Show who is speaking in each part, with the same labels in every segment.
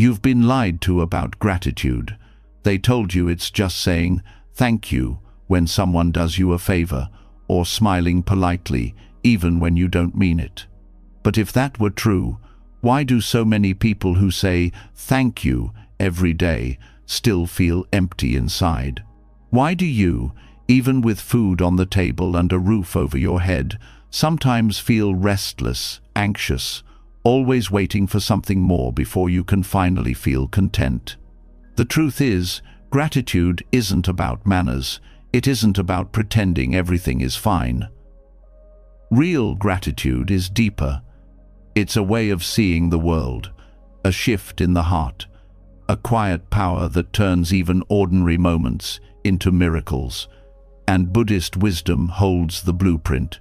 Speaker 1: You've been lied to about gratitude. They told you it's just saying thank you when someone does you a favor, or smiling politely even when you don't mean it. But if that were true, why do so many people who say thank you every day still feel empty inside? Why do you, even with food on the table and a roof over your head, sometimes feel restless, anxious, always waiting for something more before you can finally feel content? The truth is, gratitude isn't about manners. It isn't about pretending everything is fine. Real gratitude is deeper. It's a way of seeing the world, a shift in the heart, a quiet power that turns even ordinary moments into miracles. And Buddhist wisdom holds the blueprint.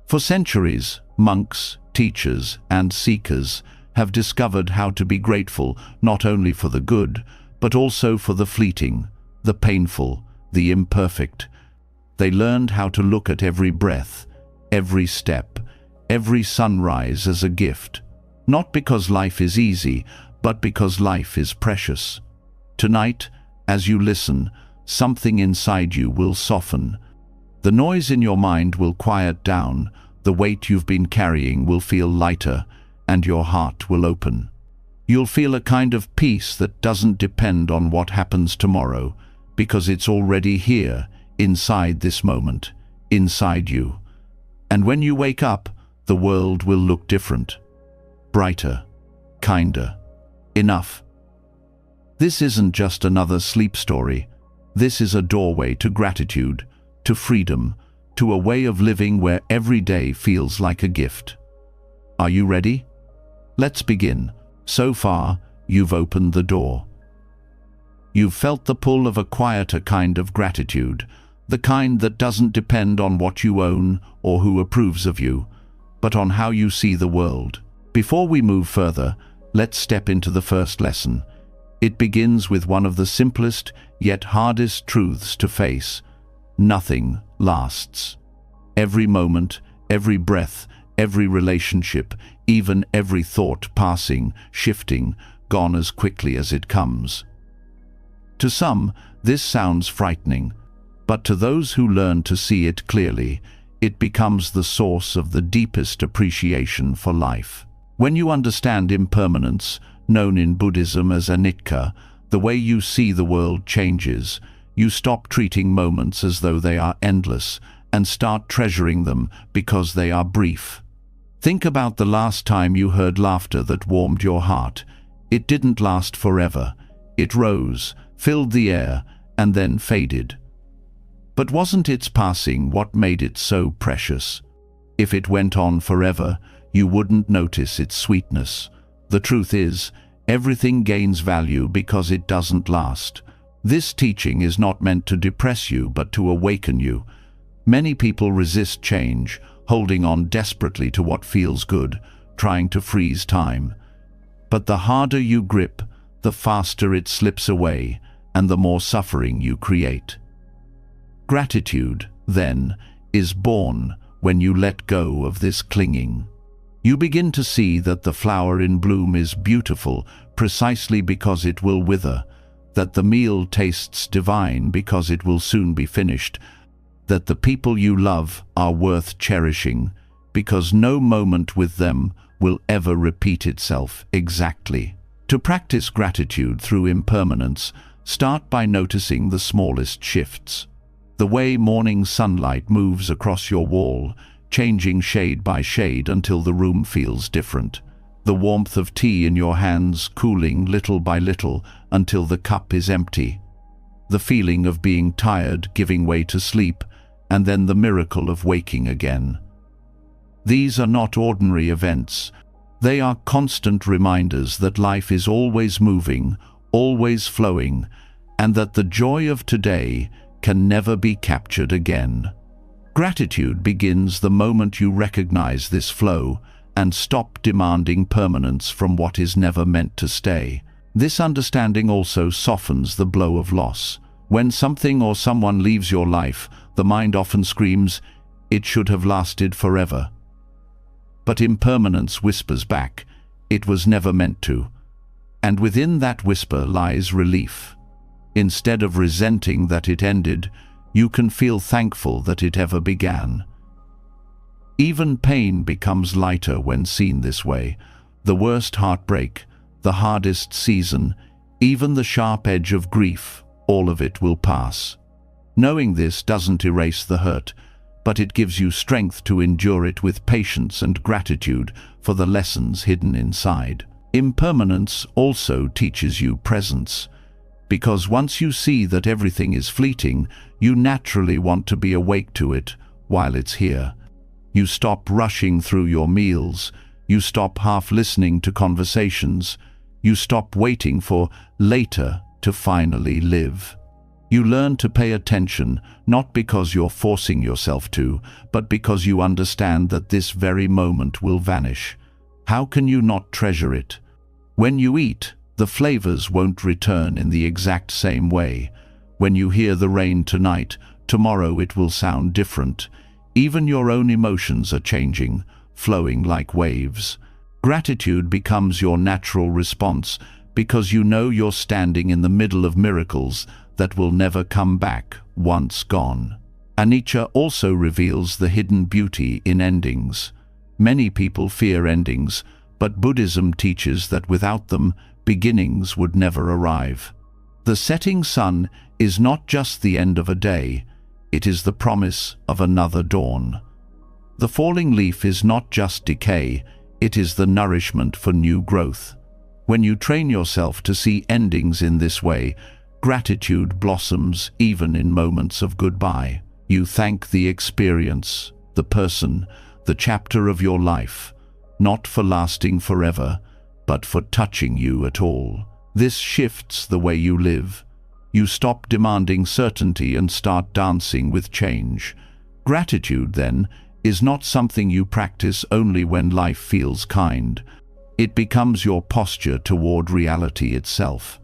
Speaker 1: For centuries, monks, teachers, and seekers have discovered how to be grateful not only for the good, but also for the fleeting, the painful, the imperfect. They learned how to look at every breath, every step, every sunrise as a gift, not because life is easy, but because life is precious. Tonight, as you listen, something inside you will soften. The noise in your mind will quiet down, the weight you've been carrying will feel lighter, and your heart will open. You'll feel a kind of peace that doesn't depend on what happens tomorrow, because it's already here, inside this moment, inside you. And when you wake up, the world will look different, brighter, kinder. Enough. This isn't just another sleep story. This is a doorway to gratitude, to freedom, to a way of living where every day feels like a gift. Are you ready? Let's begin. So far, you've opened the door. You've felt the pull of a quieter kind of gratitude, the kind that doesn't depend on what you own or who approves of you, but on how you see the world. Before we move further, let's step into the first lesson. It begins with one of the simplest yet hardest truths to face. Nothing lasts. Every moment, every breath, every relationship, even every thought passing, shifting, gone as quickly as it comes. To some, this sounds frightening, but to those who learn to see it clearly, it becomes the source of the deepest appreciation for life. When you understand impermanence, known in Buddhism as anicca, the way you see the world changes. You stop treating moments as though they are endless and start treasuring them because they are brief. Think about the last time you heard laughter that warmed your heart. It didn't last forever. It rose, filled the air, and then faded. But wasn't its passing what made it so precious? If it went on forever, you wouldn't notice its sweetness. The truth is, everything gains value because it doesn't last. This teaching is not meant to depress you, but to awaken you. Many people resist change, holding on desperately to what feels good, trying to freeze time. But the harder you grip, the faster it slips away, and the more suffering you create. Gratitude, then, is born when you let go of this clinging. You begin to see that the flower in bloom is beautiful precisely because it will wither, that the meal tastes divine because it will soon be finished, that the people you love are worth cherishing because no moment with them will ever repeat itself exactly. To practice gratitude through impermanence, start by noticing the smallest shifts. The way morning sunlight moves across your wall, changing shade by shade until the room feels different. The warmth of tea in your hands cooling little by little until the cup is empty. The feeling of being tired giving way to sleep, and then the miracle of waking again. These are not ordinary events. They are constant reminders that life is always moving, always flowing, and that the joy of today can never be captured again. Gratitude begins the moment you recognize this flow and stop demanding permanence from what is never meant to stay. This understanding also softens the blow of loss. When something or someone leaves your life, the mind often screams, "It should have lasted forever." But impermanence whispers back, "It was never meant to." And within that whisper lies relief. Instead of resenting that it ended, you can feel thankful that it ever began. Even pain becomes lighter when seen this way. The worst heartbreak, the hardest season, even the sharp edge of grief, all of it will pass. Knowing this doesn't erase the hurt, but it gives you strength to endure it with patience and gratitude for the lessons hidden inside. Impermanence also teaches you presence, because once you see that everything is fleeting, you naturally want to be awake to it while it's here. You stop rushing through your meals, you stop half listening to conversations, you stop waiting for later to finally live. You learn to pay attention, not because you're forcing yourself to, but because you understand that this very moment will vanish. How can you not treasure it? When you eat, the flavors won't return in the exact same way. When you hear the rain tonight, tomorrow it will sound different. Even your own emotions are changing, flowing like waves. Gratitude becomes your natural response because you know you're standing in the middle of miracles that will never come back once gone. Anicca also reveals the hidden beauty in endings. Many people fear endings, but Buddhism teaches that without them, beginnings would never arrive. The setting sun is not just the end of a day, it is the promise of another dawn. The falling leaf is not just decay, it is the nourishment for new growth. When you train yourself to see endings in this way, gratitude blossoms even in moments of goodbye. You thank the experience, the person, the chapter of your life, not for lasting forever, but for touching you at all. This shifts the way you live. You stop demanding certainty and start dancing with change. Gratitude, then, is not something you practice only when life feels kind. It becomes your posture toward reality itself.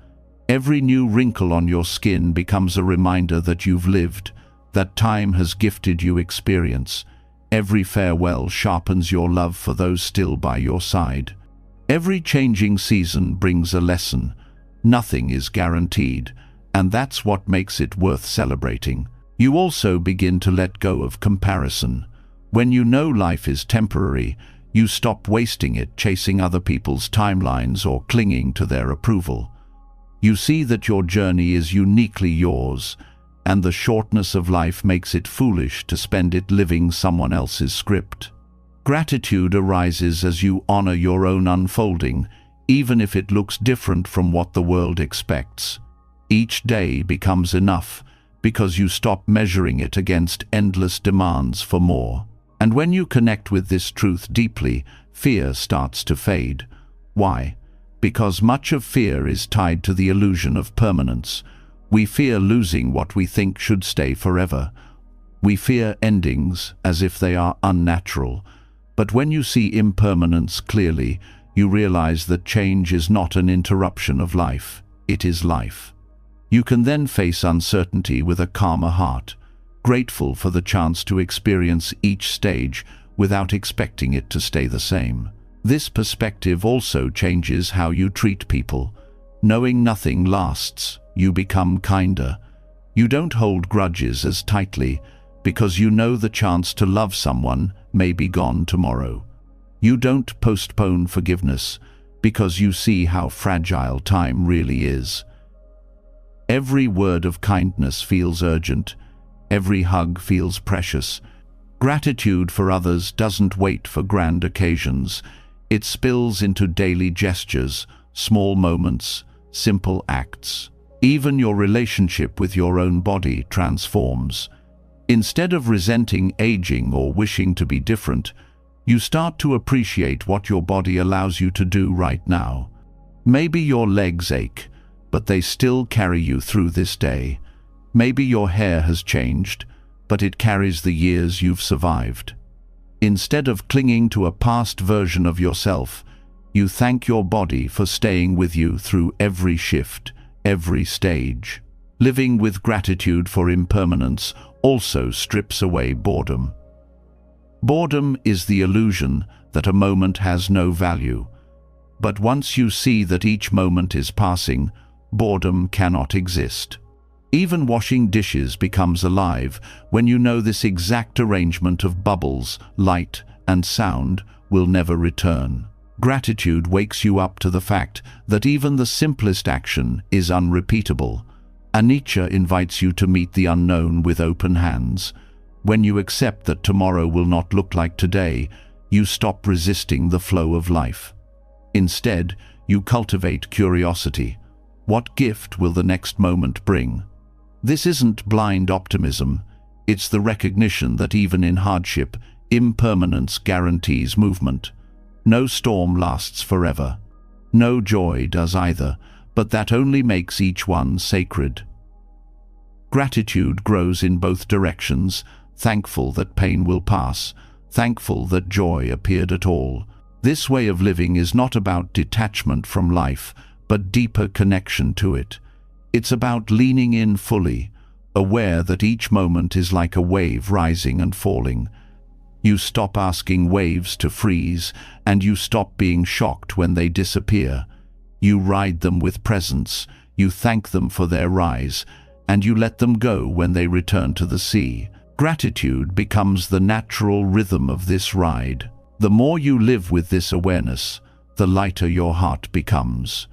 Speaker 1: Every new wrinkle on your skin becomes a reminder that you've lived, that time has gifted you experience. Every farewell sharpens your love for those still by your side. Every changing season brings a lesson. Nothing is guaranteed, and that's what makes it worth celebrating. You also begin to let go of comparison. When you know life is temporary, you stop wasting it chasing other people's timelines or clinging to their approval. You see that your journey is uniquely yours, and the shortness of life makes it foolish to spend it living someone else's script. Gratitude arises as you honor your own unfolding, even if it looks different from what the world expects. Each day becomes enough because you stop measuring it against endless demands for more. And when you connect with this truth deeply, fear starts to fade. Why? Because much of fear is tied to the illusion of permanence. We fear losing what we think should stay forever. We fear endings as if they are unnatural. But when you see impermanence clearly, you realize that change is not an interruption of life, it is life. You can then face uncertainty with a calmer heart, grateful for the chance to experience each stage without expecting it to stay the same. This perspective also changes how you treat people. Knowing nothing lasts, you become kinder. You don't hold grudges as tightly because you know the chance to love someone may be gone tomorrow. You don't postpone forgiveness because you see how fragile time really is. Every word of kindness feels urgent. Every hug feels precious. Gratitude for others doesn't wait for grand occasions. It spills into daily gestures, small moments, simple acts. Even your relationship with your own body transforms. Instead of resenting aging or wishing to be different, you start to appreciate what your body allows you to do right now. Maybe your legs ache, but they still carry you through this day. Maybe your hair has changed, but it carries the years you've survived. Instead of clinging to a past version of yourself, you thank your body for staying with you through every shift, every stage. Living with gratitude for impermanence also strips away boredom. Boredom is the illusion that a moment has no value. But once you see that each moment is passing, boredom cannot exist. Even washing dishes becomes alive when you know this exact arrangement of bubbles, light, and sound will never return. Gratitude wakes you up to the fact that even the simplest action is unrepeatable. Anicca invites you to meet the unknown with open hands. When you accept that tomorrow will not look like today, you stop resisting the flow of life. Instead, you cultivate curiosity. What gift will the next moment bring? This isn't blind optimism. It's the recognition that even in hardship, impermanence guarantees movement. No storm lasts forever. No joy does either, but that only makes each one sacred. Gratitude grows in both directions, thankful that pain will pass, thankful that joy appeared at all. This way of living is not about detachment from life, but deeper connection to it. It's about leaning in fully, aware that each moment is like a wave rising and falling. You stop asking waves to freeze, and you stop being shocked when they disappear. You ride them with presence, you thank them for their rise, and you let them go when they return to the sea. Gratitude becomes the natural rhythm of this ride. The more you live with this awareness, the lighter your heart becomes.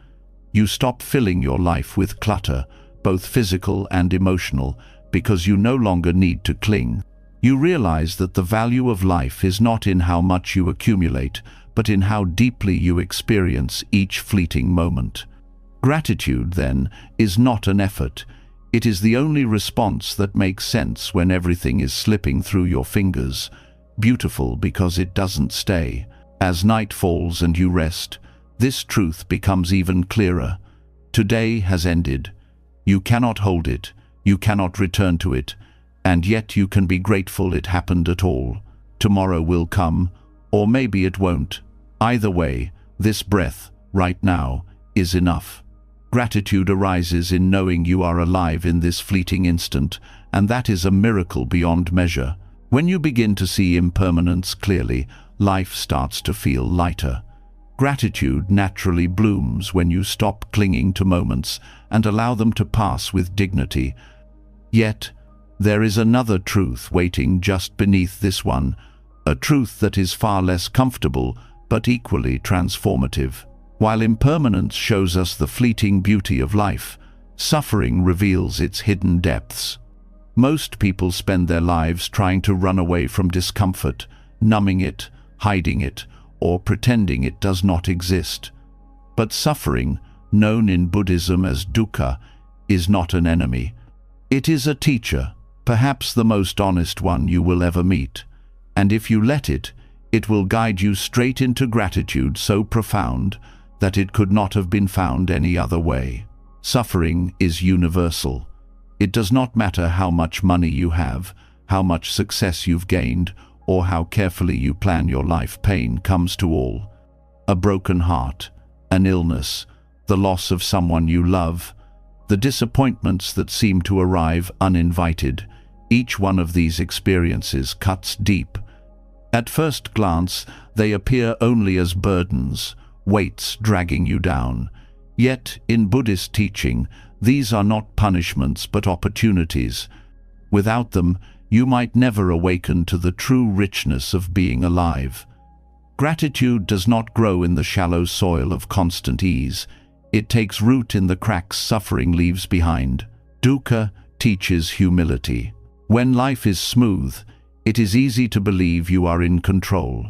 Speaker 1: You stop filling your life with clutter, both physical and emotional, because you no longer need to cling. You realize that the value of life is not in how much you accumulate, but in how deeply you experience each fleeting moment. Gratitude, then, is not an effort. It is the only response that makes sense when everything is slipping through your fingers. Beautiful because it doesn't stay. As night falls and you rest, this truth becomes even clearer. Today has ended. You cannot hold it, you cannot return to it, and yet you can be grateful it happened at all. Tomorrow will come, or maybe it won't. Either way, this breath, right now, is enough. Gratitude arises in knowing you are alive in this fleeting instant, and that is a miracle beyond measure. When you begin to see impermanence clearly, life starts to feel lighter. Gratitude naturally blooms when you stop clinging to moments and allow them to pass with dignity. Yet, there is another truth waiting just beneath this one, a truth that is far less comfortable but equally transformative. While impermanence shows us the fleeting beauty of life, suffering reveals its hidden depths. Most people spend their lives trying to run away from discomfort, numbing it, hiding it, or pretending it does not exist. But suffering, known in Buddhism as dukkha, is not an enemy. It is a teacher, perhaps the most honest one you will ever meet. And if you let it, it will guide you straight into gratitude so profound that it could not have been found any other way. Suffering is universal. It does not matter how much money you have, how much success you've gained, or how carefully you plan your life. Pain comes to all. A broken heart, an illness, the loss of someone you love, the disappointments that seem to arrive uninvited. Each one of these experiences cuts deep. At first glance, they appear only as burdens, weights dragging you down. Yet, in Buddhist teaching, these are not punishments but opportunities. Without them, you might never awaken to the true richness of being alive. Gratitude does not grow in the shallow soil of constant ease. It takes root in the cracks suffering leaves behind. Dukkha teaches humility. When life is smooth, it is easy to believe you are in control.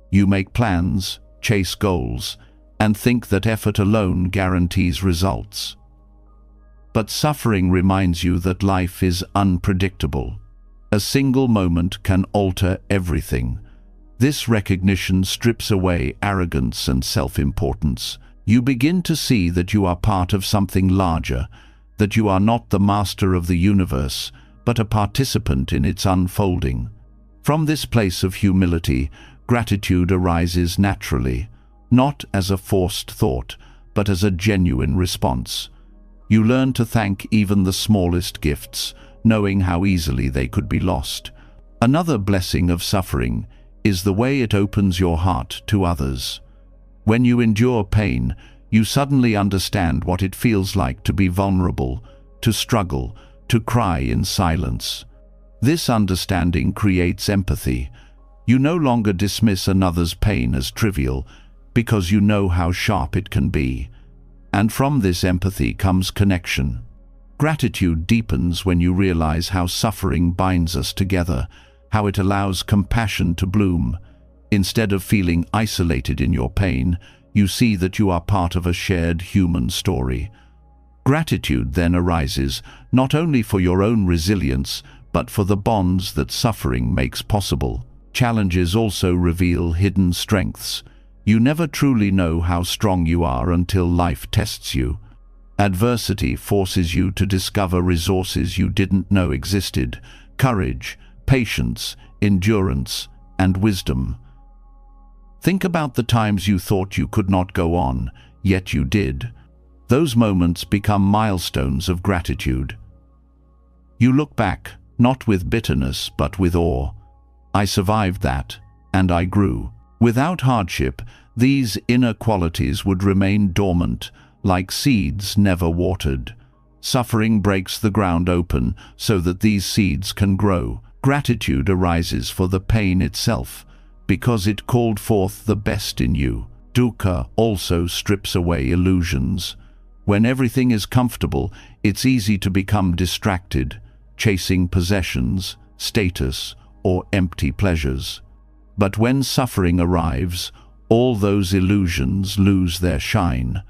Speaker 1: You make plans, chase goals, and think that effort alone guarantees results. But suffering reminds you that life is unpredictable. A single moment can alter everything. This recognition strips away arrogance and self-importance. You begin to see that you are part of something larger, that you are not the master of the universe, but a participant in its unfolding. From this place of humility, gratitude arises naturally, not as a forced thought, but as a genuine response. You learn to thank even the smallest gifts, knowing how easily they could be lost. Another blessing of suffering is the way it opens your heart to others. When you endure pain, you suddenly understand what it feels like to be vulnerable, to struggle, to cry in silence. This understanding creates empathy. You no longer dismiss another's pain as trivial, because you know how sharp it can be. And from this empathy comes connection. Gratitude deepens when you realize how suffering binds us together, how it allows compassion to bloom. Instead of feeling isolated in your pain, you see that you are part of a shared human story. Gratitude then arises not only for your own resilience, but for the bonds that suffering makes possible. Challenges also reveal hidden strengths. You never truly know how strong you are until life tests you. Adversity forces you to discover resources you didn't know existed: courage, patience, endurance, and wisdom. Think about the times you thought you could not go on, yet you did. Those moments become milestones of gratitude. You look back, not with bitterness, but with awe. I survived that, and I grew. Without hardship, these inner qualities would remain dormant, like seeds never watered. Suffering breaks the ground open so that these seeds can grow. Gratitude arises for the pain itself, because it called forth the best in you. Dukkha also strips away illusions. When everything is comfortable, it's easy to become distracted, chasing possessions, status, or empty pleasures. But when suffering arrives, all those illusions lose their shine.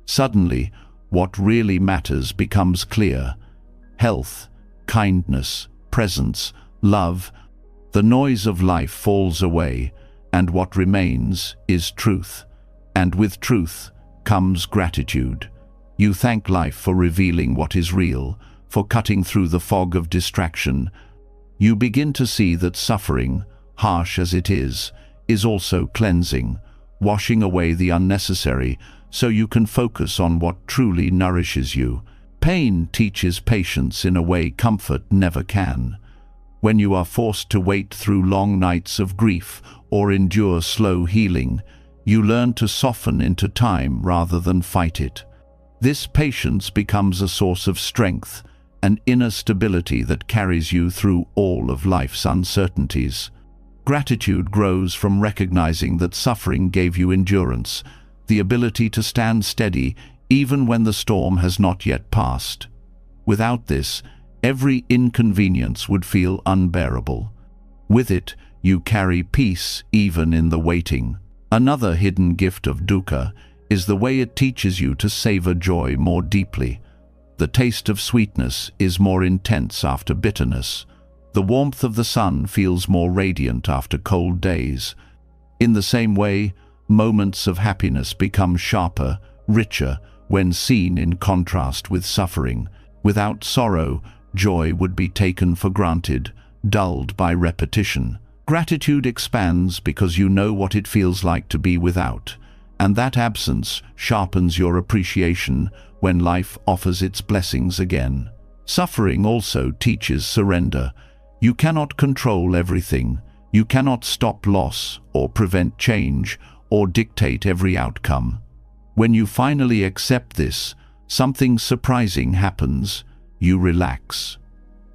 Speaker 1: Suddenly, what really matters becomes clear: health, kindness, presence, love. The noise of life falls away, and what remains is truth. And with truth comes gratitude. You thank life for revealing what is real, for cutting through the fog of distraction. You begin to see that suffering, harsh as it is also cleansing, washing away the unnecessary so you can focus on what truly nourishes you. Pain teaches patience in a way comfort never can. When you are forced to wait through long nights of grief or endure slow healing, you learn to soften into time rather than fight it. This patience becomes a source of strength, an inner stability that carries you through all of life's uncertainties. Gratitude grows from recognizing that suffering gave you endurance, the ability to stand steady even when the storm has not yet passed. Without this, every inconvenience would feel unbearable. With it, you carry peace even in the waiting. Another hidden gift of dukkha is the way it teaches you to savor joy more deeply. The taste of sweetness is more intense after bitterness. The warmth of the sun feels more radiant after cold days. In the same way, moments of happiness become sharper, richer, when seen in contrast with suffering. Without sorrow, joy would be taken for granted, dulled by repetition. Gratitude expands because you know what it feels like to be without, and that absence sharpens your appreciation when life offers its blessings again. Suffering also teaches surrender. You cannot control everything. You cannot stop loss or prevent change or dictate every outcome. When you finally accept this, something surprising happens. You relax.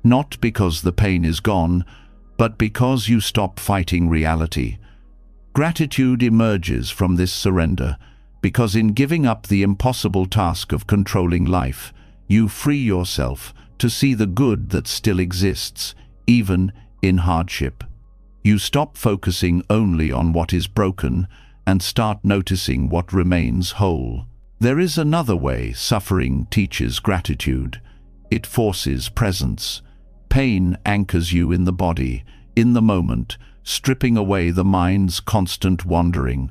Speaker 1: Not because the pain is gone, but because you stop fighting reality. Gratitude emerges from this surrender, because in giving up the impossible task of controlling life, you free yourself to see the good that still exists, even in hardship. You stop focusing only on what is broken and start noticing what remains whole. There is another way suffering teaches gratitude. It forces presence. Pain anchors you in the body, in the moment, stripping away the mind's constant wandering.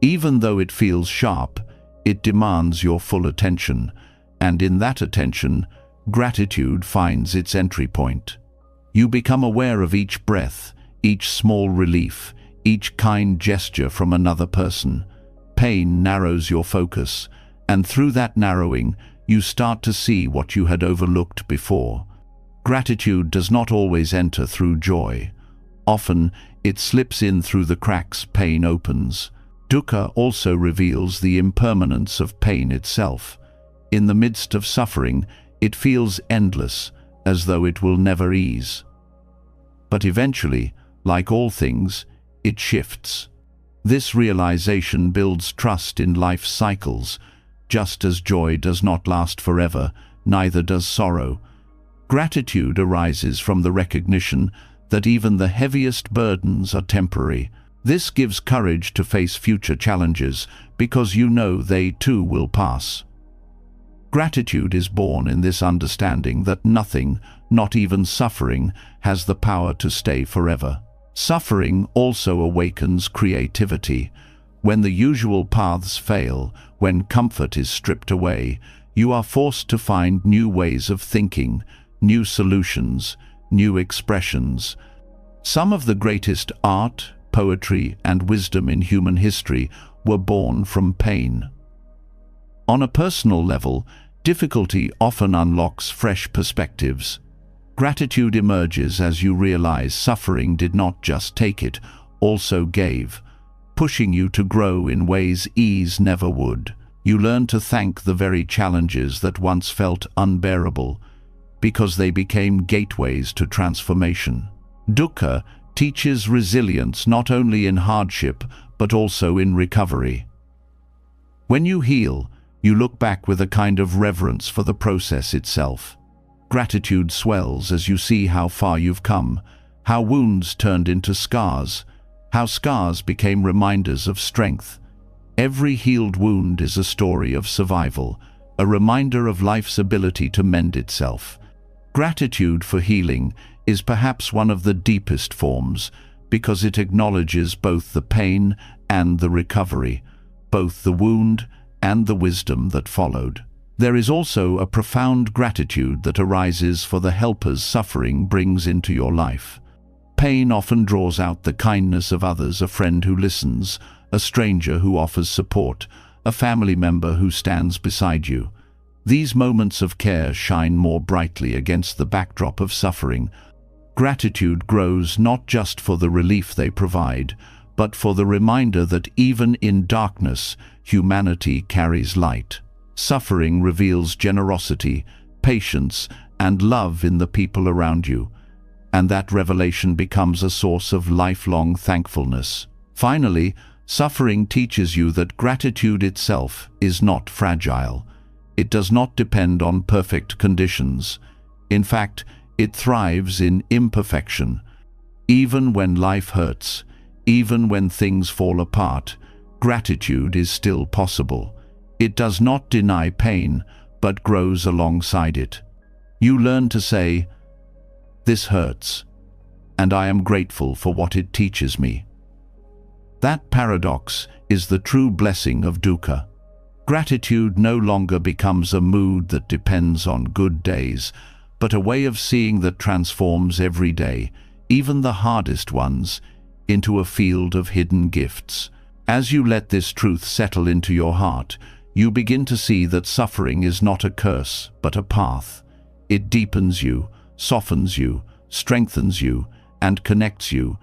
Speaker 1: Even though it feels sharp, it demands your full attention, and in that attention, gratitude finds its entry point. You become aware of each breath, each small relief, each kind gesture from another person. Pain narrows your focus, and through that narrowing, you start to see what you had overlooked before. Gratitude does not always enter through joy. Often, it slips in through the cracks pain opens. Dukkha also reveals the impermanence of pain itself. In the midst of suffering, it feels endless, as though it will never ease. But eventually, like all things, it shifts. This realization builds trust in life's cycles. Just as joy does not last forever, neither does sorrow. Gratitude arises from the recognition that even the heaviest burdens are temporary. This gives courage to face future challenges because you know they too will pass. Gratitude is born in this understanding that nothing, not even suffering, has the power to stay forever. Suffering also awakens creativity. When the usual paths fail, when comfort is stripped away, you are forced to find new ways of thinking, new solutions, new expressions. Some of the greatest art, poetry, and wisdom in human history were born from pain. On a personal level, difficulty often unlocks fresh perspectives. Gratitude emerges as you realize suffering did not just take it, also gave, pushing you to grow in ways ease never would. You learn to thank the very challenges that once felt unbearable, because they became gateways to transformation. Dukkha teaches resilience not only in hardship, but also in recovery. When you heal, you look back with a kind of reverence for the process itself. Gratitude swells as you see how far you've come, how wounds turned into scars, how scars became reminders of strength. Every healed wound is a story of survival, a reminder of life's ability to mend itself. Gratitude for healing is perhaps one of the deepest forms, because it acknowledges both the pain and the recovery, both the wound and the wisdom that followed. There is also a profound gratitude that arises for the helpers suffering brings into your life. Pain often draws out the kindness of others, a friend who listens, a stranger who offers support, a family member who stands beside you. These moments of care shine more brightly against the backdrop of suffering. Gratitude grows not just for the relief they provide, but for the reminder that even in darkness, humanity carries light. Suffering reveals generosity, patience, and love in the people around you, and that revelation becomes a source of lifelong thankfulness. Finally, suffering teaches you that gratitude itself is not fragile. It does not depend on perfect conditions. In fact, it thrives in imperfection. Even when life hurts, even when things fall apart, gratitude is still possible. It does not deny pain, but grows alongside it. You learn to say, "This hurts, and I am grateful for what it teaches me." That paradox is the true blessing of dukkha. Gratitude no longer becomes a mood that depends on good days, but a way of seeing that transforms every day, even the hardest ones, into a field of hidden gifts. As you let this truth settle into your heart, you begin to see that suffering is not a curse, but a path. It deepens you, softens you, strengthens you, and connects you.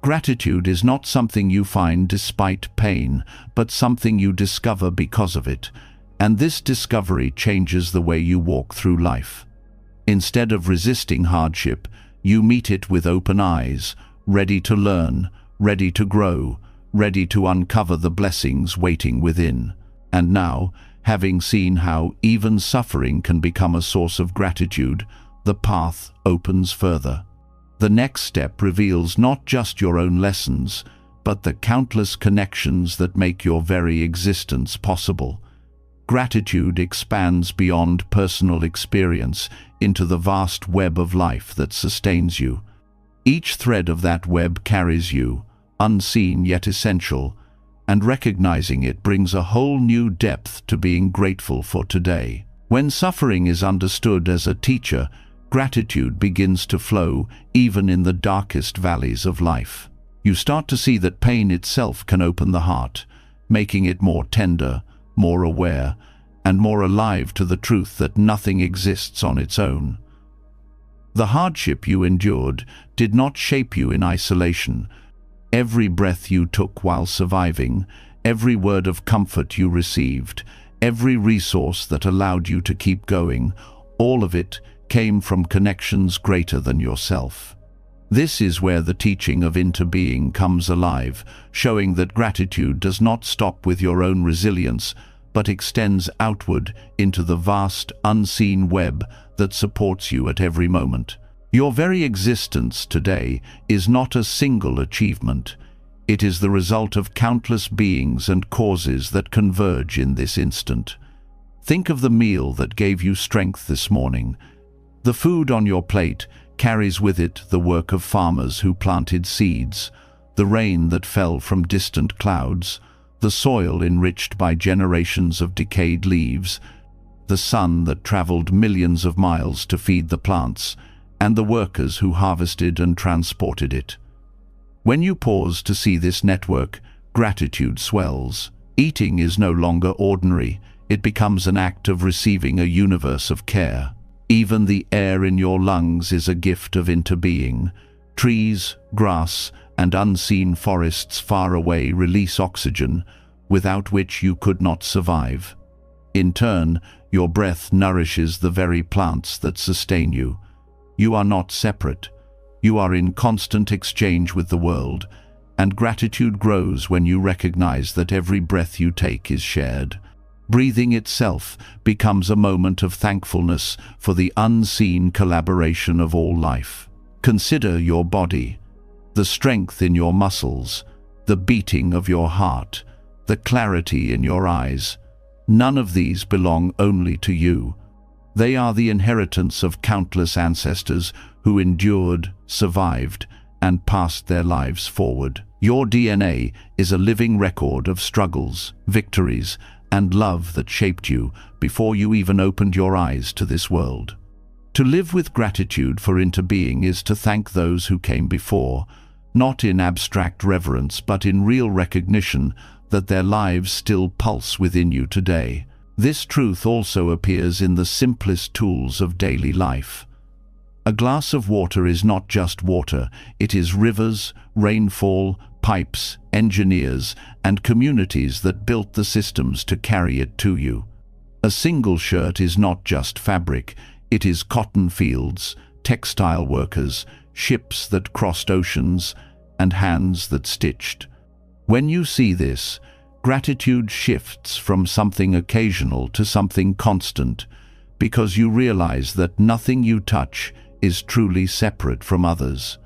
Speaker 1: Gratitude is not something you find despite pain, but something you discover because of it, and this discovery changes the way you walk through life. Instead of resisting hardship, you meet it with open eyes, ready to learn, ready to grow, ready to uncover the blessings waiting within. And now, having seen how even suffering can become a source of gratitude, the path opens further. The next step reveals not just your own lessons, but the countless connections that make your very existence possible. Gratitude expands beyond personal experience into the vast web of life that sustains you. Each thread of that web carries you, unseen yet essential, and recognizing it brings a whole new depth to being grateful for today. When suffering is understood as a teacher, gratitude begins to flow even in the darkest valleys of life. You start to see that pain itself can open the heart, making it more tender, more aware, and more alive to the truth that nothing exists on its own. The hardship you endured did not shape you in isolation. Every breath you took while surviving, every word of comfort you received, every resource that allowed you to keep going, all of it came from connections greater than yourself. This is where the teaching of interbeing comes alive, showing that gratitude does not stop with your own resilience, but extends outward into the vast, unseen web that supports you at every moment. Your very existence today is not a single achievement. It is the result of countless beings and causes that converge in this instant. Think of the meal that gave you strength this morning. The food on your plate carries with it the work of farmers who planted seeds, the rain that fell from distant clouds, the soil enriched by generations of decayed leaves, the sun that traveled millions of miles to feed the plants, and the workers who harvested and transported it. When you pause to see this network, gratitude swells. Eating is no longer ordinary. It becomes an act of receiving a universe of care. Even the air in your lungs is a gift of interbeing. Trees, grass, and unseen forests far away release oxygen, without which you could not survive. In turn, your breath nourishes the very plants that sustain you. You are not separate. You are in constant exchange with the world, and gratitude grows when you recognize that every breath you take is shared. Breathing itself becomes a moment of thankfulness for the unseen collaboration of all life. Consider your body, the strength in your muscles, the beating of your heart, the clarity in your eyes. None of these belong only to you. They are the inheritance of countless ancestors who endured, survived, and passed their lives forward. Your DNA is a living record of struggles, victories, and love that shaped you before you even opened your eyes to this world. To live with gratitude for interbeing is to thank those who came before, not in abstract reverence but in real recognition that their lives still pulse within you today. This truth also appears in the simplest tools of daily life. A glass of water is not just water, it is rivers, rainfall, pipes, engineers, and communities that built the systems to carry it to you. A single shirt is not just fabric, it is cotton fields, textile workers, ships that crossed oceans, and hands that stitched. When you see this, gratitude shifts from something occasional to something constant, because you realize that nothing you touch is truly separate from others.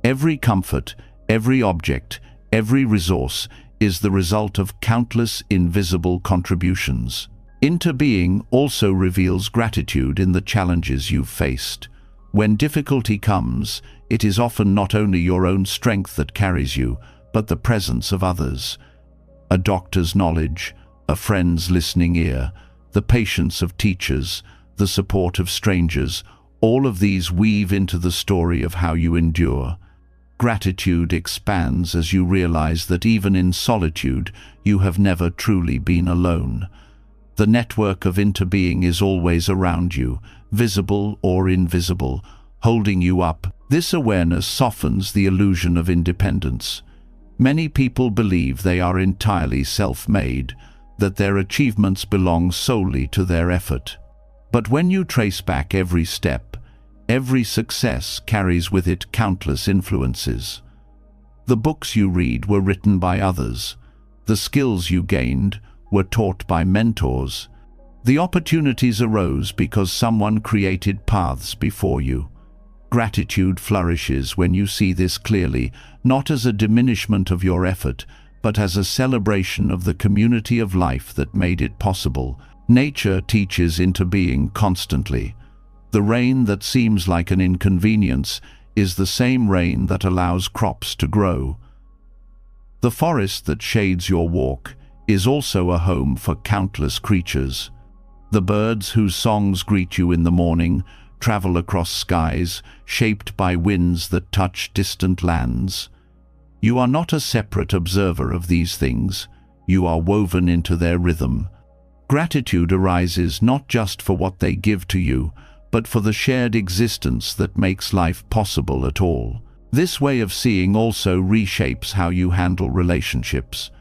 Speaker 1: Every comfort, every object, every resource is the result of countless invisible contributions. Interbeing also reveals gratitude in the challenges you've faced. When difficulty comes, it is often not only your own strength that carries you, but the presence of others. A doctor's knowledge, a friend's listening ear, the patience of teachers, the support of strangers, all of these weave into the story of how you endure. Gratitude expands as you realize that even in solitude, you have never truly been alone. The network of interbeing is always around you, visible or invisible, holding you up. This awareness softens the illusion of independence. Many people believe they are entirely self-made, that their achievements belong solely to their effort. But when you trace back every step, every success carries with it countless influences. The books you read were written by others. The skills you gained were taught by mentors. The opportunities arose because someone created paths before you. Gratitude flourishes when you see this clearly, not as a diminishment of your effort, but as a celebration of the community of life that made it possible. Nature teaches interbeing constantly. The rain that seems like an inconvenience is the same rain that allows crops to grow. The forest that shades your walk is also a home for countless creatures. The birds whose songs greet you in the morning travel across skies shaped by winds that touch distant lands. You are not a separate observer of these things. You are woven into their rhythm. Gratitude arises not just for what they give to you, but for the shared existence that makes life possible at all. This way of seeing also reshapes how you handle relationships.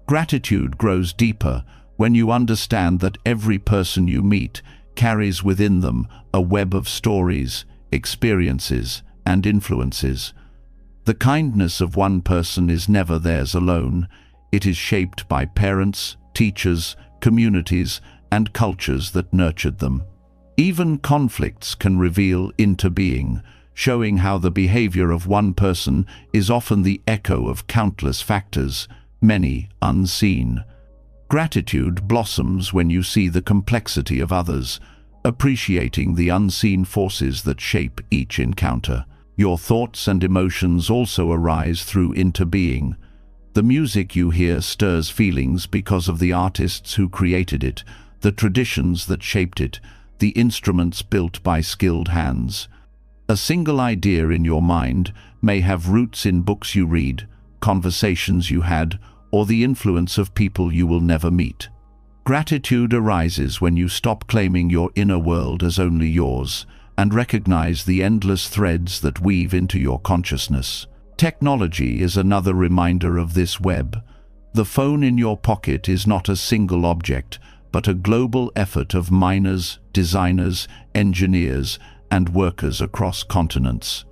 Speaker 1: Gratitude grows deeper when you understand that every person you meet carries within them a web of stories, experiences, and influences. The kindness of one person is never theirs alone. It is shaped by parents, teachers, communities, and cultures that nurtured them. Even conflicts can reveal into being, showing how the behavior of one person is often the echo of countless factors, many unseen. Gratitude blossoms when you see the complexity of others, appreciating the unseen forces that shape each encounter. Your thoughts and emotions also arise through interbeing. The music you hear stirs feelings because of the artists who created it, the traditions that shaped it, the instruments built by skilled hands. A single idea in your mind may have roots in books you read, conversations you had, or the influence of people you will never meet. Gratitude arises when you stop claiming your inner world as only yours and recognize the endless threads that weave into your consciousness. Technology is another reminder of this web. The phone in your pocket is not a single object, but a global effort of miners, designers, engineers, and workers across continents.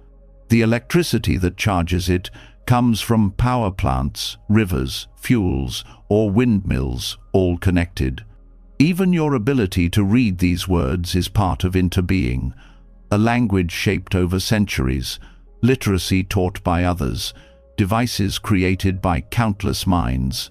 Speaker 1: The electricity that charges it comes from power plants, rivers, fuels, or windmills, all connected. Even your ability to read these words is part of interbeing, a language shaped over centuries, literacy taught by others, devices created by countless minds.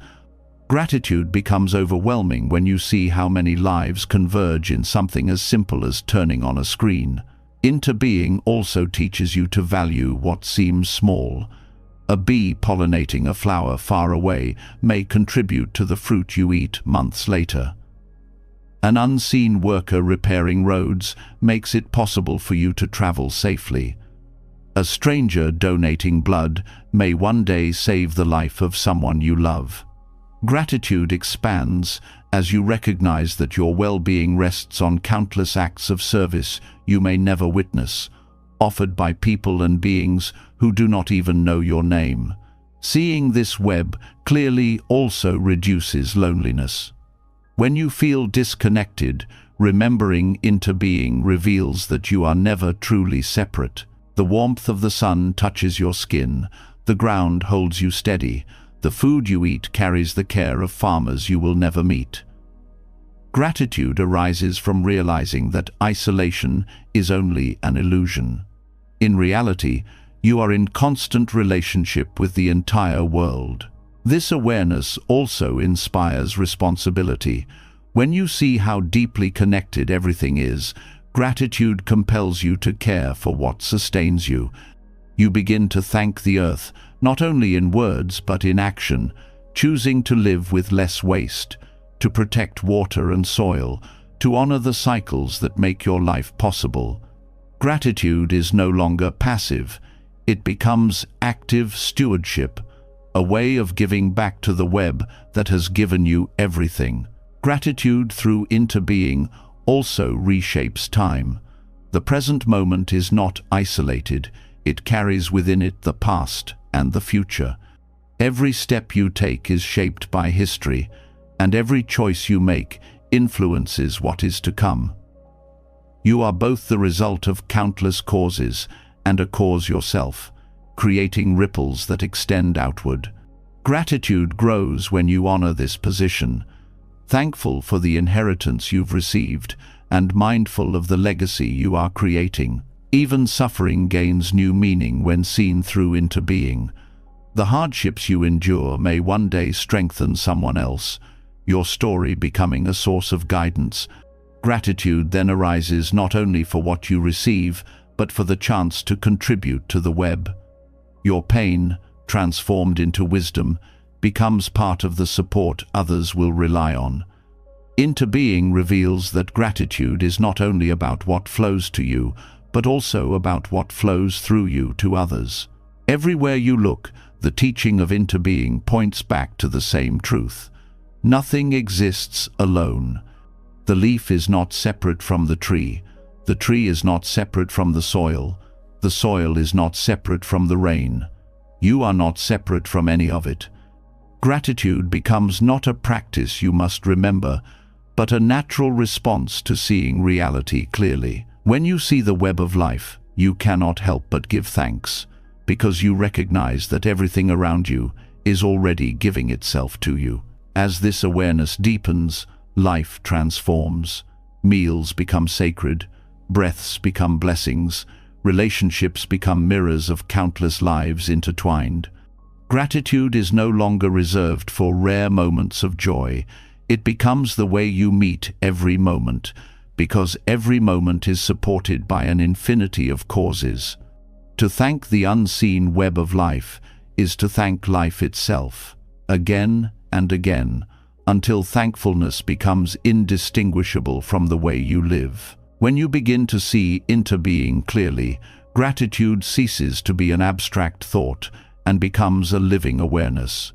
Speaker 1: Gratitude becomes overwhelming when you see how many lives converge in something as simple as turning on a screen. Interbeing also teaches you to value what seems small. A bee pollinating a flower far away may contribute to the fruit you eat months later. An unseen worker repairing roads makes it possible for you to travel safely. A stranger donating blood may one day save the life of someone you love. Gratitude expands as you recognize that your well-being rests on countless acts of service you may never witness, offered by people and beings who do not even know your name. Seeing this web clearly also reduces loneliness. When you feel disconnected, remembering interbeing reveals that you are never truly separate. The warmth of the sun touches your skin, the ground holds you steady, the food you eat carries the care of farmers you will never meet. Gratitude arises from realizing that isolation is only an illusion. In reality, you are in constant relationship with the entire world. This awareness also inspires responsibility. When you see how deeply connected everything is, gratitude compels you to care for what sustains you. You begin to thank the earth, not only in words but in action, choosing to live with less waste, to protect water and soil, to honor the cycles that make your life possible. Gratitude is no longer passive. It becomes active stewardship, a way of giving back to the web that has given you everything. Gratitude through interbeing also reshapes time. The present moment is not isolated. It carries within it the past and the future. Every step you take is shaped by history, and every choice you make influences what is to come. You are both the result of countless causes and a cause yourself, creating ripples that extend outward. Gratitude grows when you honor this position, thankful for the inheritance you've received and mindful of the legacy you are creating. Even suffering gains new meaning when seen through interbeing. The hardships you endure may one day strengthen someone else, your story becoming a source of guidance. Gratitude then arises not only for what you receive, but for the chance to contribute to the web. Your pain, transformed into wisdom, becomes part of the support others will rely on. Interbeing reveals that gratitude is not only about what flows to you, but also about what flows through you to others. Everywhere you look, the teaching of interbeing points back to the same truth. Nothing exists alone. The leaf is not separate from the tree is not separate from the soil is not separate from the rain. You are not separate from any of it. Gratitude becomes not a practice you must remember, but a natural response to seeing reality clearly. When you see the web of life, you cannot help but give thanks, because you recognize that everything around you is already giving itself to you. As this awareness deepens, life transforms. Meals become sacred, breaths become blessings, relationships become mirrors of countless lives intertwined. Gratitude is no longer reserved for rare moments of joy. It becomes the way you meet every moment, because every moment is supported by an infinity of causes. To thank the unseen web of life is to thank life itself, again and again, until thankfulness becomes indistinguishable from the way you live. When you begin to see into being clearly, gratitude ceases to be an abstract thought and becomes a living awareness.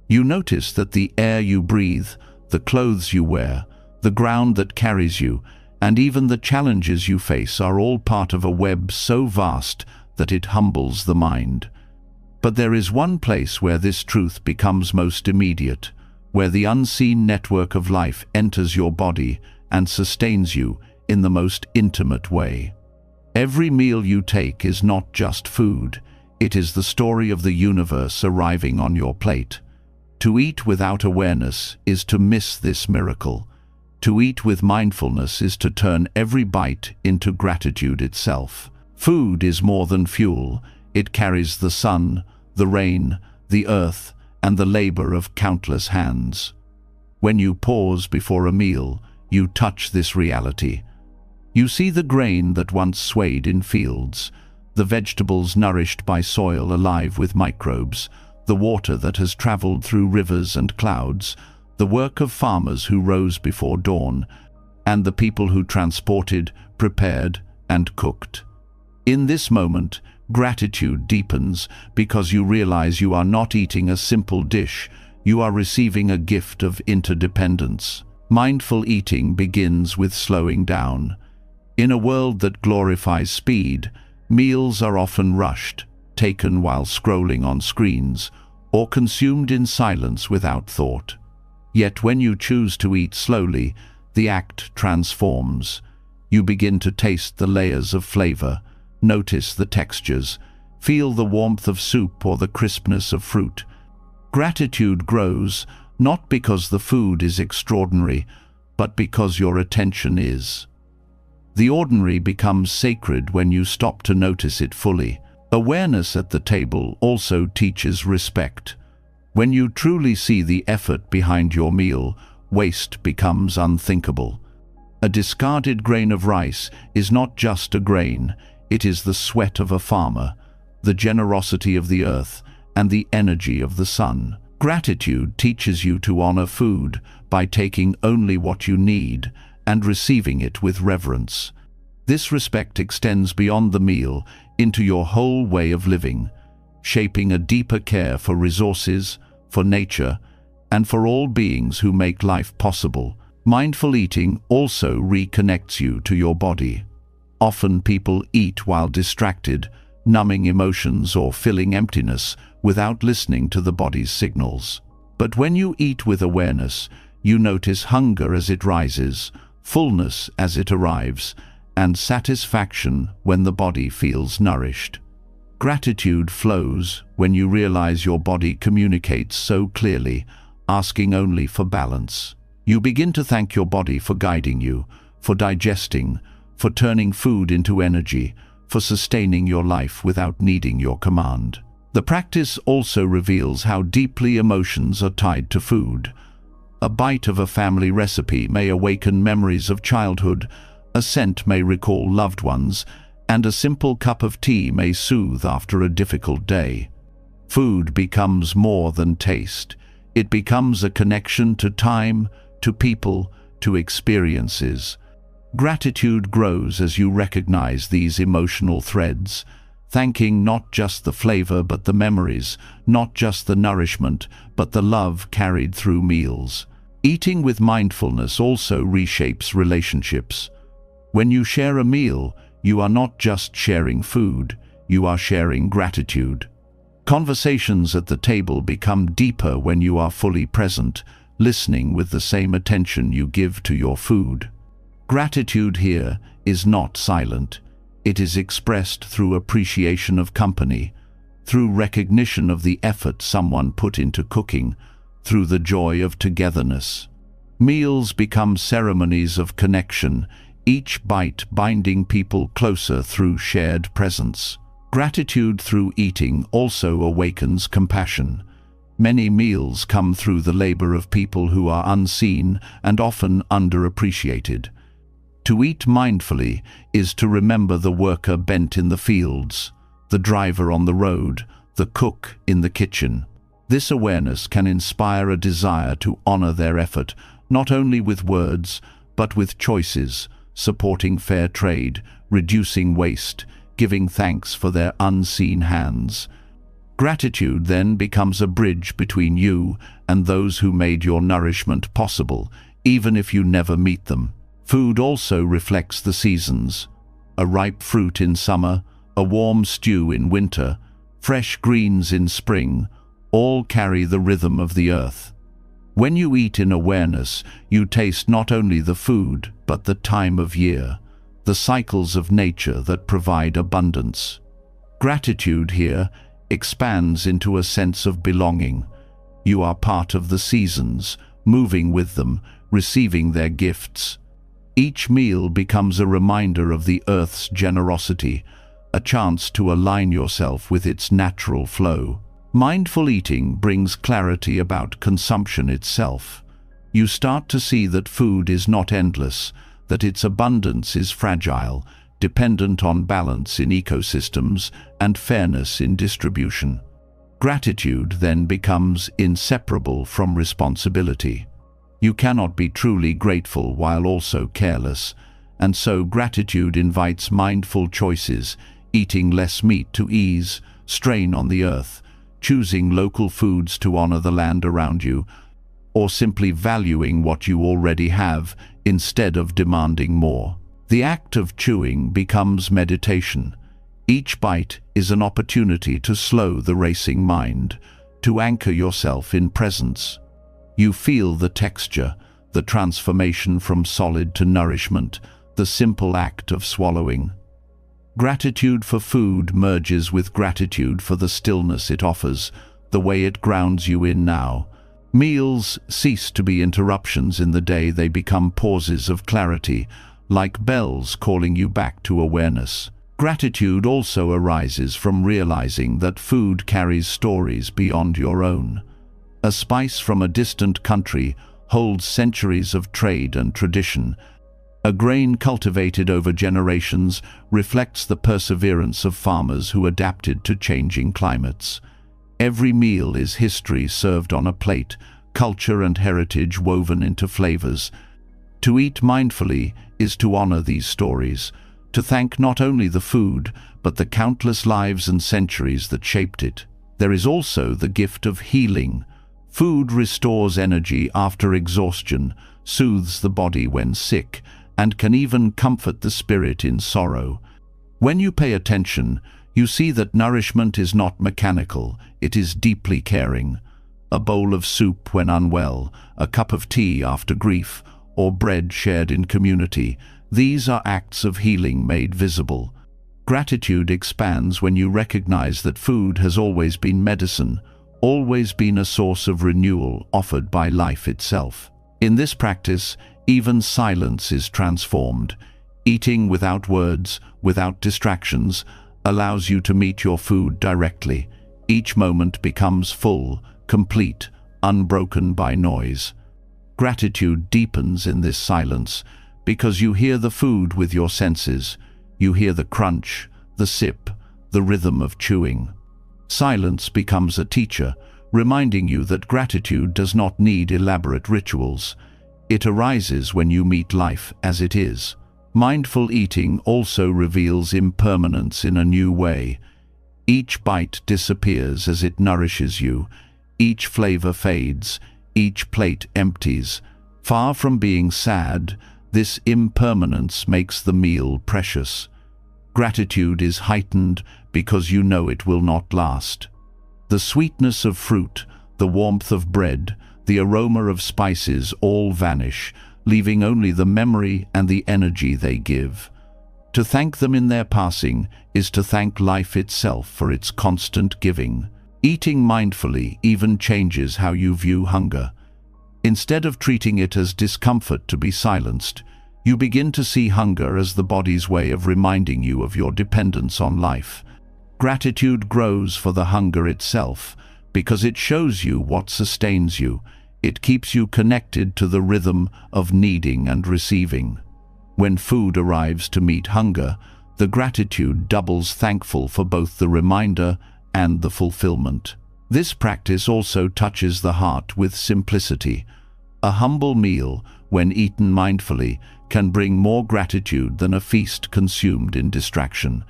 Speaker 1: You notice that the air you breathe, the clothes you wear, the ground that carries you, and even the challenges you face are all part of a web so vast that it humbles the mind. But there is one place where this truth becomes most immediate, where the unseen network of life enters your body and sustains you in the most intimate way. Every meal you take is not just food, it is the story of the universe arriving on your plate. To eat without awareness is to miss this miracle. To eat with mindfulness is to turn every bite into gratitude itself. Food is more than fuel. It carries the sun, the rain, the earth, and the labor of countless hands. When you pause before a meal, you touch this reality. You see the grain that once swayed in fields, the vegetables nourished by soil alive with microbes, the water that has traveled through rivers and clouds, the work of farmers who rose before dawn, and the people who transported, prepared, and cooked. In this moment, gratitude deepens because you realize you are not eating a simple dish, you are receiving a gift of interdependence. Mindful eating begins with slowing down. In a world that glorifies speed, meals are often rushed, taken while scrolling on screens, or consumed in silence without thought. Yet when you choose to eat slowly, the act transforms. You begin to taste the layers of flavor, notice the textures, feel the warmth of soup or the crispness of fruit. Gratitude grows, not because the food is extraordinary, but because your attention is. The ordinary becomes sacred when you stop to notice it fully. Awareness at the table also teaches respect. When you truly see the effort behind your meal, waste becomes unthinkable. A discarded grain of rice is not just a grain, it is the sweat of a farmer, the generosity of the earth, and the energy of the sun. Gratitude teaches you to honor food by taking only what you need and receiving it with reverence. This respect extends beyond the meal into your whole way of living, shaping a deeper care for resources, for nature, and for all beings who make life possible. Mindful eating also reconnects you to your body. Often people eat while distracted, numbing emotions or filling emptiness without listening to the body's signals. But when you eat with awareness, you notice hunger as it rises, fullness as it arrives, and satisfaction when the body feels nourished. Gratitude flows when you realize your body communicates so clearly, asking only for balance. You begin to thank your body for guiding you, for digesting, for turning food into energy, for sustaining your life without needing your command. The practice also reveals how deeply emotions are tied to food. A bite of a family recipe may awaken memories of childhood, a scent may recall loved ones, and a simple cup of tea may soothe after a difficult day. Food becomes more than taste. It becomes a connection to time, to people, to experiences. Gratitude grows as you recognize these emotional threads, thanking not just the flavor but the memories, not just the nourishment but the love carried through meals. Eating with mindfulness also reshapes relationships. When you share a meal, you are not just sharing food, you are sharing gratitude. Conversations at the table become deeper when you are fully present, listening with the same attention you give to your food. Gratitude here is not silent. It is expressed through appreciation of company, through recognition of the effort someone put into cooking, through the joy of togetherness. Meals become ceremonies of connection, each bite binding people closer through shared presence. Gratitude through eating also awakens compassion. Many meals come through the labor of people who are unseen and often underappreciated. To eat mindfully is to remember the worker bent in the fields, the driver on the road, the cook in the kitchen. This awareness can inspire a desire to honor their effort, not only with words, but with choices, supporting fair trade, reducing waste, giving thanks for their unseen hands. Gratitude then becomes a bridge between you and those who made your nourishment possible, even if you never meet them. Food also reflects the seasons. A ripe fruit in summer, a warm stew in winter, fresh greens in spring, all carry the rhythm of the earth. When you eat in awareness, you taste not only the food, but the time of year, the cycles of nature that provide abundance. Gratitude here expands into a sense of belonging. You are part of the seasons, moving with them, receiving their gifts. Each meal becomes a reminder of the earth's generosity, a chance to align yourself with its natural flow. Mindful eating brings clarity about consumption itself. You start to see that food is not endless, that its abundance is fragile, dependent on balance in ecosystems and fairness in distribution. Gratitude then becomes inseparable from responsibility. You cannot be truly grateful while also careless, and so gratitude invites mindful choices, eating less meat to ease strain on the earth, choosing local foods to honor the land around you, or simply valuing what you already have instead of demanding more. The act of chewing becomes meditation. Each bite is an opportunity to slow the racing mind, to anchor yourself in presence. You feel the texture, the transformation from solid to nourishment, the simple act of swallowing. Gratitude for food merges with gratitude for the stillness it offers, the way it grounds you in now. Meals cease to be interruptions in the day, they become pauses of clarity, like bells calling you back to awareness. Gratitude also arises from realizing that food carries stories beyond your own. A spice from a distant country holds centuries of trade and tradition. A grain cultivated over generations reflects the perseverance of farmers who adapted to changing climates. Every meal is history served on a plate, culture and heritage woven into flavors. To eat mindfully is to honor these stories, to thank not only the food, but the countless lives and centuries that shaped it. There is also the gift of healing. Food restores energy after exhaustion, soothes the body when sick, and can even comfort the spirit in sorrow. When you pay attention, you see that nourishment is not mechanical, it is deeply caring. A bowl of soup when unwell, a cup of tea after grief, or bread shared in community, these are acts of healing made visible. Gratitude expands when you recognize that food has always been medicine, always been a source of renewal offered by life itself. In this practice, even silence is transformed. Eating without words, without distractions, allows you to meet your food directly. Each moment becomes full, complete, unbroken by noise. Gratitude deepens in this silence because you hear the food with your senses. You hear the crunch, the sip, the rhythm of chewing. Silence becomes a teacher, reminding you that gratitude does not need elaborate rituals. It arises when you meet life as it is. Mindful eating also reveals impermanence in a new way. Each bite disappears as it nourishes you. Each flavor fades. Each plate empties. Far from being sad, this impermanence makes the meal precious. Gratitude is heightened because you know it will not last. The sweetness of fruit, the warmth of bread, the aroma of spices all vanish, leaving only the memory and the energy they give. To thank them in their passing is to thank life itself for its constant giving. Eating mindfully even changes how you view hunger. Instead of treating it as discomfort to be silenced, you begin to see hunger as the body's way of reminding you of your dependence on life. Gratitude grows for the hunger itself, because it shows you what sustains you. It keeps you connected to the rhythm of needing and receiving. When food arrives to meet hunger, the gratitude doubles, thankful for both the reminder and the fulfillment. This practice also touches the heart with simplicity. A humble meal, when eaten mindfully, can bring more gratitude than a feast consumed in distraction.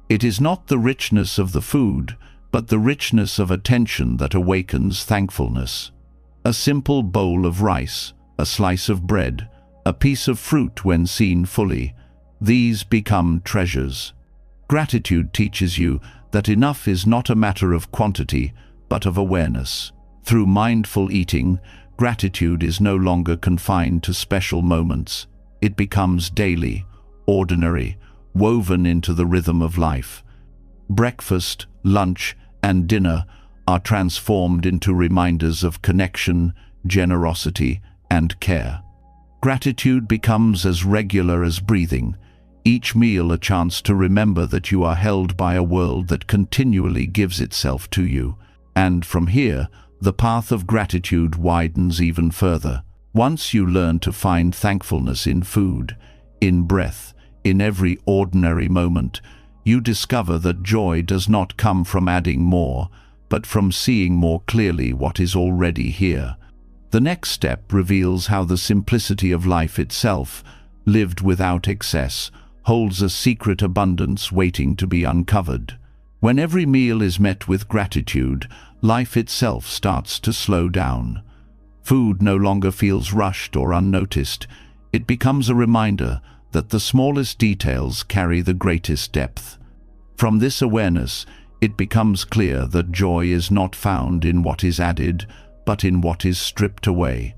Speaker 1: It is not the richness of the food, but the richness of attention that awakens thankfulness. A simple bowl of rice, a slice of bread, a piece of fruit when seen fully, these become treasures. Gratitude teaches you that enough is not a matter of quantity, but of awareness. Through mindful eating, gratitude is no longer confined to special moments. It becomes daily, ordinary, woven into the rhythm of life. Breakfast, lunch, and dinner are transformed into reminders of connection, generosity, and care. Gratitude becomes as regular as breathing, each meal a chance to remember that you are held by a world that continually gives itself to you. And from here, the path of gratitude widens even further. Once you learn to find thankfulness in food, in breath, in every ordinary moment, you discover that joy does not come from adding more, but from seeing more clearly what is already here. The next step reveals how the simplicity of life itself, lived without excess, holds a secret abundance waiting to be uncovered. When every meal is met with gratitude, life itself starts to slow down. Food no longer feels rushed or unnoticed. It becomes a reminder that the smallest details carry the greatest depth. From this awareness, it becomes clear that joy is not found in what is added, but in what is stripped away.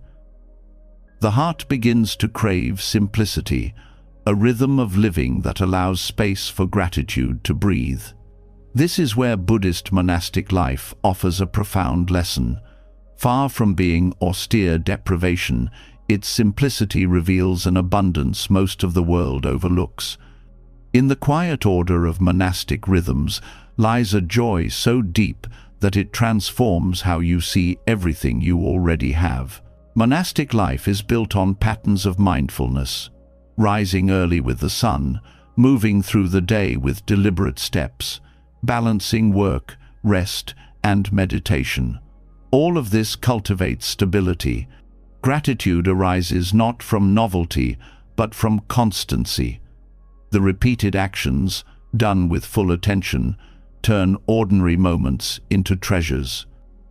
Speaker 1: The heart begins to crave simplicity, a rhythm of living that allows space for gratitude to breathe. This is where Buddhist monastic life offers a profound lesson. Far from being austere deprivation, its simplicity reveals an abundance most of the world overlooks. In the quiet order of monastic rhythms lies a joy so deep that it transforms how you see everything you already have. Monastic life is built on patterns of mindfulness, rising early with the sun, moving through the day with deliberate steps, balancing work, rest, and meditation. All of this cultivates stability. Gratitude arises not from novelty, but from constancy. The repeated actions, done with full attention, turn ordinary moments into treasures.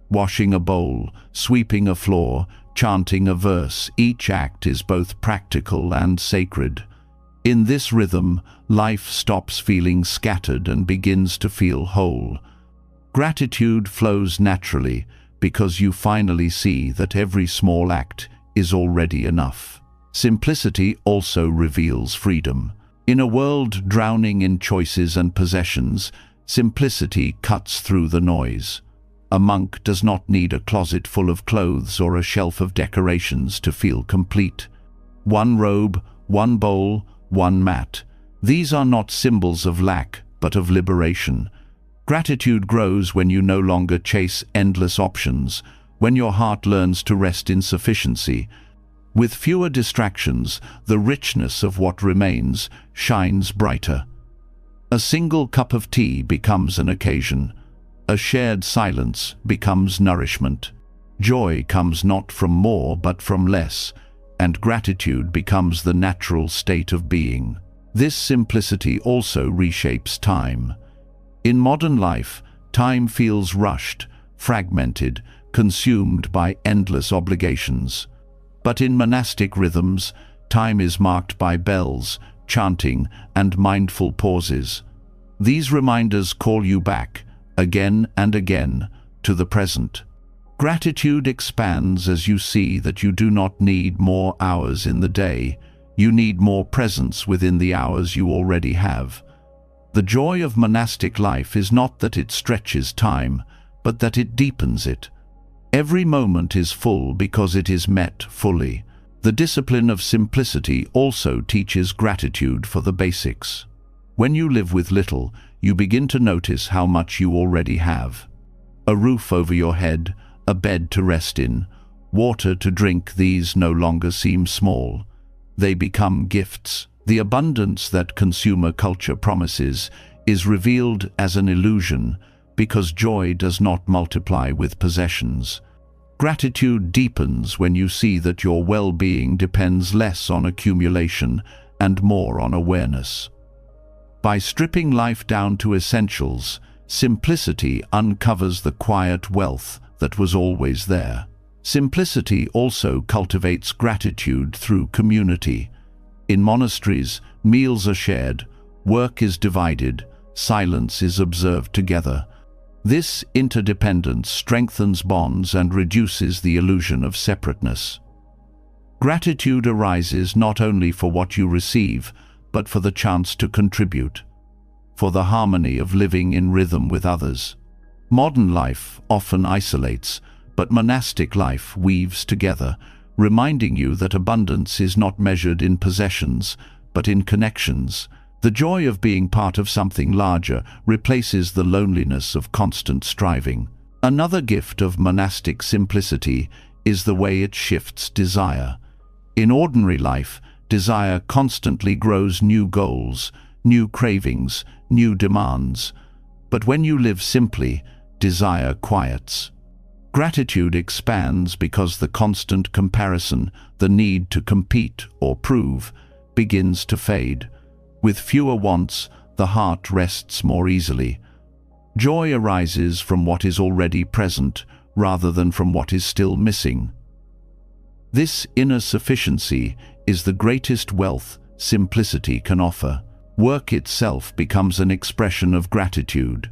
Speaker 1: Washing a bowl, sweeping a floor, chanting a verse, each act is both practical and sacred. In this rhythm, life stops feeling scattered and begins to feel whole. Gratitude flows naturally because you finally see that every small act is already enough. Simplicity also reveals freedom. In a world drowning in choices and possessions, simplicity cuts through the noise. A monk does not need a closet full of clothes or a shelf of decorations to feel complete. One robe, one bowl, one mat. These are not symbols of lack, but of liberation. Gratitude grows when you no longer chase endless options, when your heart learns to rest in sufficiency. With fewer distractions, the richness of what remains shines brighter. A single cup of tea becomes an occasion. A shared silence becomes nourishment. Joy comes not from more but from less, and gratitude becomes the natural state of being. This simplicity also reshapes time. In modern life, time feels rushed, fragmented, consumed by endless obligations. But in monastic rhythms, time is marked by bells, chanting, and mindful pauses. These reminders call you back, again and again, to the present. Gratitude expands as you see that you do not need more hours in the day. You need more presence within the hours you already have. The joy of monastic life is not that it stretches time, but that it deepens it. Every moment is full because it is met fully. The discipline of simplicity also teaches gratitude for the basics. When you live with little, you begin to notice how much you already have. A roof over your head, a bed to rest in, water to drink, these no longer seem small. They become gifts. The abundance that consumer culture promises is revealed as an illusion because joy does not multiply with possessions. Gratitude deepens when you see that your well-being depends less on accumulation and more on awareness. By stripping life down to essentials, simplicity uncovers the quiet wealth that was always there. Simplicity also cultivates gratitude through community. In monasteries, meals are shared, work is divided, silence is observed together. This interdependence strengthens bonds and reduces the illusion of separateness. Gratitude arises not only for what you receive, but for the chance to contribute, for the harmony of living in rhythm with others. Modern life often isolates, but monastic life weaves together, reminding you that abundance is not measured in possessions, but in connections. The joy of being part of something larger replaces the loneliness of constant striving. Another gift of monastic simplicity is the way it shifts desire. In ordinary life, desire constantly grows new goals, new cravings, new demands. But when you live simply, desire quiets. Gratitude expands because the constant comparison, the need to compete or prove, begins to fade. With fewer wants, the heart rests more easily. Joy arises from what is already present, rather than from what is still missing. This inner sufficiency is the greatest wealth simplicity can offer. Work itself becomes an expression of gratitude.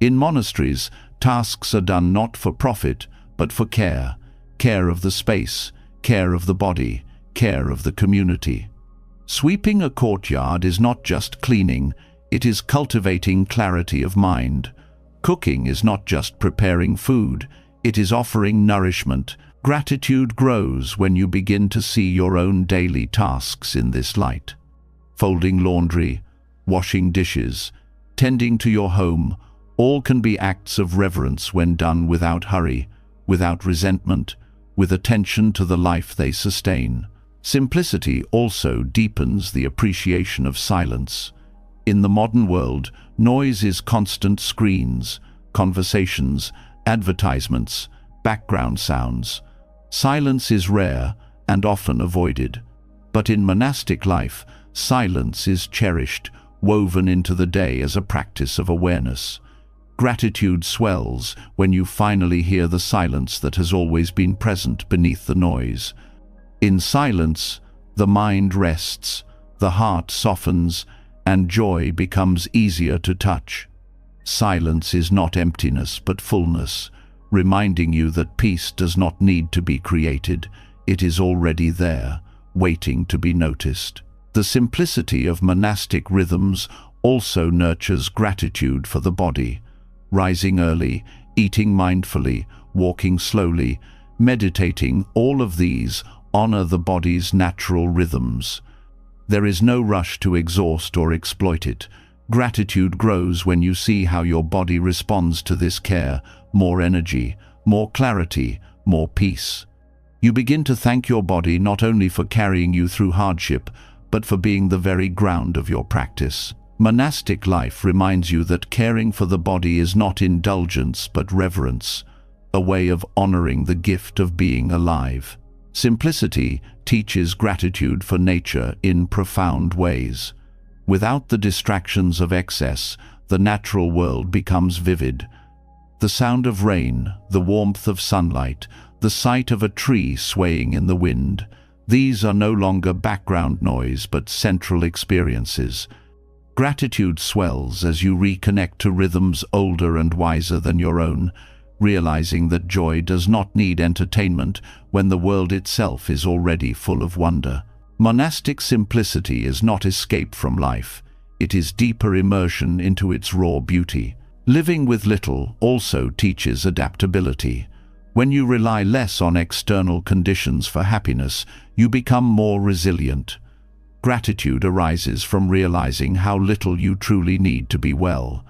Speaker 1: In monasteries, tasks are done not for profit, but for care. Care of the space, care of the body, care of the community. Sweeping a courtyard is not just cleaning, it is cultivating clarity of mind. Cooking is not just preparing food, it is offering nourishment. Gratitude grows when you begin to see your own daily tasks in this light. Folding laundry, washing dishes, tending to your home, all can be acts of reverence when done without hurry, without resentment, with attention to the life they sustain. Simplicity also deepens the appreciation of silence. In the modern world, noise is constant: screens, conversations, advertisements, background sounds. Silence is rare and often avoided. But in monastic life, silence is cherished, woven into the day as a practice of awareness. Gratitude swells when you finally hear the silence that has always been present beneath the noise. In silence, the mind rests, the heart softens, and joy becomes easier to touch. Silence is not emptiness but fullness, reminding you that peace does not need to be created. It is already there, waiting to be noticed. The simplicity of monastic rhythms also nurtures gratitude for the body. Rising early, eating mindfully, walking slowly, meditating, all of these honor the body's natural rhythms. There is no rush to exhaust or exploit it. Gratitude grows when you see how your body responds to this care: more energy, more clarity, more peace. You begin to thank your body not only for carrying you through hardship, but for being the very ground of your practice. Monastic life reminds you that caring for the body is not indulgence but reverence, a way of honoring the gift of being alive. Simplicity teaches gratitude for nature in profound ways. Without the distractions of excess, the natural world becomes vivid. The sound of rain, the warmth of sunlight, the sight of a tree swaying in the wind, these are no longer background noise but central experiences. Gratitude swells as you reconnect to rhythms older and wiser than your own. realizing that joy does not need entertainment when the world itself is already full of wonder. Monastic simplicity is not escape from life. It is deeper immersion into its raw beauty. Living with little also teaches adaptability. When you rely less on external conditions for happiness, you become more resilient. Gratitude arises from realizing how little you truly need to be well.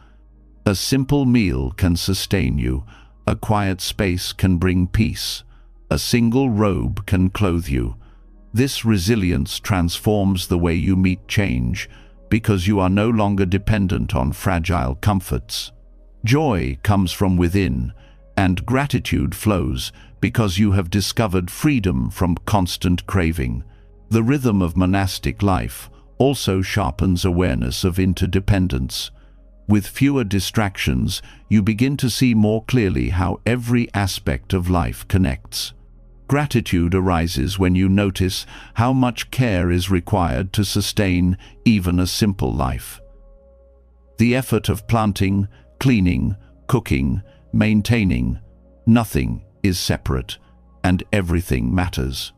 Speaker 1: A simple meal can sustain you. A quiet space can bring peace. A single robe can clothe you. This resilience transforms the way you meet change, because you are no longer dependent on fragile comforts. Joy comes from within, and gratitude flows because you have discovered freedom from constant craving. The rhythm of monastic life also sharpens awareness of interdependence. With fewer distractions, you begin to see more clearly how every aspect of life connects. Gratitude arises when you notice how much care is required to sustain even a simple life. The effort of planting, cleaning, cooking, maintaining, nothing is separate, and everything matters.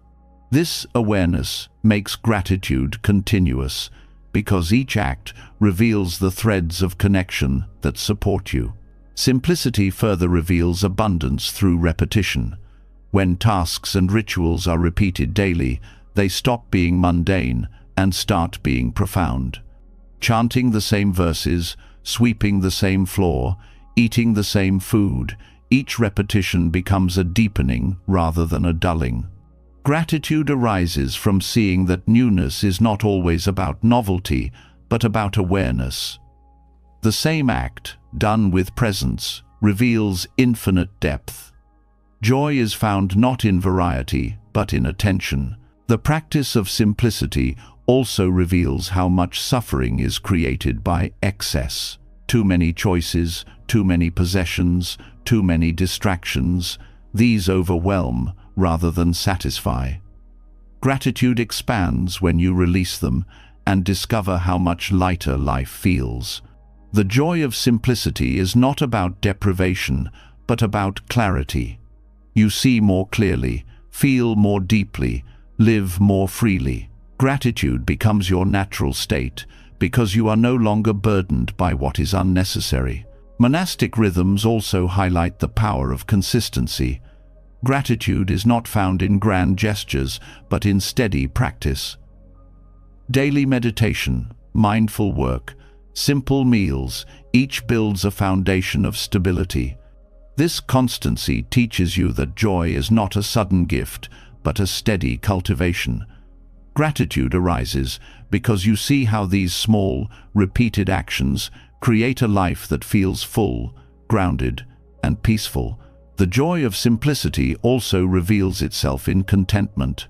Speaker 1: This awareness makes gratitude continuous, because each act reveals the threads of connection that support you. Simplicity further reveals abundance through repetition. When tasks and rituals are repeated daily, they stop being mundane and start being profound. Chanting the same verses, sweeping the same floor, eating the same food, each repetition becomes a deepening rather than a dulling. Gratitude arises from seeing that newness is not always about novelty, but about awareness. The same act, done with presence, reveals infinite depth. Joy is found not in variety, but in attention. The practice of simplicity also reveals how much suffering is created by excess. Too many choices, too many possessions, too many distractions. These overwhelm rather than satisfy. Gratitude expands when you release them and discover how much lighter life feels. The joy of simplicity is not about deprivation, but about clarity. You see more clearly, feel more deeply, live more freely. Gratitude becomes your natural state because you are no longer burdened by what is unnecessary. Monastic rhythms also highlight the power of consistency. Gratitude is not found in grand gestures, but in steady practice. Daily meditation, mindful work, simple meals, each builds a foundation of stability. This constancy teaches you that joy is not a sudden gift, but a steady cultivation. Gratitude arises because you see how these small, repeated actions create a life that feels full, grounded, and peaceful. The joy of simplicity also reveals itself in contentment.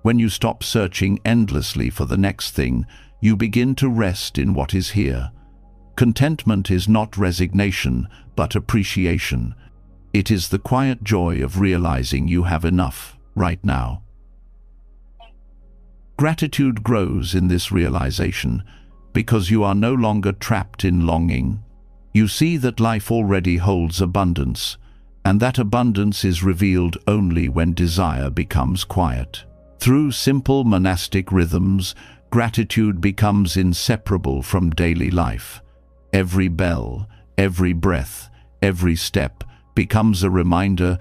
Speaker 1: When you stop searching endlessly for the next thing, you begin to rest in what is here. Contentment is not resignation, but appreciation. It is the quiet joy of realizing you have enough right now. Gratitude grows in this realization because you are no longer trapped in longing. You see that life already holds abundance, and that abundance is revealed only when desire becomes quiet. Through simple monastic rhythms, gratitude becomes inseparable from daily life. Every bell, every breath, every step becomes a reminder.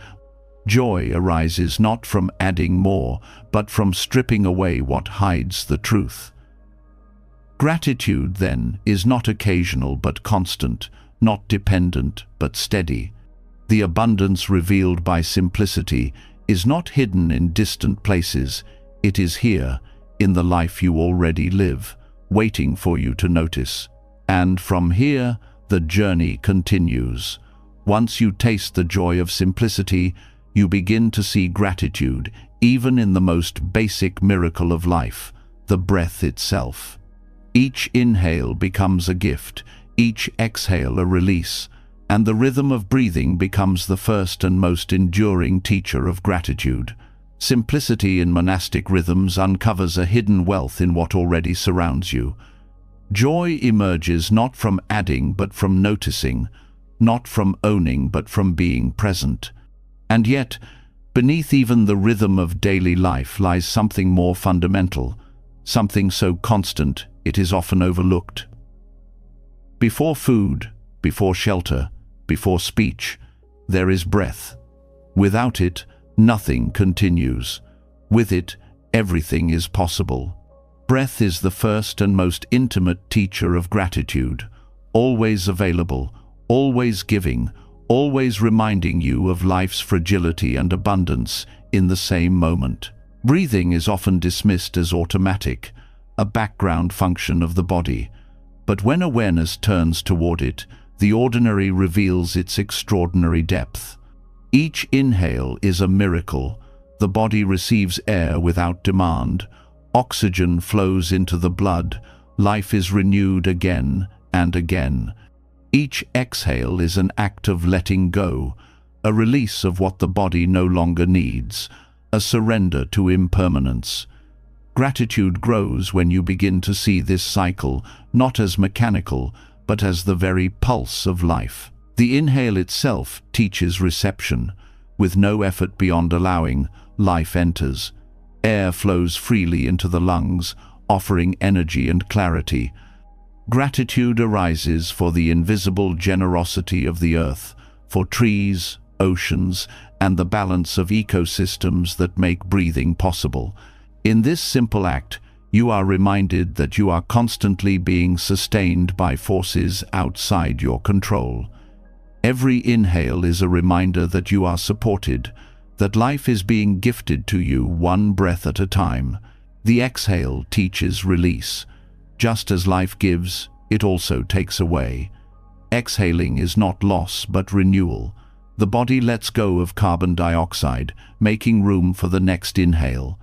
Speaker 1: Joy arises not from adding more, but from stripping away what hides the truth. Gratitude, then, is not occasional but constant, not dependent but steady. The abundance revealed by simplicity is not hidden in distant places. It is here, in the life you already live, waiting for you to notice. And from here, the journey continues. Once you taste the joy of simplicity, you begin to see gratitude, even in the most basic miracle of life, the breath itself. Each inhale becomes a gift, each exhale a release, and the rhythm of breathing becomes the first and most enduring teacher of gratitude. Simplicity in monastic rhythms uncovers a hidden wealth in what already surrounds you. Joy emerges not from adding but from noticing. not from owning but from being present. And yet, beneath even the rhythm of daily life lies something more fundamental, something so constant it is often overlooked. Before food, before shelter, before speech, there is breath. Without it, nothing continues. With it, everything is possible. Breath is the first and most intimate teacher of gratitude, always available, always giving, always reminding you of life's fragility and abundance in the same moment. Breathing is often dismissed as automatic, a background function of the body. But when awareness turns toward it, the ordinary reveals its extraordinary depth. Each inhale is a miracle. The body receives air without demand. Oxygen flows into the blood. Life is renewed again and again. Each exhale is an act of letting go, a release of what the body no longer needs, a surrender to impermanence. Gratitude grows when you begin to see this cycle not as mechanical, but as the very pulse of life. The inhale itself teaches reception. With no effort beyond allowing, life enters. Air flows freely into the lungs, offering energy and clarity. Gratitude arises for the invisible generosity of the earth, for trees, oceans, and the balance of ecosystems that make breathing possible. In this simple act, you are reminded that you are constantly being sustained by forces outside your control. Every inhale is a reminder that you are supported, that life is being gifted to you one breath at a time. The exhale teaches release. Just as life gives, it also takes away. Exhaling is not loss but renewal. The body lets go of carbon dioxide, making room for the next inhale.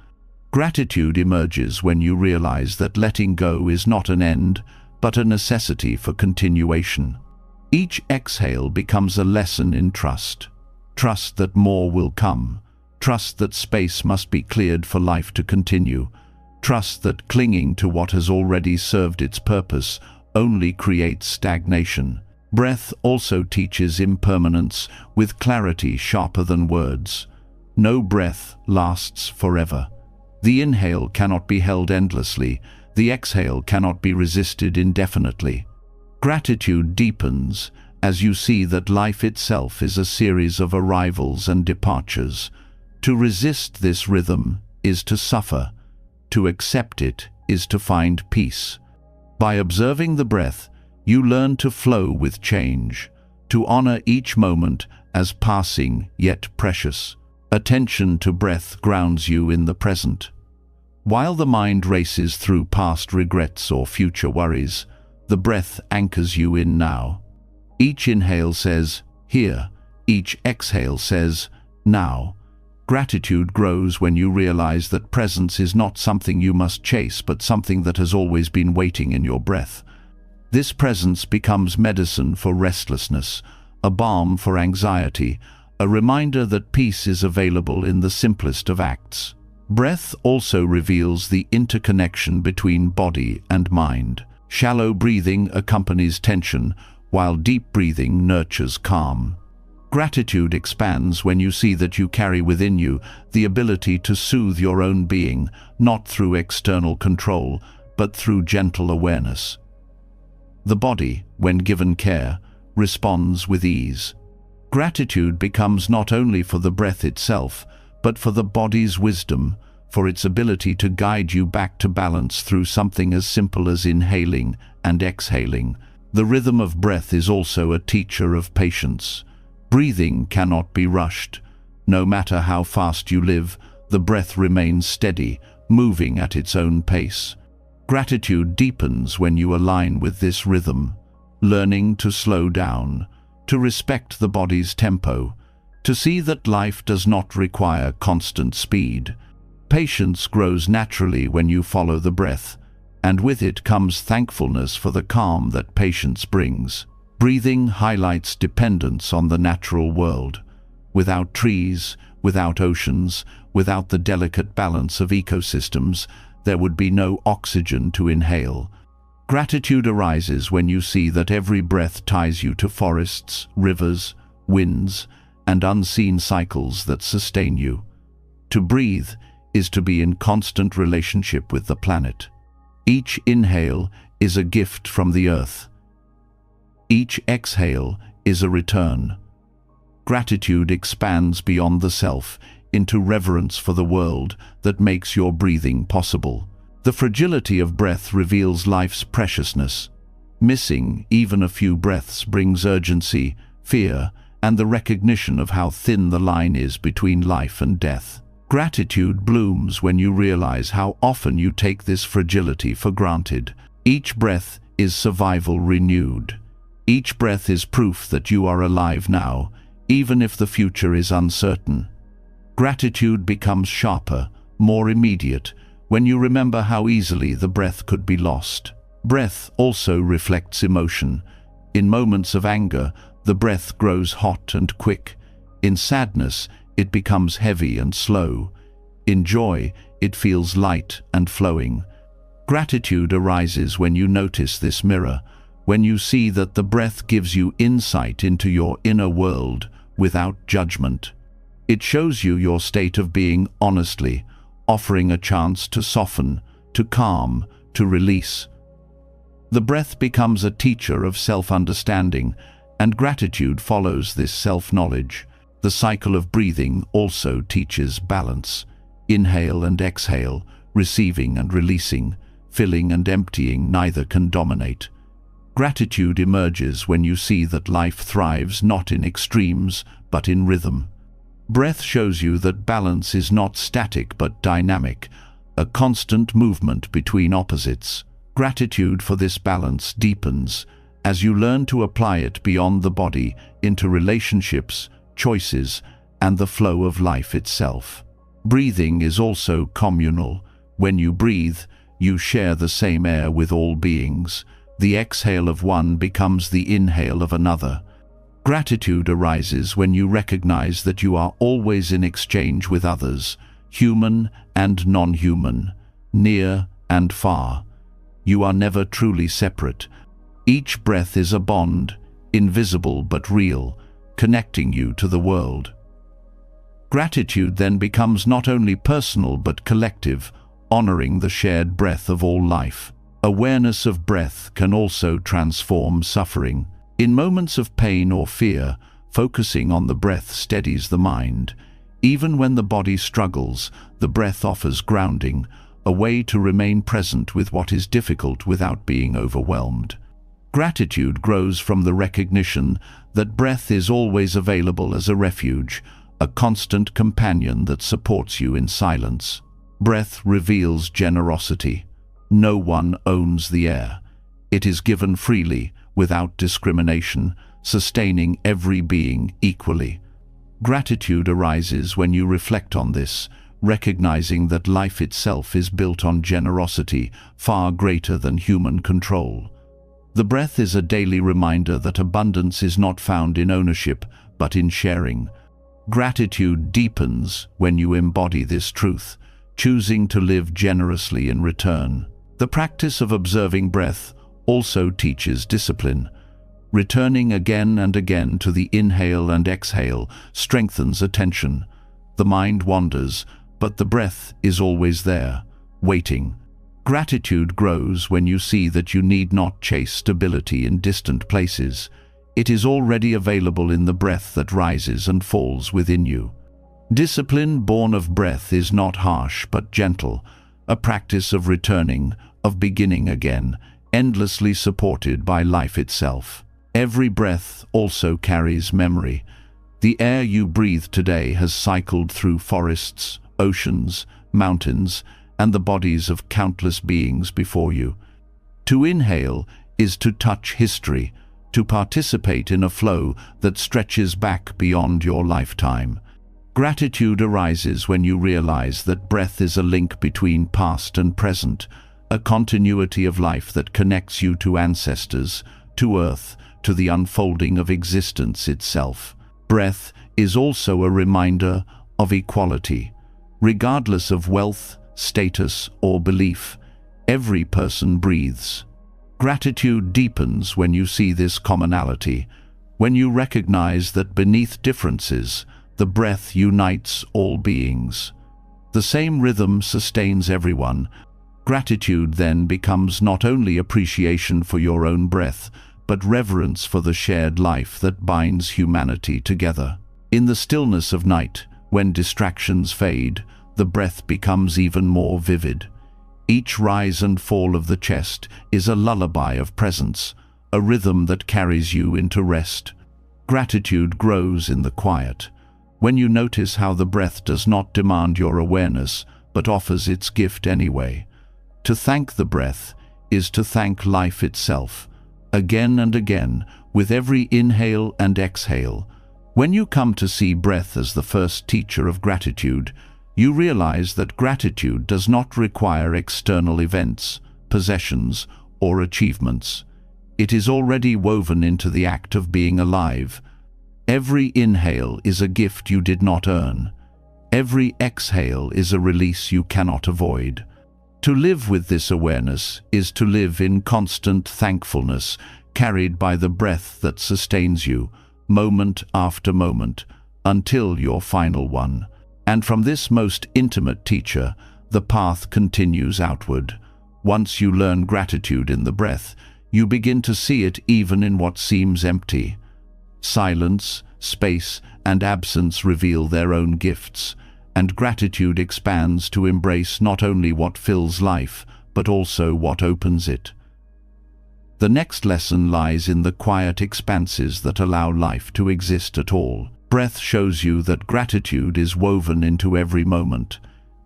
Speaker 1: Gratitude emerges when you realize that letting go is not an end, but a necessity for continuation. Each exhale becomes a lesson in trust. Trust that more will come. Trust that space must be cleared for life to continue. Trust that clinging to what has already served its purpose only creates stagnation. Breath also teaches impermanence with clarity sharper than words. No breath lasts forever. The inhale cannot be held endlessly. The exhale cannot be resisted indefinitely. Gratitude deepens as you see that life itself is a series of arrivals and departures. To resist this rhythm is to suffer. To accept it is to find peace. By observing the breath, you learn to flow with change, to honor each moment as passing yet precious. Attention to breath grounds you in the present. While the mind races through past regrets or future worries, the breath anchors you in now. Each inhale says, here. Each exhale says, now. Gratitude grows when you realize that presence is not something you must chase, but something that has always been waiting in your breath. This presence becomes medicine for restlessness, a balm for anxiety, a reminder that peace is available in the simplest of acts. Breath also reveals the interconnection between body and mind. Shallow breathing accompanies tension, while deep breathing nurtures calm. Gratitude expands when you see that you carry within you the ability to soothe your own being, not through external control, but through gentle awareness. The body, when given care, responds with ease. Gratitude becomes not only for the breath itself, but for the body's wisdom, for its ability to guide you back to balance through something as simple as inhaling and exhaling. The rhythm of breath is also a teacher of patience. Breathing cannot be rushed. No matter how fast you live, the breath remains steady, moving at its own pace. Gratitude deepens when you align with this rhythm, learning to slow down, to respect the body's tempo, to see that life does not require constant speed. Patience grows naturally when you follow the breath, and with it comes thankfulness for the calm that patience brings. Breathing highlights dependence on the natural world. Without trees, without oceans, without the delicate balance of ecosystems, there would be no oxygen to inhale. Gratitude arises when you see that every breath ties you to forests, rivers, winds, and unseen cycles that sustain you. To breathe is to be in constant relationship with the planet. Each inhale is a gift from the earth. Each exhale is a return. Gratitude expands beyond the self into reverence for the world that makes your breathing possible. The fragility of breath reveals life's preciousness. Missing even a few breaths brings urgency, fear, and the recognition of how thin the line is between life and death. Gratitude blooms when you realize how often you take this fragility for granted. Each breath is survival renewed. Each breath is proof that you are alive now, even if the future is uncertain. Gratitude becomes sharper, more immediate, when you remember how easily the breath could be lost. Breath also reflects emotion. In moments of anger, the breath grows hot and quick. In sadness, it becomes heavy and slow. In joy, it feels light and flowing. Gratitude arises when you notice this mirror, when you see that the breath gives you insight into your inner world without judgment. It shows you your state of being honestly, offering a chance to soften, to calm, to release. The breath becomes a teacher of self-understanding, and gratitude follows this self-knowledge. The cycle of breathing also teaches balance. Inhale and exhale, receiving and releasing, filling and emptying, neither can dominate. Gratitude emerges when you see that life thrives not in extremes, but in rhythm. Breath shows you that balance is not static but dynamic, a constant movement between opposites. Gratitude for this balance deepens as you learn to apply it beyond the body into relationships, choices, and the flow of life itself. Breathing is also communal. When you breathe, you share the same air with all beings. The exhale of one becomes the inhale of another. Gratitude arises when you recognize that you are always in exchange with others, human and non-human, near and far. You are never truly separate. Each breath is a bond, invisible but real, connecting you to the world. Gratitude then becomes not only personal but collective, honoring the shared breath of all life. Awareness of breath can also transform suffering. In moments of pain or fear, focusing on the breath steadies the mind. Even when the body struggles, the breath offers grounding, a way to remain present with what is difficult without being overwhelmed. Gratitude grows from the recognition that breath is always available as a refuge, a constant companion that supports you in silence. Breath reveals generosity. No one owns the air. It is given freely, without discrimination, sustaining every being equally. Gratitude arises when you reflect on this, recognizing that life itself is built on generosity far greater than human control. The breath is a daily reminder that abundance is not found in ownership, but in sharing. Gratitude deepens when you embody this truth, choosing to live generously in return. The practice of observing breath also teaches discipline. Returning again and again to the inhale and exhale strengthens attention. The mind wanders, but the breath is always there, waiting. Gratitude grows when you see that you need not chase stability in distant places. It is already available in the breath that rises and falls within you. Discipline born of breath is not harsh but gentle, a practice of returning, of beginning again, endlessly supported by life itself. Every breath also carries memory. The air you breathe today has cycled through forests, oceans, mountains, and the bodies of countless beings before you. To inhale is to touch history, to participate in a flow that stretches back beyond your lifetime. Gratitude arises when you realize that breath is a link between past and present, a continuity of life that connects you to ancestors, to earth, to the unfolding of existence itself. Breath is also a reminder of equality. Regardless of wealth, status, or belief, every person breathes. Gratitude deepens when you see this commonality, when you recognize that beneath differences, the breath unites all beings. The same rhythm sustains everyone. Gratitude then becomes not only appreciation for your own breath, but reverence for the shared life that binds humanity together. In the stillness of night, when distractions fade, the breath becomes even more vivid. Each rise and fall of the chest is a lullaby of presence, a rhythm that carries you into rest. Gratitude grows in the quiet, when you notice how the breath does not demand your awareness, but offers its gift anyway. To thank the breath is to thank life itself, again and again, with every inhale and exhale. When you come to see breath as the first teacher of gratitude, you realize that gratitude does not require external events, possessions, or achievements. It is already woven into the act of being alive. Every inhale is a gift you did not earn. Every exhale is a release you cannot avoid. To live with this awareness is to live in constant thankfulness, carried by the breath that sustains you, moment after moment, until your final one. And from this most intimate teacher, the path continues outward. Once you learn gratitude in the breath, you begin to see it even in what seems empty. Silence, space, and absence reveal their own gifts, and gratitude expands to embrace not only what fills life, but also what opens it. The next lesson lies in the quiet expanses that allow life to exist at all. Breath shows you that gratitude is woven into every moment,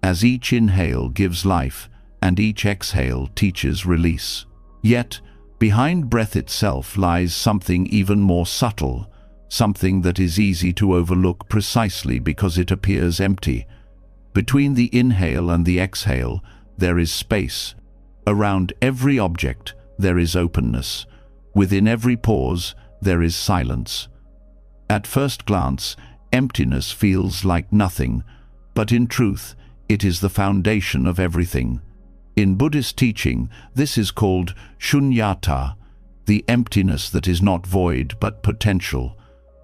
Speaker 1: as each inhale gives life and each exhale teaches release. Yet, behind breath itself lies something even more subtle, something that is easy to overlook precisely because it appears empty. Between the inhale and the exhale, there is space. Around every object, there is openness. Within every pause, there is silence. At first glance, emptiness feels like nothing, but in truth, it is the foundation of everything. In Buddhist teaching, this is called shunyata, the emptiness that is not void but potential,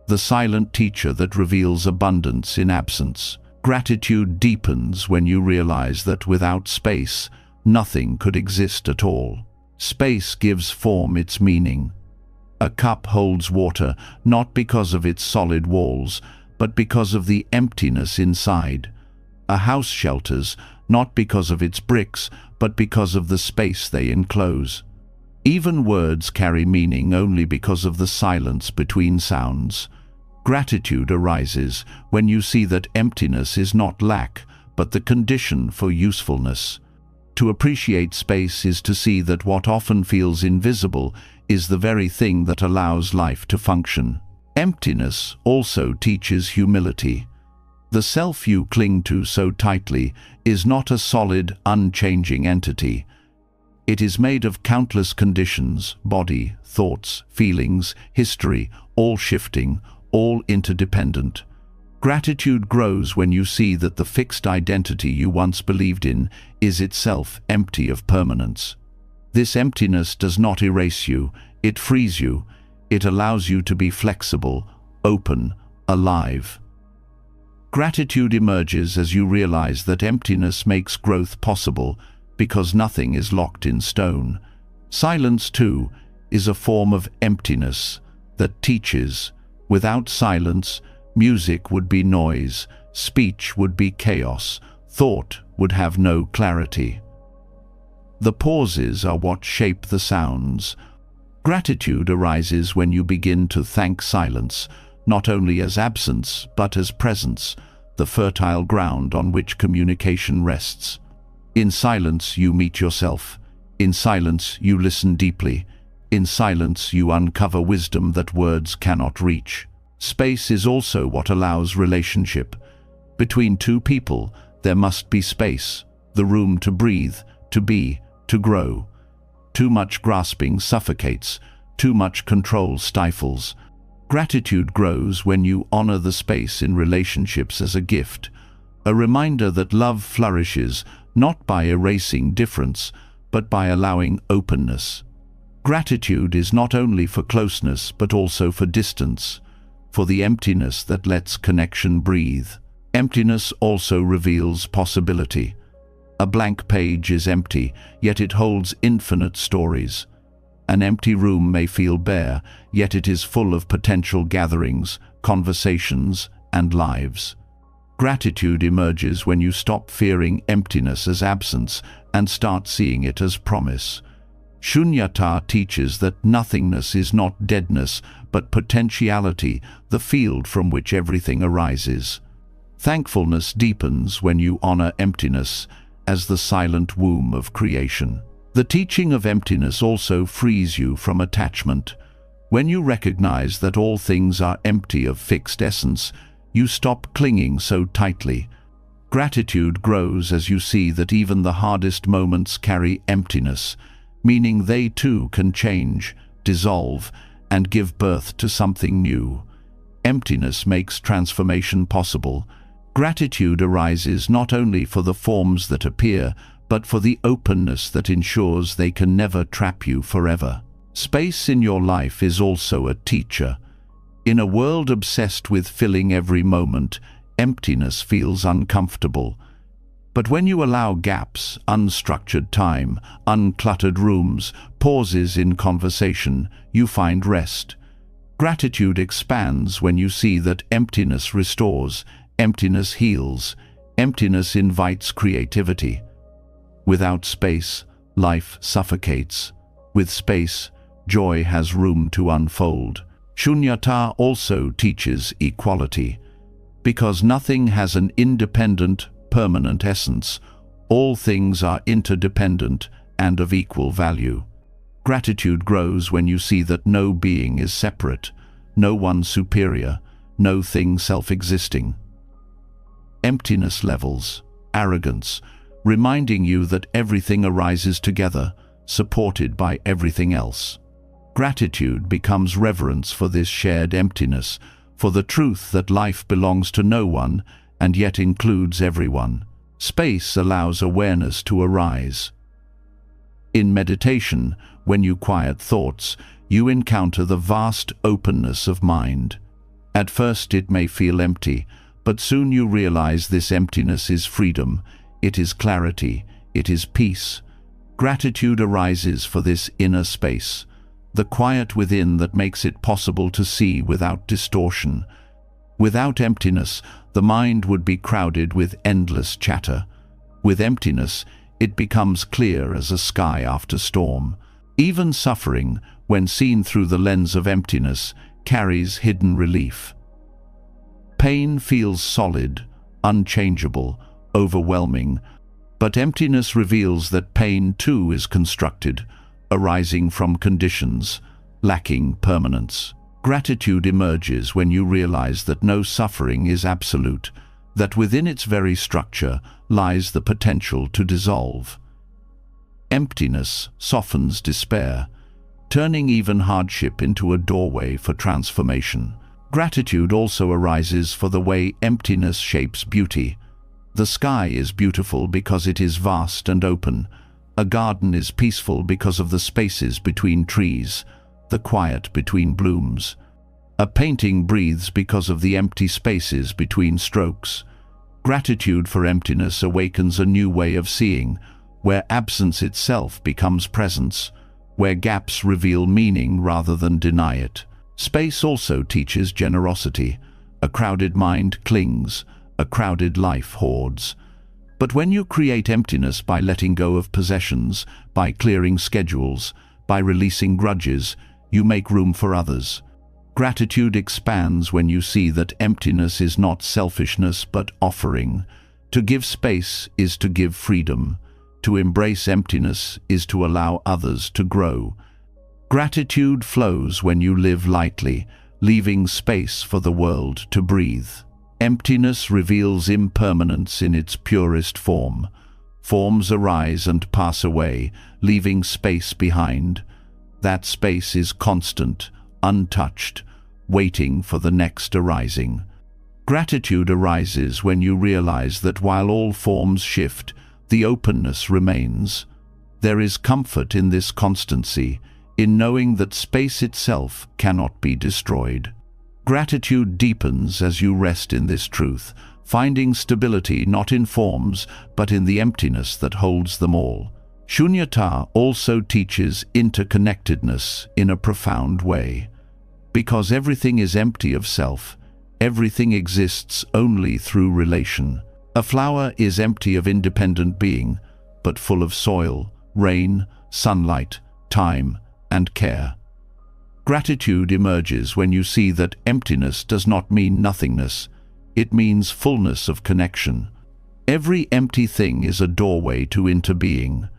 Speaker 1: the silent teacher that reveals abundance in absence. Gratitude deepens when you realize that without space, nothing could exist at all. Space gives form its meaning. A cup holds water not because of its solid walls, but because of the emptiness inside. A house shelters not because of its bricks, but because of the space they enclose. Even words carry meaning only because of the silence between sounds. Gratitude arises when you see that emptiness is not lack, but the condition for usefulness. To appreciate space is to see that what often feels invisible is the very thing that allows life to function. Emptiness also teaches humility. The self you cling to so tightly is not a solid, unchanging entity. It is made of countless conditions, body, thoughts, feelings, history, all shifting, all interdependent. Gratitude grows when you see that the fixed identity you once believed in is itself empty of permanence. This emptiness does not erase you, it frees you. It allows you to be flexible, open, alive. Gratitude emerges as you realize that emptiness makes growth possible because nothing is locked in stone. Silence, too, is a form of emptiness that teaches. Without silence, music would be noise, speech would be chaos, thought would have no clarity. The pauses are what shape the sounds. Gratitude arises when you begin to thank silence, not only as absence, but as presence, the fertile ground on which communication rests. In silence you meet yourself. In silence you listen deeply. In silence you uncover wisdom that words cannot reach. Space is also what allows relationship. Between two people, there must be space, the room to breathe, to be, to grow. Too much grasping suffocates, too much control stifles. Gratitude grows when you honor the space in relationships as a gift, a reminder that love flourishes not by erasing difference, but by allowing openness. Gratitude is not only for closeness but also for distance, for the emptiness that lets connection breathe. Emptiness also reveals possibility. A blank page is empty, yet it holds infinite stories. An empty room may feel bare, yet it is full of potential gatherings, conversations, and lives. Gratitude emerges when you stop fearing emptiness as absence and start seeing it as promise. Shunyata teaches that nothingness is not deadness, but potentiality, the field from which everything arises. Thankfulness deepens when you honor emptiness as the silent womb of creation. The teaching of emptiness also frees you from attachment. When you recognize that all things are empty of fixed essence, you stop clinging so tightly. Gratitude grows as you see that even the hardest moments carry emptiness, meaning they too can change, dissolve, and give birth to something new. Emptiness makes transformation possible. Gratitude arises not only for the forms that appear, but for the openness that ensures they can never trap you forever. Space in your life is also a teacher. In a world obsessed with filling every moment, emptiness feels uncomfortable. But when you allow gaps, unstructured time, uncluttered rooms, pauses in conversation, you find rest. Gratitude expands when you see that emptiness restores, emptiness heals, emptiness invites creativity. Without space, life suffocates. With space, joy has room to unfold. Shunyata also teaches equality. Because nothing has an independent, permanent essence, all things are interdependent and of equal value. Gratitude grows when you see that no being is separate, no one superior, no thing self-existing. Emptiness levels, arrogance, reminding you that everything arises together, supported by everything else. Gratitude becomes reverence for this shared emptiness, for the truth that life belongs to no one and yet includes everyone. Space allows awareness to arise. In meditation, when you quiet thoughts, you encounter the vast openness of mind. At first it may feel empty, but soon you realize this emptiness is freedom, it is clarity, it is peace. Gratitude arises for this inner space, the quiet within that makes it possible to see without distortion. Without emptiness, the mind would be crowded with endless chatter. With emptiness, it becomes clear as a sky after storm. Even suffering, when seen through the lens of emptiness, carries hidden relief. Pain feels solid, unchangeable, overwhelming, but emptiness reveals that pain too is constructed, arising from conditions, lacking permanence. Gratitude emerges when you realize that no suffering is absolute, that within its very structure lies the potential to dissolve. Emptiness softens despair, turning even hardship into a doorway for transformation. Gratitude also arises for the way emptiness shapes beauty. The sky is beautiful because it is vast and open. A garden is peaceful because of the spaces between trees, the quiet between blooms. A painting breathes because of the empty spaces between strokes. Gratitude for emptiness awakens a new way of seeing, where absence itself becomes presence, where gaps reveal meaning rather than deny it. Space also teaches generosity. A crowded mind clings, a crowded life hoards. But when you create emptiness by letting go of possessions, by clearing schedules, by releasing grudges, you make room for others. Gratitude expands when you see that emptiness is not selfishness but offering. To give space is to give freedom. To embrace emptiness is to allow others to grow. Gratitude flows when you live lightly, leaving space for the world to breathe. Emptiness reveals impermanence in its purest form. Forms arise and pass away, leaving space behind. That space is constant, untouched, waiting for the next arising. Gratitude arises when you realize that while all forms shift, the openness remains. There is comfort in this constancy, in knowing that space itself cannot be destroyed. Gratitude deepens as you rest in this truth, finding stability not in forms, but in the emptiness that holds them all. Shunyata also teaches interconnectedness in a profound way. Because everything is empty of self, everything exists only through relation. A flower is empty of independent being, but full of soil, rain, sunlight, time, and care. Gratitude emerges when you see that emptiness does not mean nothingness. It means fullness of connection. Every empty thing is a doorway to interbeing.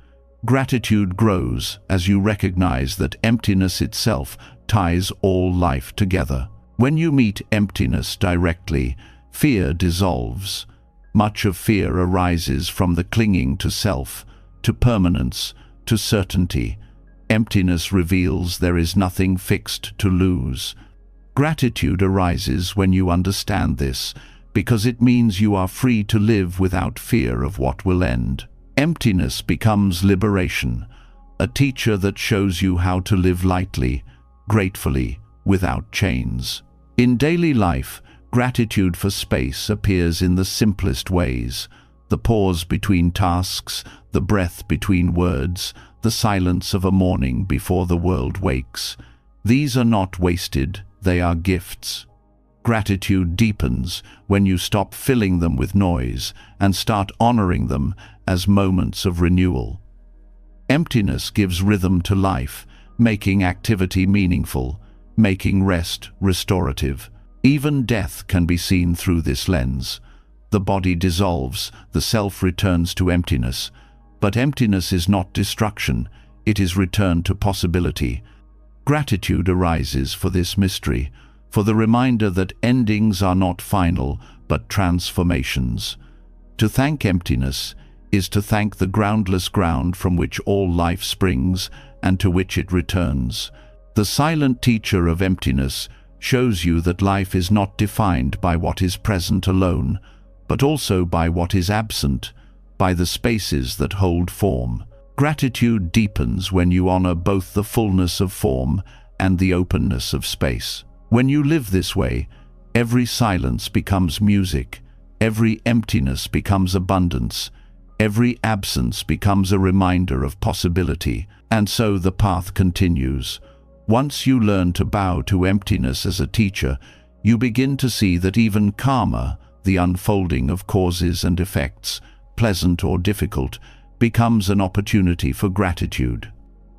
Speaker 1: Gratitude grows as you recognize that emptiness itself ties all life together. When you meet emptiness directly, fear dissolves. Much of fear arises from the clinging to self, to permanence, to certainty. Emptiness reveals there is nothing fixed to lose. Gratitude arises when you understand this, because it means you are free to live without fear of what will end. Emptiness becomes liberation, a teacher that shows you how to live lightly, gratefully, without chains. In daily life, gratitude for space appears in the simplest ways: the pause between tasks, the breath between words, the silence of a morning before the world wakes. These are not wasted, they are gifts. Gratitude deepens when you stop filling them with noise and start honoring them as moments of renewal. Emptiness gives rhythm to life, making activity meaningful, making rest restorative. Even death can be seen through this lens. The body dissolves, the self returns to emptiness. But emptiness is not destruction, it is return to possibility. Gratitude arises for this mystery, for the reminder that endings are not final, but transformations. To thank emptiness is to thank the groundless ground from which all life springs and to which it returns. The silent teacher of emptiness shows you that life is not defined by what is present alone, but also by what is absent, by the spaces that hold form. Gratitude deepens when you honor both the fullness of form and the openness of space. When you live this way, every silence becomes music, every emptiness becomes abundance, every absence becomes a reminder of possibility, and so the path continues. Once you learn to bow to emptiness as a teacher, you begin to see that even karma, the unfolding of causes and effects, pleasant or difficult, becomes an opportunity for gratitude.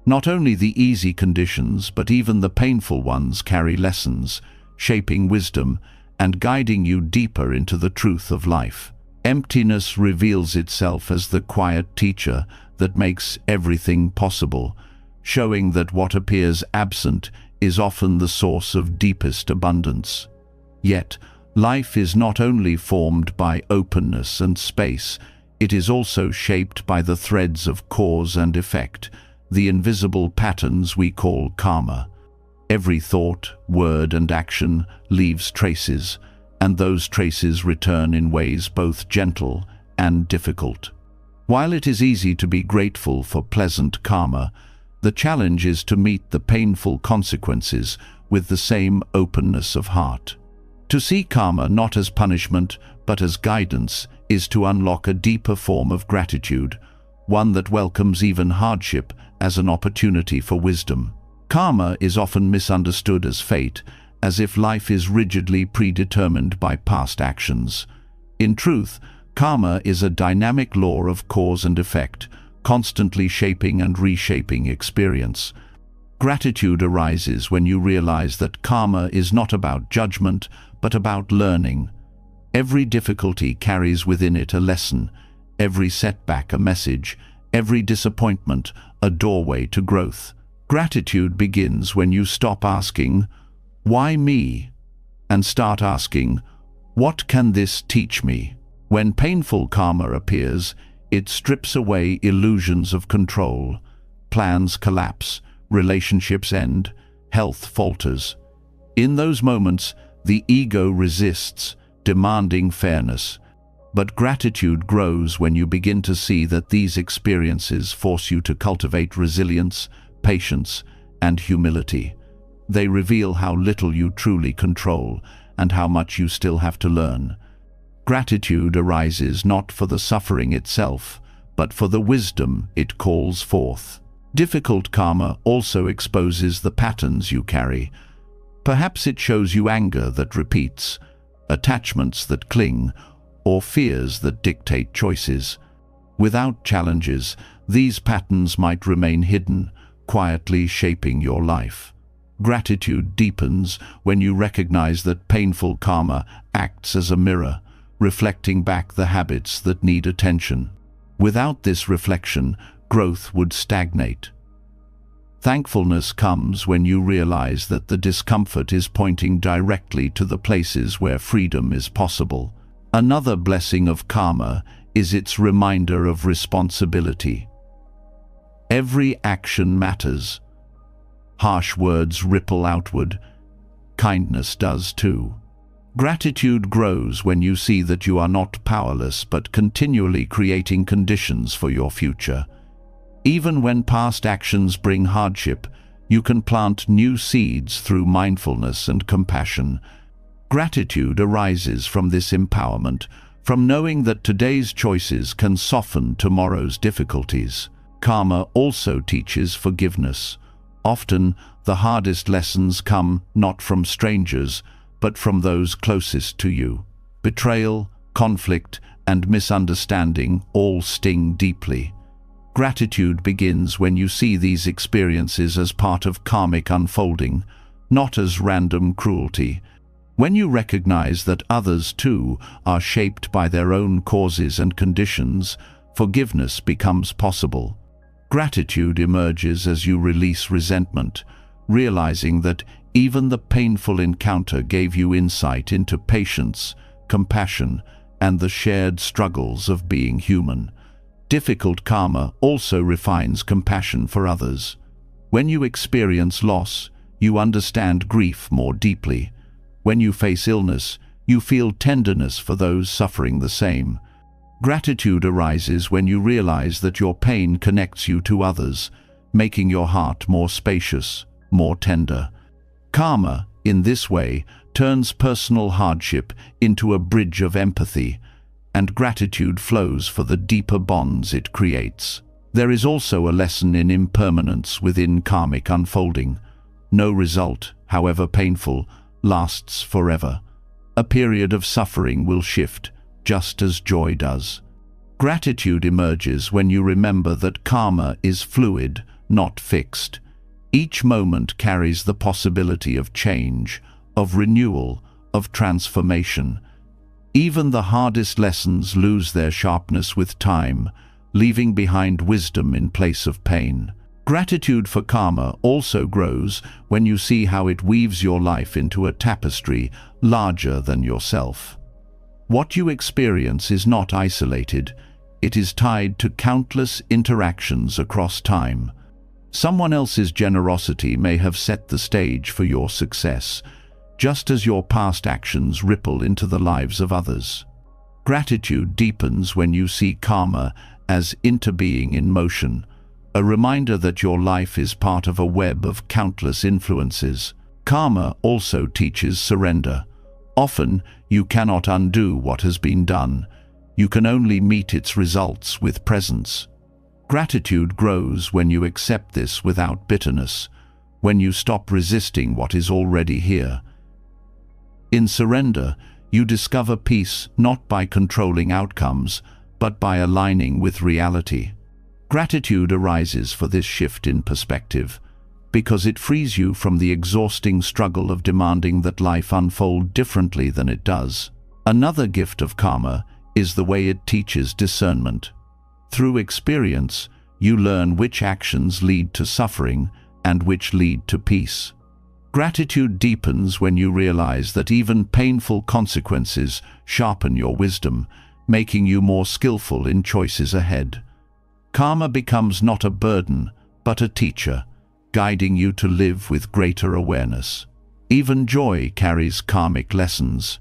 Speaker 1: Not only the easy conditions, but even the painful ones carry lessons, shaping wisdom and guiding you deeper into the truth of life. Emptiness reveals itself as the quiet teacher that makes everything possible, showing that what appears absent is often the source of deepest abundance. Yet, life is not only formed by openness and space, it is also shaped by the threads of cause and effect, the invisible patterns we call karma. Every thought, word, and action leaves traces, and those traces return in ways both gentle and difficult. While it is easy to be grateful for pleasant karma, the challenge is to meet the painful consequences with the same openness of heart. To see karma not as punishment, but as guidance, is to unlock a deeper form of gratitude, one that welcomes even hardship as an opportunity for wisdom. Karma is often misunderstood as fate, as if life is rigidly predetermined by past actions. In truth, karma is a dynamic law of cause and effect, constantly shaping and reshaping experience. Gratitude arises when you realize that karma is not about judgment, but about learning. Every difficulty carries within it a lesson, every setback a message, every disappointment a doorway to growth. Gratitude begins when you stop asking, "Why me?" and start asking, "What can this teach me?" When painful karma appears, it strips away illusions of control. Plans collapse, relationships end, health falters. In those moments, the ego resists, demanding fairness. But gratitude grows when you begin to see that these experiences force you to cultivate resilience, patience, and humility. They reveal how little you truly control and how much you still have to learn. Gratitude arises not for the suffering itself, but for the wisdom it calls forth. Difficult karma also exposes the patterns you carry. Perhaps it shows you anger that repeats, attachments that cling, or fears that dictate choices. Without challenges, these patterns might remain hidden, quietly shaping your life. Gratitude deepens when you recognize that painful karma acts as a mirror, reflecting back the habits that need attention. Without this reflection, growth would stagnate. Thankfulness comes when you realize that the discomfort is pointing directly to the places where freedom is possible. Another blessing of karma is its reminder of responsibility. Every action matters. Harsh words ripple outward. Kindness does too. Gratitude grows when you see that you are not powerless but continually creating conditions for your future. Even when past actions bring hardship, you can plant new seeds through mindfulness and compassion. Gratitude arises from this empowerment, from knowing that today's choices can soften tomorrow's difficulties. Karma also teaches forgiveness. Often, the hardest lessons come not from strangers, but from those closest to you. Betrayal, conflict, and misunderstanding all sting deeply. Gratitude begins when you see these experiences as part of karmic unfolding, not as random cruelty. When you recognize that others, too, are shaped by their own causes and conditions, forgiveness becomes possible. Gratitude emerges as you release resentment, realizing that even the painful encounter gave you insight into patience, compassion, and the shared struggles of being human. Difficult karma also refines compassion for others. When you experience loss, you understand grief more deeply. When you face illness, you feel tenderness for those suffering the same. Gratitude arises when you realize that your pain connects you to others, making your heart more spacious, more tender. Karma, in this way, turns personal hardship into a bridge of empathy, and gratitude flows for the deeper bonds it creates. There is also a lesson in impermanence within karmic unfolding. No result, however painful, lasts forever. A period of suffering will shift, just as joy does. Gratitude emerges when you remember that karma is fluid, not fixed. Each moment carries the possibility of change, of renewal, of transformation. Even the hardest lessons lose their sharpness with time, leaving behind wisdom in place of pain. Gratitude for karma also grows when you see how it weaves your life into a tapestry larger than yourself. What you experience is not isolated. It is tied to countless interactions across time. Someone else's generosity may have set the stage for your success, just as your past actions ripple into the lives of others. Gratitude deepens when you see karma as interbeing in motion, a reminder that your life is part of a web of countless influences. Karma also teaches surrender. Often, you cannot undo what has been done. You can only meet its results with presence. Gratitude grows when you accept this without bitterness, when you stop resisting what is already here. In surrender, you discover peace not by controlling outcomes, but by aligning with reality. Gratitude arises for this shift in perspective, because it frees you from the exhausting struggle of demanding that life unfold differently than it does. Another gift of karma is the way it teaches discernment. Through experience, you learn which actions lead to suffering and which lead to peace. Gratitude deepens when you realize that even painful consequences sharpen your wisdom, making you more skillful in choices ahead. Karma becomes not a burden, but a teacher, guiding you to live with greater awareness. Even joy carries karmic lessons.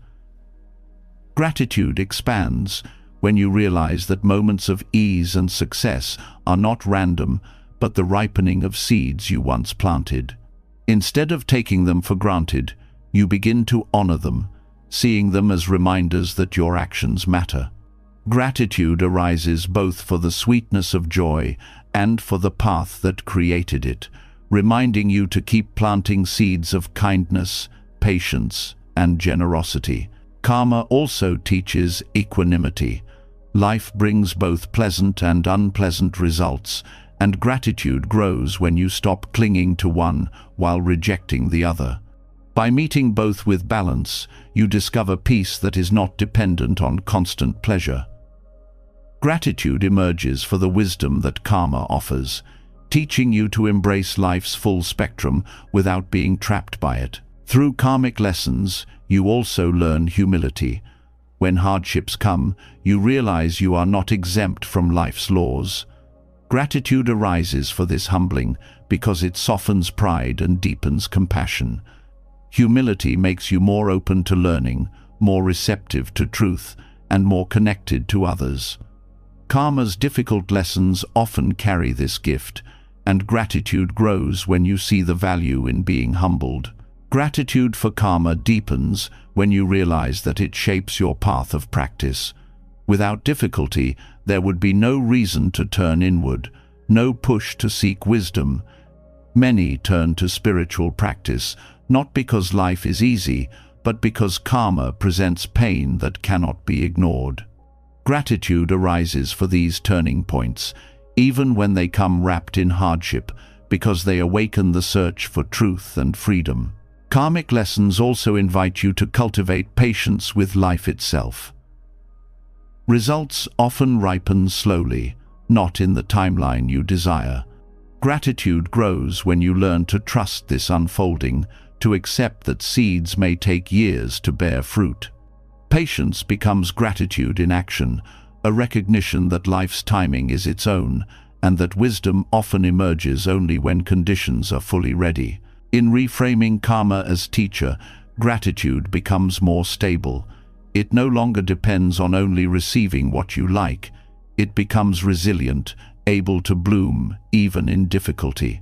Speaker 1: Gratitude expands when you realize that moments of ease and success are not random, but the ripening of seeds you once planted. Instead of taking them for granted, you begin to honor them, seeing them as reminders that your actions matter. Gratitude arises both for the sweetness of joy and for the path that created it, reminding you to keep planting seeds of kindness, patience, and generosity. Karma also teaches equanimity. Life brings both pleasant and unpleasant results, and gratitude grows when you stop clinging to one while rejecting the other. By meeting both with balance, you discover peace that is not dependent on constant pleasure. Gratitude emerges for the wisdom that karma offers, teaching you to embrace life's full spectrum without being trapped by it. Through karmic lessons, you also learn humility. When hardships come, you realize you are not exempt from life's laws. Gratitude arises for this humbling because it softens pride and deepens compassion. Humility makes you more open to learning, more receptive to truth, and more connected to others. Karma's difficult lessons often carry this gift, and gratitude grows when you see the value in being humbled. Gratitude for karma deepens when you realize that it shapes your path of practice. Without difficulty, there would be no reason to turn inward, no push to seek wisdom. Many turn to spiritual practice, not because life is easy, but because karma presents pain that cannot be ignored. Gratitude arises for these turning points, even when they come wrapped in hardship, because they awaken the search for truth and freedom. Karmic lessons also invite you to cultivate patience with life itself. Results often ripen slowly, not in the timeline you desire. Gratitude grows when you learn to trust this unfolding, to accept that seeds may take years to bear fruit. Patience becomes gratitude in action, a recognition that life's timing is its own, and that wisdom often emerges only when conditions are fully ready. In reframing karma as teacher, gratitude becomes more stable. It no longer depends on only receiving what you like. It becomes resilient, able to bloom even in difficulty.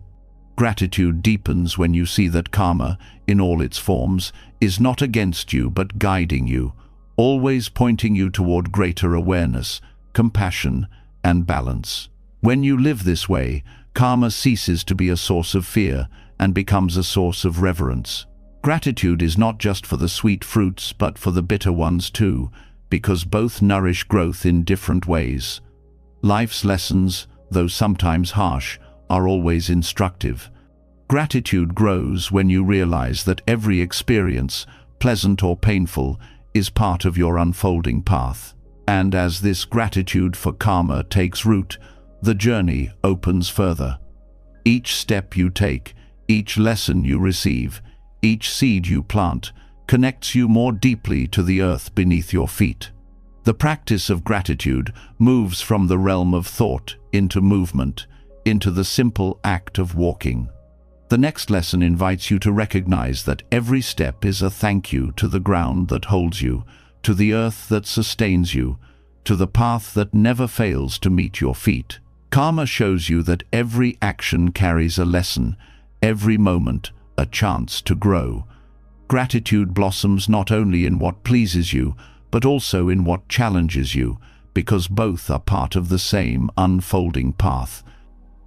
Speaker 1: Gratitude deepens when you see that karma, in all its forms, is not against you but guiding you, always pointing you toward greater awareness, compassion, and balance. When you live this way, karma ceases to be a source of fear and becomes a source of reverence. Gratitude is not just for the sweet fruits but for the bitter ones too, because both nourish growth in different ways. Life's lessons, though sometimes harsh, are always instructive. Gratitude grows when you realize that every experience, pleasant or painful, is part of your unfolding path. And as this gratitude for karma takes root, the journey opens further. Each step you take, each lesson you receive, each seed you plant, connects you more deeply to the earth beneath your feet. The practice of gratitude moves from the realm of thought into movement, into the simple act of walking. The next lesson invites you to recognize that every step is a thank you to the ground that holds you, to the earth that sustains you, to the path that never fails to meet your feet. Karma shows you that every action carries a lesson, every moment a chance to grow. Gratitude blossoms not only in what pleases you, but also in what challenges you, because both are part of the same unfolding path.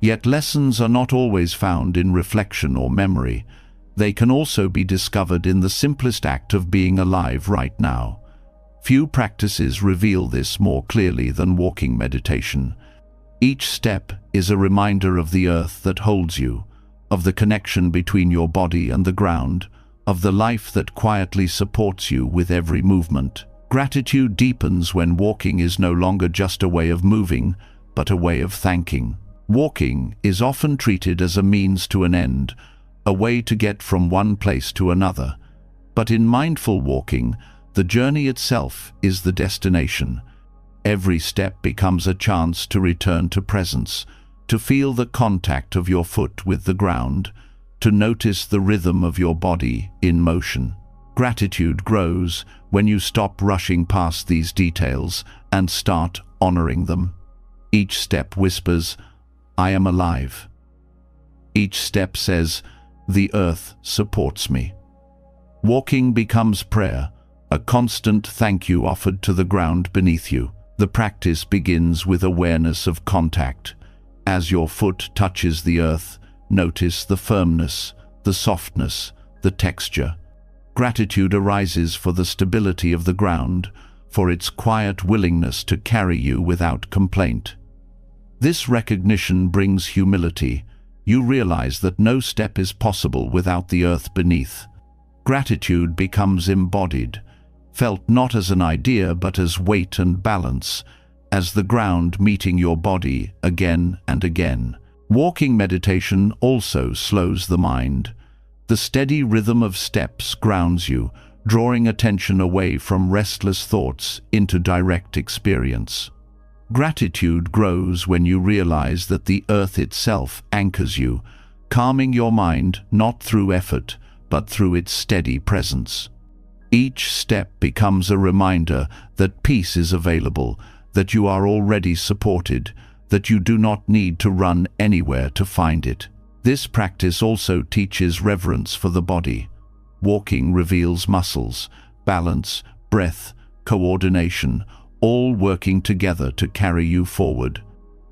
Speaker 1: Yet lessons are not always found in reflection or memory. They can also be discovered in the simplest act of being alive right now. Few practices reveal this more clearly than walking meditation. Each step is a reminder of the earth that holds you, of the connection between your body and the ground, of the life that quietly supports you with every movement. Gratitude deepens when walking is no longer just a way of moving, but a way of thanking. Walking is often treated as a means to an end, a way to get from one place to another. But in mindful walking, the journey itself is the destination. Every step becomes a chance to return to presence, to feel the contact of your foot with the ground, to notice the rhythm of your body in motion. Gratitude grows when you stop rushing past these details and start honoring them. Each step whispers, "I am alive. Each step says, "The earth supports me." Walking becomes prayer, a constant thank you offered to the ground beneath you. The practice begins with awareness of contact. As your foot touches the earth, notice the firmness, the softness, the texture. Gratitude arises for the stability of the ground, for its quiet willingness to carry you without complaint. This recognition brings humility. You realize that no step is possible without the earth beneath. Gratitude becomes embodied, felt not as an idea but as weight and balance, as the ground meeting your body again and again. Walking meditation also slows the mind. The steady rhythm of steps grounds you, drawing attention away from restless thoughts into direct experience. Gratitude grows when you realize that the earth itself anchors you, calming your mind not through effort, but through its steady presence. Each step becomes a reminder that peace is available, that you are already supported, that you do not need to run anywhere to find it. This practice also teaches reverence for the body. Walking reveals muscles, balance, breath, coordination, all working together to carry you forward.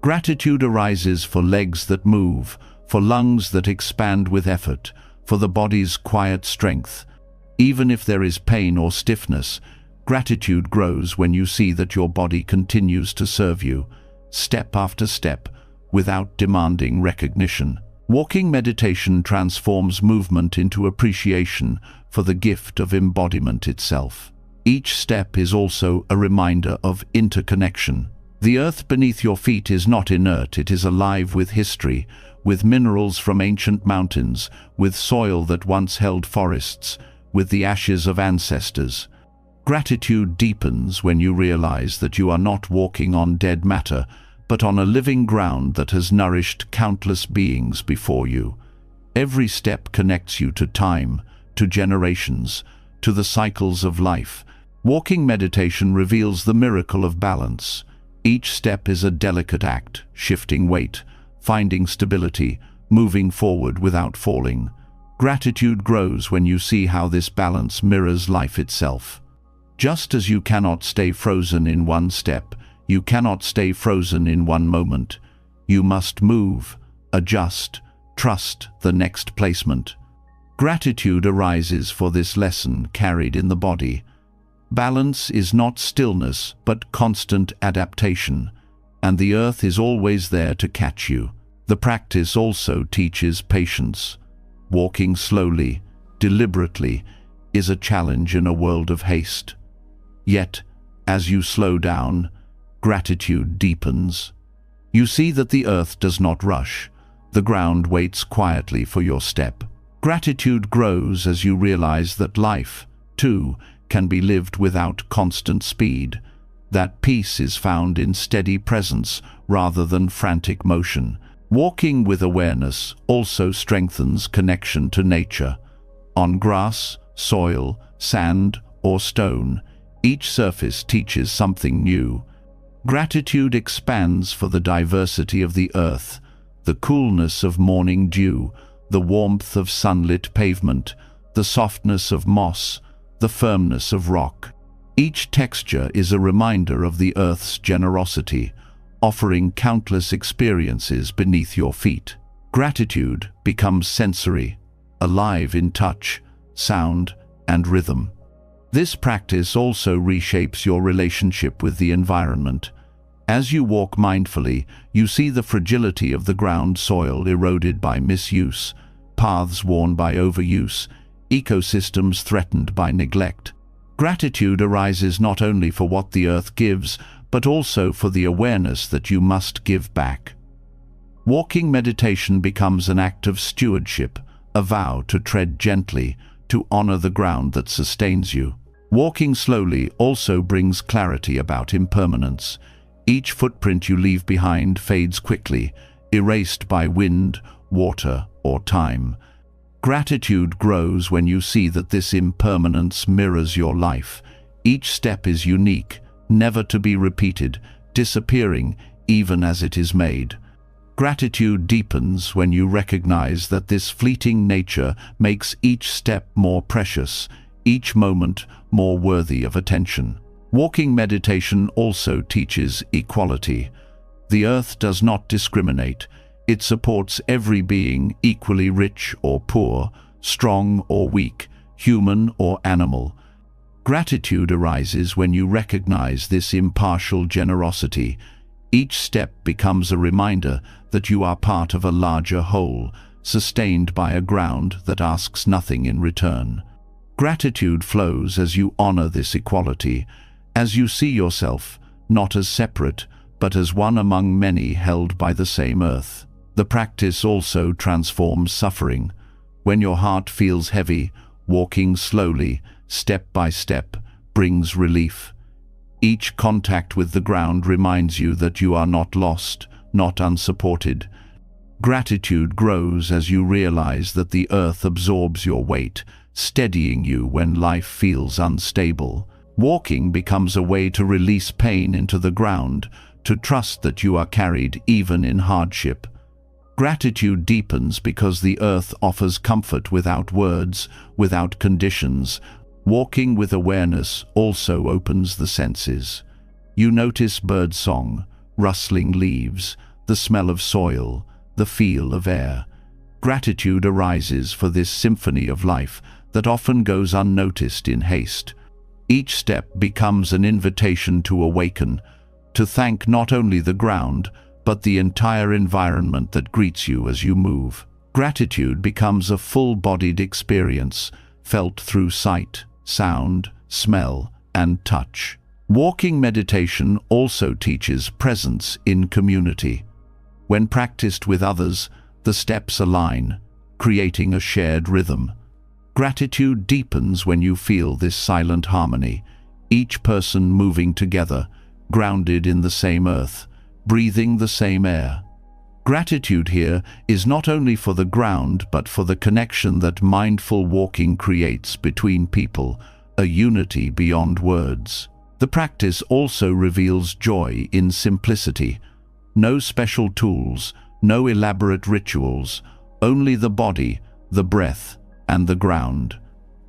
Speaker 1: Gratitude arises for legs that move, for lungs that expand with effort, for the body's quiet strength. Even if there is pain or stiffness, gratitude grows when you see that your body continues to serve you, step after step, without demanding recognition. Walking meditation transforms movement into appreciation for the gift of embodiment itself. Each step is also a reminder of interconnection. The earth beneath your feet is not inert, it is alive with history, with minerals from ancient mountains, with soil that once held forests, with the ashes of ancestors. Gratitude deepens when you realize that you are not walking on dead matter, but on a living ground that has nourished countless beings before you. Every step connects you to time, to generations, to the cycles of life. Walking meditation reveals the miracle of balance. Each step is a delicate act, shifting weight, finding stability, moving forward without falling. Gratitude grows when you see how this balance mirrors life itself. Just as you cannot stay frozen in one step, you cannot stay frozen in one moment. You must move, adjust, trust the next placement. Gratitude arises for this lesson carried in the body. Balance is not stillness, but constant adaptation, and the earth is always there to catch you. The practice also teaches patience. Walking slowly, deliberately, is a challenge in a world of haste. Yet, as you slow down, gratitude deepens. You see that the earth does not rush. The ground waits quietly for your step. Gratitude grows as you realize that life, too, can be lived without constant speed, that peace is found in steady presence rather than frantic motion. Walking with awareness also strengthens connection to nature. On grass, soil, sand, or stone, each surface teaches something new. Gratitude expands for the diversity of the earth, the coolness of morning dew, the warmth of sunlit pavement, the softness of moss, the firmness of rock. Each texture is a reminder of the earth's generosity, offering countless experiences beneath your feet. Gratitude becomes sensory, alive in touch, sound, and rhythm. This practice also reshapes your relationship with the environment. As you walk mindfully, you see the fragility of the ground soil eroded by misuse, paths worn by overuse, ecosystems threatened by neglect. Gratitude arises not only for what the earth gives, but also for the awareness that you must give back. Walking meditation becomes an act of stewardship, a vow to tread gently, to honor the ground that sustains you. Walking slowly also brings clarity about impermanence. Each footprint you leave behind fades quickly, erased by wind, water, or time. Gratitude grows when you see that this impermanence mirrors your life. Each step is unique, never to be repeated, disappearing even as it is made. Gratitude deepens when you recognize that this fleeting nature makes each step more precious, each moment more worthy of attention. Walking meditation also teaches equality. The earth does not discriminate. It supports every being, equally rich or poor, strong or weak, human or animal. Gratitude arises when you recognize this impartial generosity. Each step becomes a reminder that you are part of a larger whole, sustained by a ground that asks nothing in return. Gratitude flows as you honor this equality, as you see yourself not as separate, but as one among many held by the same earth. The practice also transforms suffering. When your heart feels heavy, walking slowly, step by step, brings relief. Each contact with the ground reminds you that you are not lost, not unsupported. Gratitude grows as you realize that the earth absorbs your weight, steadying you when life feels unstable. Walking becomes a way to release pain into the ground, to trust that you are carried even in hardship. Gratitude deepens because the earth offers comfort without words, without conditions. Walking with awareness also opens the senses. You notice birdsong, rustling leaves, the smell of soil, the feel of air. Gratitude arises for this symphony of life that often goes unnoticed in haste. Each step becomes an invitation to awaken, to thank not only the ground, but the entire environment that greets you as you move. Gratitude becomes a full-bodied experience, felt through sight, sound, smell, and touch. Walking meditation also teaches presence in community. When practiced with others, the steps align, creating a shared rhythm. Gratitude deepens when you feel this silent harmony, each person moving together, grounded in the same earth, breathing the same air. Gratitude here is not only for the ground but for the connection that mindful walking creates between people, a unity beyond words. The practice also reveals joy in simplicity. No special tools, no elaborate rituals, only the body, the breath, and the ground.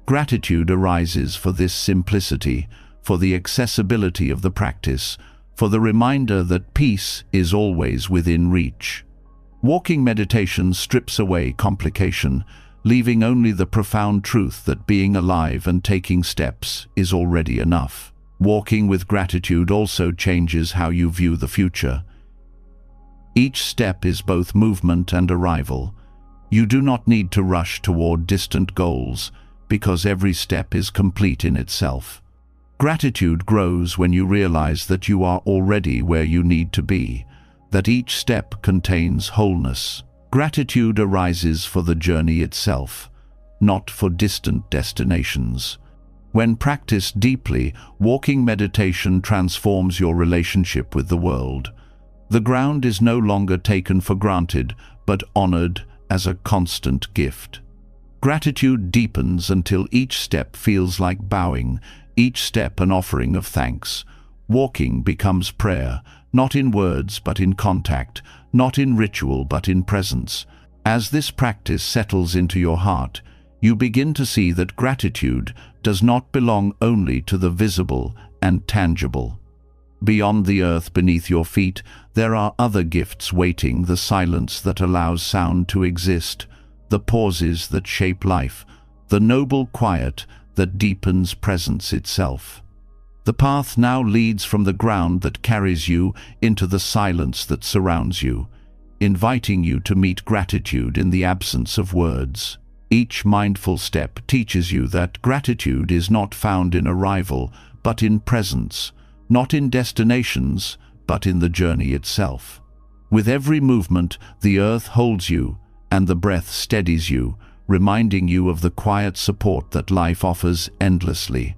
Speaker 1: Gratitude arises for this simplicity, for the accessibility of the practice, for the reminder that peace is always within reach. Walking meditation strips away complication, leaving only the profound truth that being alive and taking steps is already enough. Walking with gratitude also changes how you view the future. Each step is both movement and arrival. You do not need to rush toward distant goals, because every step is complete in itself. Gratitude grows when you realize that you are already where you need to be, that each step contains wholeness. Gratitude arises for the journey itself, not for distant destinations. When practiced deeply, walking meditation transforms your relationship with the world. The ground is no longer taken for granted, but honored as a constant gift. Gratitude deepens until each step feels like bowing, each step an offering of thanks. Walking becomes prayer, not in words but in contact, not in ritual but in presence. As this practice settles into your heart, you begin to see that gratitude does not belong only to the visible and tangible. Beyond the earth beneath your feet, there are other gifts waiting: the silence that allows sound to exist, the pauses that shape life, the noble quiet that deepens presence itself. The path now leads from the ground that carries you into the silence that surrounds you, inviting you to meet gratitude in the absence of words. Each mindful step teaches you that gratitude is not found in arrival, but in presence, not in destinations, but in the journey itself. With every movement, the earth holds you, and the breath steadies you, reminding you of the quiet support that life offers endlessly.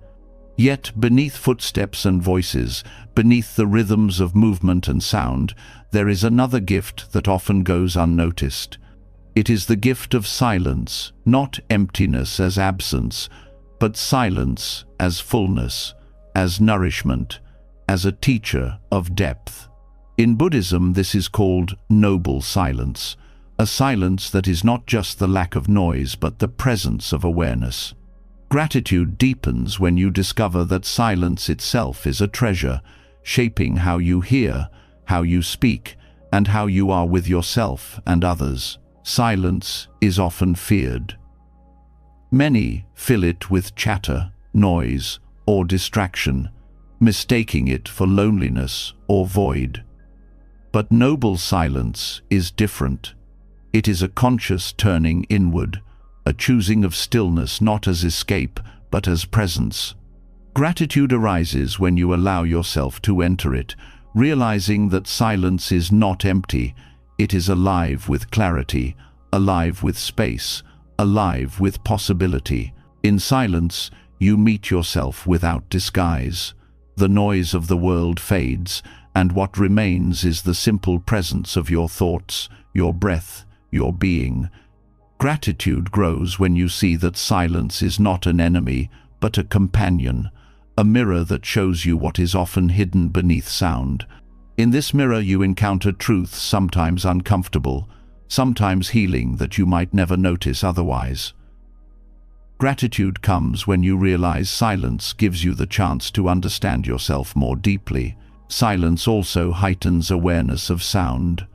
Speaker 1: Yet beneath footsteps and voices, beneath the rhythms of movement and sound, there is another gift that often goes unnoticed. It is the gift of silence, not emptiness as absence, but silence as fullness, as nourishment, as a teacher of depth. In Buddhism, this is called noble silence, a silence that is not just the lack of noise but the presence of awareness. Gratitude deepens when you discover that silence itself is a treasure, shaping how you hear, how you speak, and how you are with yourself and others. Silence is often feared. Many fill it with chatter, noise, or distraction, mistaking it for loneliness or void. But noble silence is different. It is a conscious turning inward, a choosing of stillness not as escape but as presence. Gratitude arises when you allow yourself to enter it, realizing that silence is not empty, it is alive with clarity, alive with space, alive with possibility. In silence, you meet yourself without disguise. The noise of the world fades, and what remains is the simple presence of your thoughts, your breath, your being. Gratitude grows when you see that silence is not an enemy, but a companion, a mirror that shows you what is often hidden beneath sound. In this mirror you encounter truths sometimes uncomfortable, sometimes healing that you might never notice otherwise. Gratitude comes when you realize silence gives you the chance to understand yourself more deeply. Silence also heightens awareness of sound.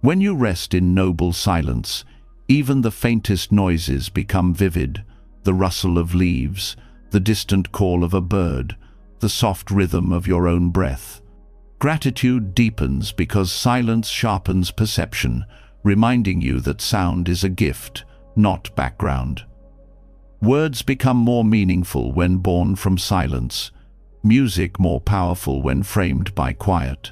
Speaker 1: When you rest in noble silence, even the faintest noises become vivid: the rustle of leaves, the distant call of a bird, the soft rhythm of your own breath. Gratitude deepens because silence sharpens perception, reminding you that sound is a gift, not background. Words become more meaningful when born from silence, music more powerful when framed by quiet.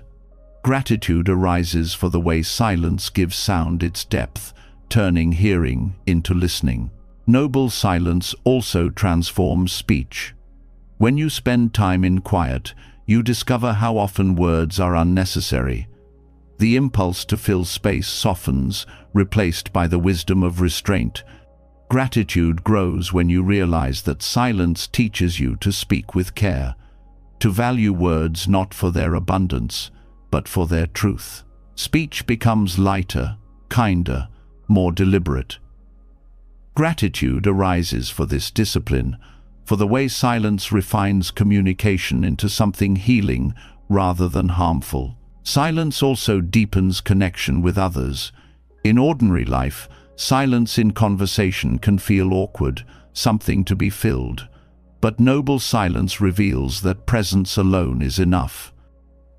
Speaker 1: Gratitude arises for the way silence gives sound its depth, turning hearing into listening. Noble silence also transforms speech. When you spend time in quiet, you discover how often words are unnecessary. The impulse to fill space softens, replaced by the wisdom of restraint. Gratitude grows when you realize that silence teaches you to speak with care, to value words not for their abundance, but for their truth. Speech becomes lighter, kinder, more deliberate. Gratitude arises for this discipline, for the way silence refines communication into something healing rather than harmful. Silence also deepens connection with others. In ordinary life, silence in conversation can feel awkward, something to be filled. But noble silence reveals that presence alone is enough.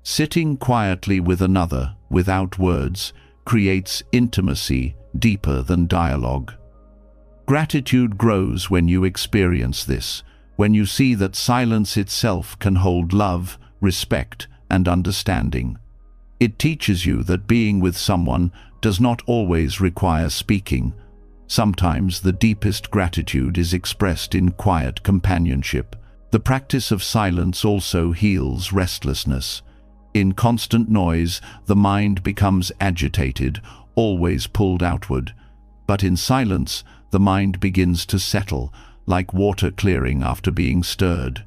Speaker 1: Sitting quietly with another, without words, creates intimacy deeper than dialogue. Gratitude grows when you experience this, when you see that silence itself can hold love, respect, and understanding. It teaches you that being with someone does not always require speaking. Sometimes the deepest gratitude is expressed in quiet companionship. The practice of silence also heals restlessness. In constant noise, the mind becomes agitated, always pulled outward. But in silence, the mind begins to settle, like water clearing after being stirred.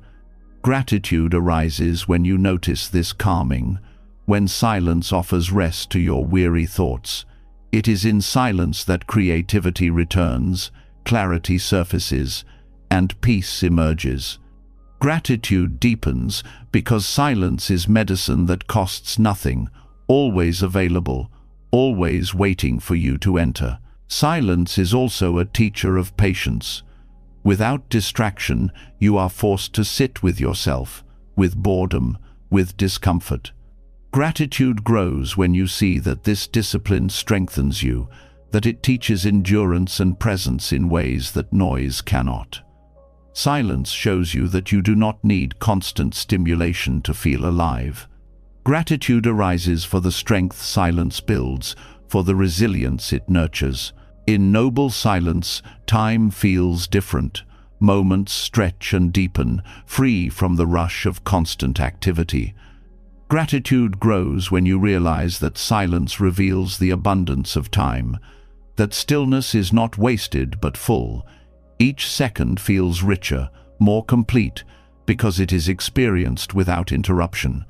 Speaker 1: Gratitude arises when you notice this calming, when silence offers rest to your weary thoughts. It is in silence that creativity returns, clarity surfaces, and peace emerges. Gratitude deepens because silence is medicine that costs nothing, always available, always waiting for you to enter. Silence is also a teacher of patience. Without distraction, you are forced to sit with yourself, with boredom, with discomfort. Gratitude grows when you see that this discipline strengthens you, that it teaches endurance and presence in ways that noise cannot. Silence shows you that you do not need constant stimulation to feel alive. Gratitude arises for the strength silence builds, for the resilience it nurtures. In noble silence, time feels different. Moments stretch and deepen, free from the rush of constant activity. Gratitude grows when you realize that silence reveals the abundance of time, that stillness is not wasted but full. Each second feels richer, more complete, because it is experienced without interruption.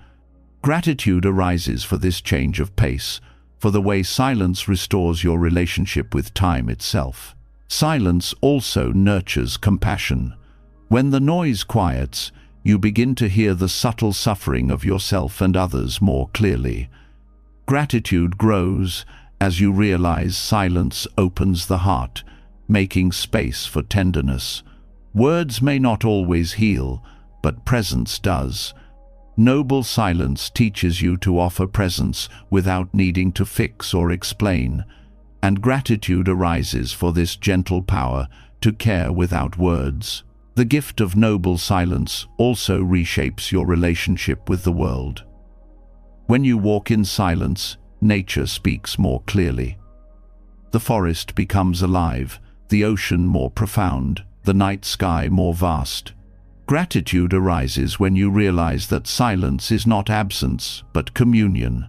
Speaker 1: Gratitude arises for this change of pace, for the way silence restores your relationship with time itself. Silence also nurtures compassion. When the noise quiets, you begin to hear the subtle suffering of yourself and others more clearly. Gratitude grows as you realize silence opens the heart, making space for tenderness. Words may not always heal, but presence does. Noble silence teaches you to offer presence without needing to fix or explain, and gratitude arises for this gentle power to care without words. The gift of noble silence also reshapes your relationship with the world. When you walk in silence, nature speaks more clearly. The forest becomes alive, the ocean more profound, the night sky more vast. Gratitude arises when you realize that silence is not absence, but communion,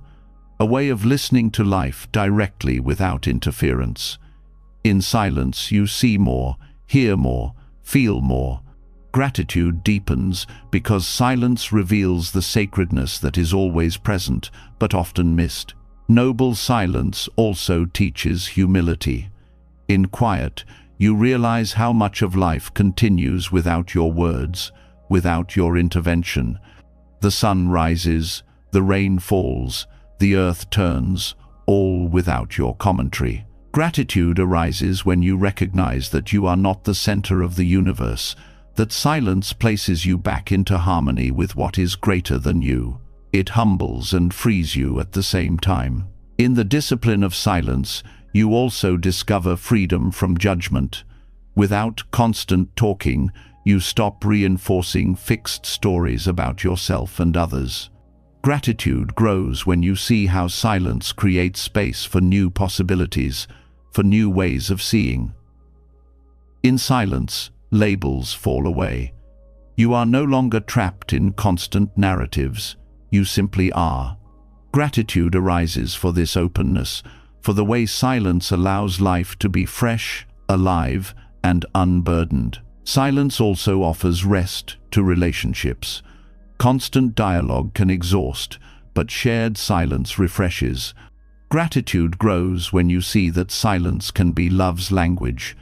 Speaker 1: a way of listening to life directly without interference. In silence, you see more, hear more, feel more. Gratitude deepens because silence reveals the sacredness that is always present, but often missed. Noble silence also teaches humility. In quiet, you realize how much of life continues without your words, without your intervention. The sun rises, the rain falls, the earth turns, all without your commentary. Gratitude arises when you recognize that you are not the center of the universe, that silence places you back into harmony with what is greater than you. It humbles and frees you at the same time. In the discipline of silence, you also discover freedom from judgment. Without constant talking, you stop reinforcing fixed stories about yourself and others. Gratitude grows when you see how silence creates space for new possibilities, for new ways of seeing. In silence, labels fall away. You are no longer trapped in constant narratives. You simply are. Gratitude arises for this openness, for the way silence allows life to be fresh, alive, and unburdened. Silence also offers rest to relationships. Constant dialogue can exhaust, but shared silence refreshes. Gratitude grows when you see that silence can be love's language,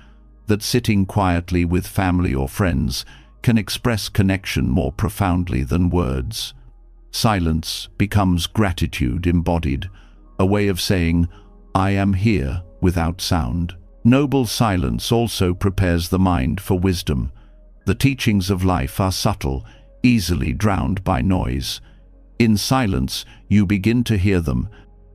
Speaker 1: that sitting quietly with family or friends can express connection more profoundly than words. Silence becomes gratitude embodied, a way of saying, "I am here," without sound. Noble silence also prepares the mind for wisdom. The teachings of life are subtle, easily drowned by noise. In silence, you begin to hear them.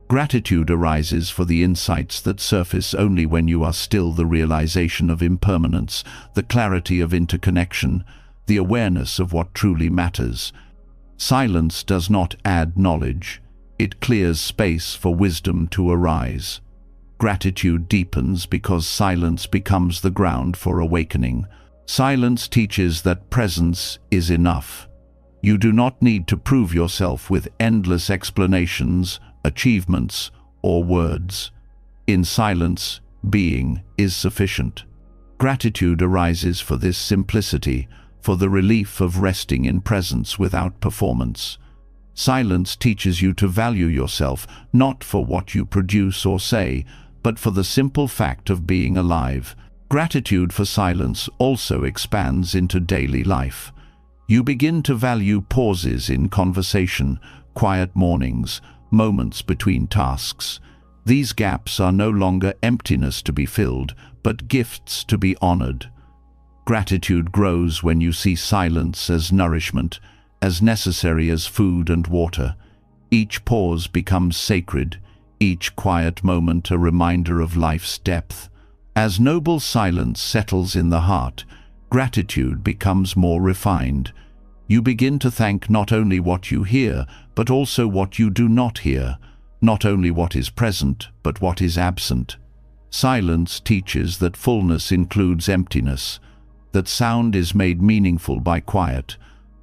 Speaker 1: Gratitude arises for the insights that surface only when you are still, the realization of impermanence, the clarity of interconnection, the awareness of what truly matters. Silence does not add knowledge. It clears space for wisdom to arise. Gratitude deepens because silence becomes the ground for awakening. Silence teaches that presence is enough. You do not need to prove yourself with endless explanations, achievements, or words. In silence, being is sufficient. Gratitude arises for this simplicity, for the relief of resting in presence without performance. Silence teaches you to value yourself, not for what you produce or say, but for the simple fact of being alive. Gratitude for silence also expands into daily life. You begin to value pauses in conversation, quiet mornings, moments between tasks. These gaps are no longer emptiness to be filled, but gifts to be honored. Gratitude grows when you see silence as nourishment, as necessary as food and water. Each pause becomes sacred, each quiet moment a reminder of life's depth. As noble silence settles in the heart, gratitude becomes more refined. You begin to thank not only what you hear, but also what you do not hear, not only what is present, but what is absent. Silence teaches that fullness includes emptiness, that sound is made meaningful by quiet,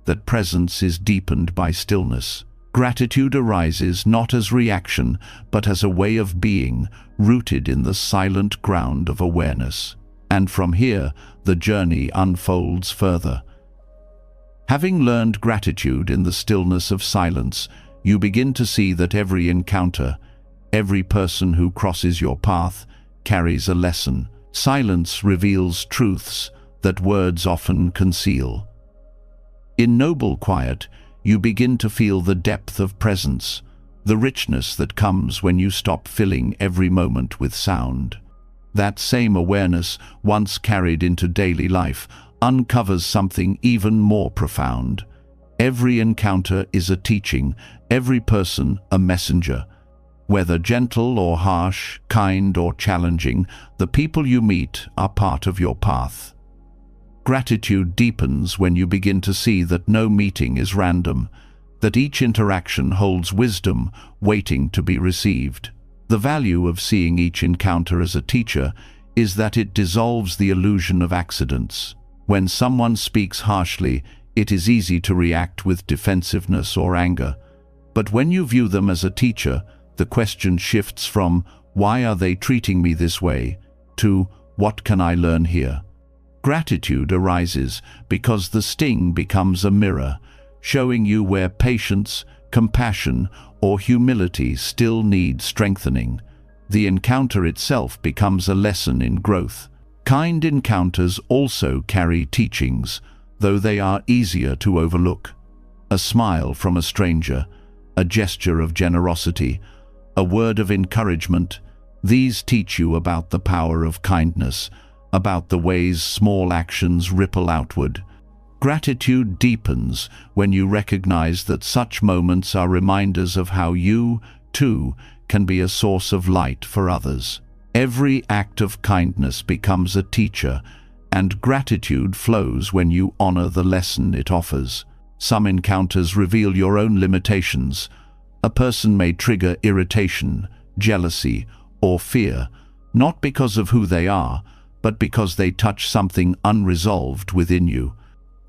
Speaker 1: that presence is deepened by stillness. Gratitude arises not as reaction, but as a way of being, rooted in the silent ground of awareness. And from here, the journey unfolds further. Having learned gratitude in the stillness of silence, you begin to see that every encounter, every person who crosses your path, carries a lesson. Silence reveals truths that words often conceal. In noble quiet, you begin to feel the depth of presence, the richness that comes when you stop filling every moment with sound. That same awareness, once carried into daily life, uncovers something even more profound. Every encounter is a teaching, every person a messenger. Whether gentle or harsh, kind or challenging, the people you meet are part of your path. Gratitude deepens when you begin to see that no meeting is random, that each interaction holds wisdom waiting to be received. The value of seeing each encounter as a teacher is that it dissolves the illusion of accidents. When someone speaks harshly, it is easy to react with defensiveness or anger. But when you view them as a teacher, the question shifts from, "Why are they treating me this way?" to, "What can I learn here?" Gratitude arises because the sting becomes a mirror, showing you where patience, compassion, or humility still need strengthening. The encounter itself becomes a lesson in growth. Kind encounters also carry teachings, though they are easier to overlook. A smile from a stranger, a gesture of generosity, a word of encouragement, these teach you about the power of kindness, about the ways small actions ripple outward. Gratitude deepens when you recognize that such moments are reminders of how you, too, can be a source of light for others. Every act of kindness becomes a teacher, and gratitude flows when you honor the lesson it offers. Some encounters reveal your own limitations. A person may trigger irritation, jealousy, or fear, not because of who they are, but because they touch something unresolved within you.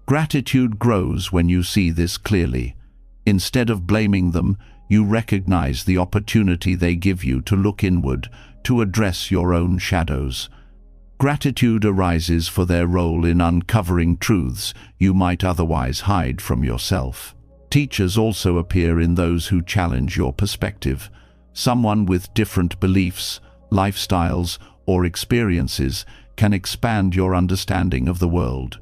Speaker 1: Gratitude grows when you see this clearly. Instead of blaming them, you recognize the opportunity they give you to look inward, to address your own shadows. Gratitude arises for their role in uncovering truths you might otherwise hide from yourself. Teachers also appear in those who challenge your perspective. Someone with different beliefs, lifestyles, or experiences can expand your understanding of the world.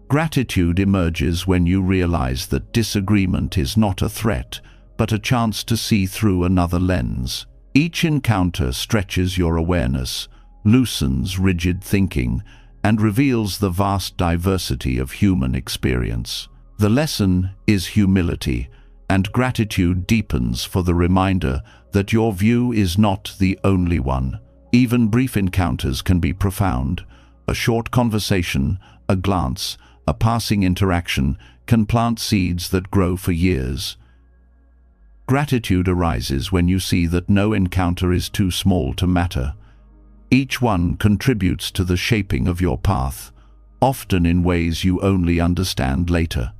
Speaker 1: Gratitude emerges when you realize that disagreement is not a threat, but a chance to see through another lens. Each encounter stretches your awareness, loosens rigid thinking, and reveals the vast diversity of human experience. The lesson is humility, and gratitude deepens for the reminder that your view is not the only one. Even brief encounters can be profound. A short conversation, a glance, a passing interaction can plant seeds that grow for years. Gratitude arises when you see that no encounter is too small to matter. Each one contributes to the shaping of your path, often in ways you only understand later.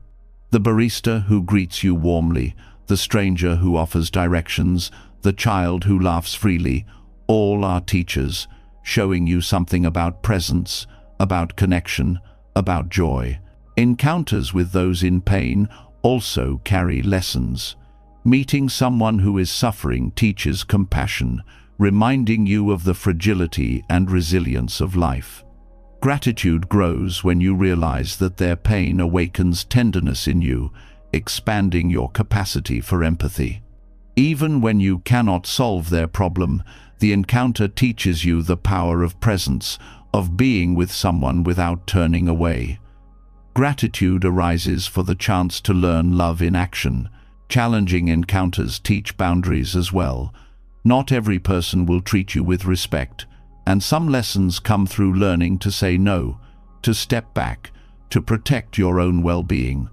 Speaker 1: The barista who greets you warmly, the stranger who offers directions, the child who laughs freely, all are teachers, showing you something about presence, about connection, about joy. Encounters with those in pain also carry lessons. Meeting someone who is suffering teaches compassion, reminding you of the fragility and resilience of life. Gratitude grows when you realize that their pain awakens tenderness in you, expanding your capacity for empathy. Even when you cannot solve their problem, the encounter teaches you the power of presence, of being with someone without turning away. Gratitude arises for the chance to learn love in action. Challenging encounters teach boundaries as well. Not every person will treat you with respect, and some lessons come through learning to say no, to step back, to protect your own well-being.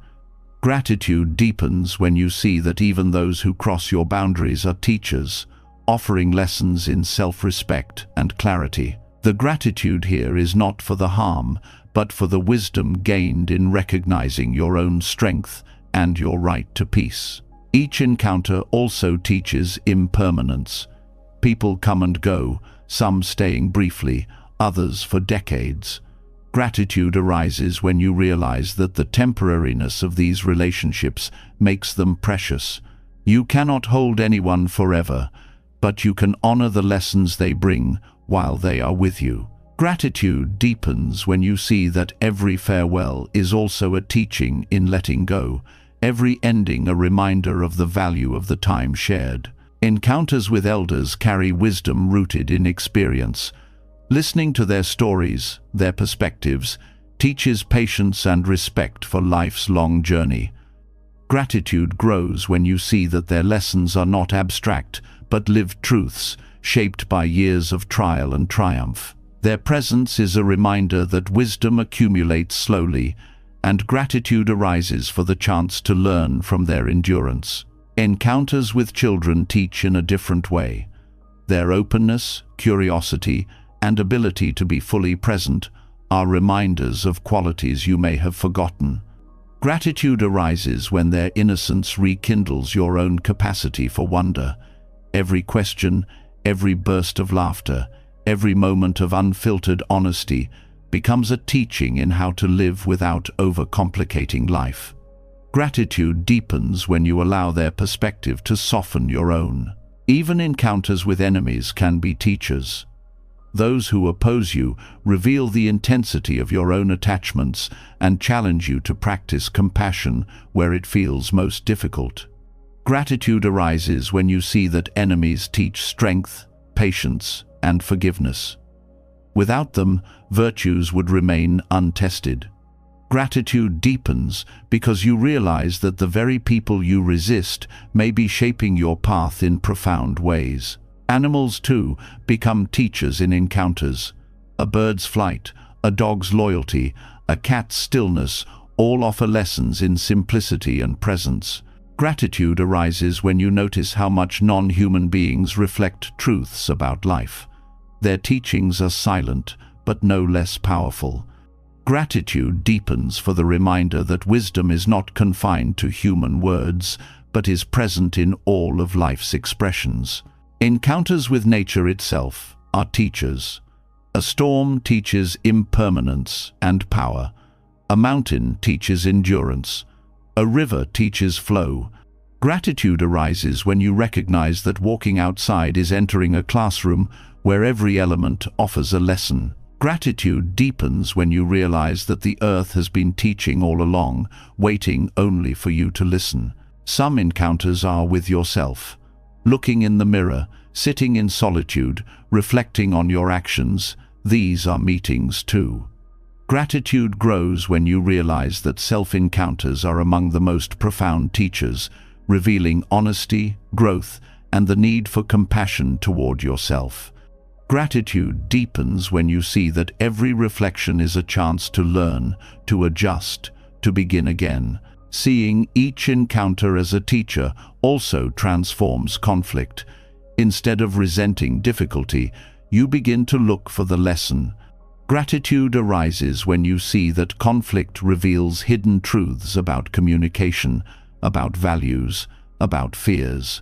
Speaker 1: Gratitude deepens when you see that even those who cross your boundaries are teachers, offering lessons in self-respect and clarity. The gratitude here is not for the harm, but for the wisdom gained in recognizing your own strength and your right to peace. Each encounter also teaches impermanence. People come and go, some staying briefly, others for decades. Gratitude arises when you realize that the temporariness of these relationships makes them precious. You cannot hold anyone forever, but you can honor the lessons they bring while they are with you. Gratitude deepens when you see that every farewell is also a teaching in letting go, every ending a reminder of the value of the time shared. Encounters with elders carry wisdom rooted in experience. Listening to their stories, their perspectives, teaches patience and respect for life's long journey. Gratitude grows when you see that their lessons are not abstract, but lived truths, shaped by years of trial and triumph. Their presence is a reminder that wisdom accumulates slowly, and gratitude arises for the chance to learn from their endurance. Encounters with children teach in a different way. Their openness, curiosity, and ability to be fully present are reminders of qualities you may have forgotten. Gratitude arises when their innocence rekindles your own capacity for wonder. Every question, every burst of laughter, every moment of unfiltered honesty becomes a teaching in how to live without overcomplicating life. Gratitude deepens when you allow their perspective to soften your own. Even encounters with enemies can be teachers. Those who oppose you reveal the intensity of your own attachments and challenge you to practice compassion where it feels most difficult. Gratitude arises when you see that enemies teach strength, patience, and forgiveness. Without them, virtues would remain untested. Gratitude deepens because you realize that the very people you resist may be shaping your path in profound ways. Animals, too, become teachers in encounters. A bird's flight, a dog's loyalty, a cat's stillness all offer lessons in simplicity and presence. Gratitude arises when you notice how much non-human beings reflect truths about life. Their teachings are silent, but no less powerful. Gratitude deepens for the reminder that wisdom is not confined to human words, but is present in all of life's expressions. Encounters with nature itself are teachers. A storm teaches impermanence and power. A mountain teaches endurance. A river teaches flow. Gratitude arises when you recognize that walking outside is entering a classroom where every element offers a lesson. Gratitude deepens when you realize that the earth has been teaching all along, waiting only for you to listen. Some encounters are with yourself. Looking in the mirror, sitting in solitude, reflecting on your actions, these are meetings too. Gratitude grows when you realize that self-encounters are among the most profound teachers, revealing honesty, growth, and the need for compassion toward yourself. Gratitude deepens when you see that every reflection is a chance to learn, to adjust, to begin again. Seeing each encounter as a teacher also transforms conflict. Instead of resenting difficulty, you begin to look for the lesson. Gratitude arises when you see that conflict reveals hidden truths about communication, about values, about fears.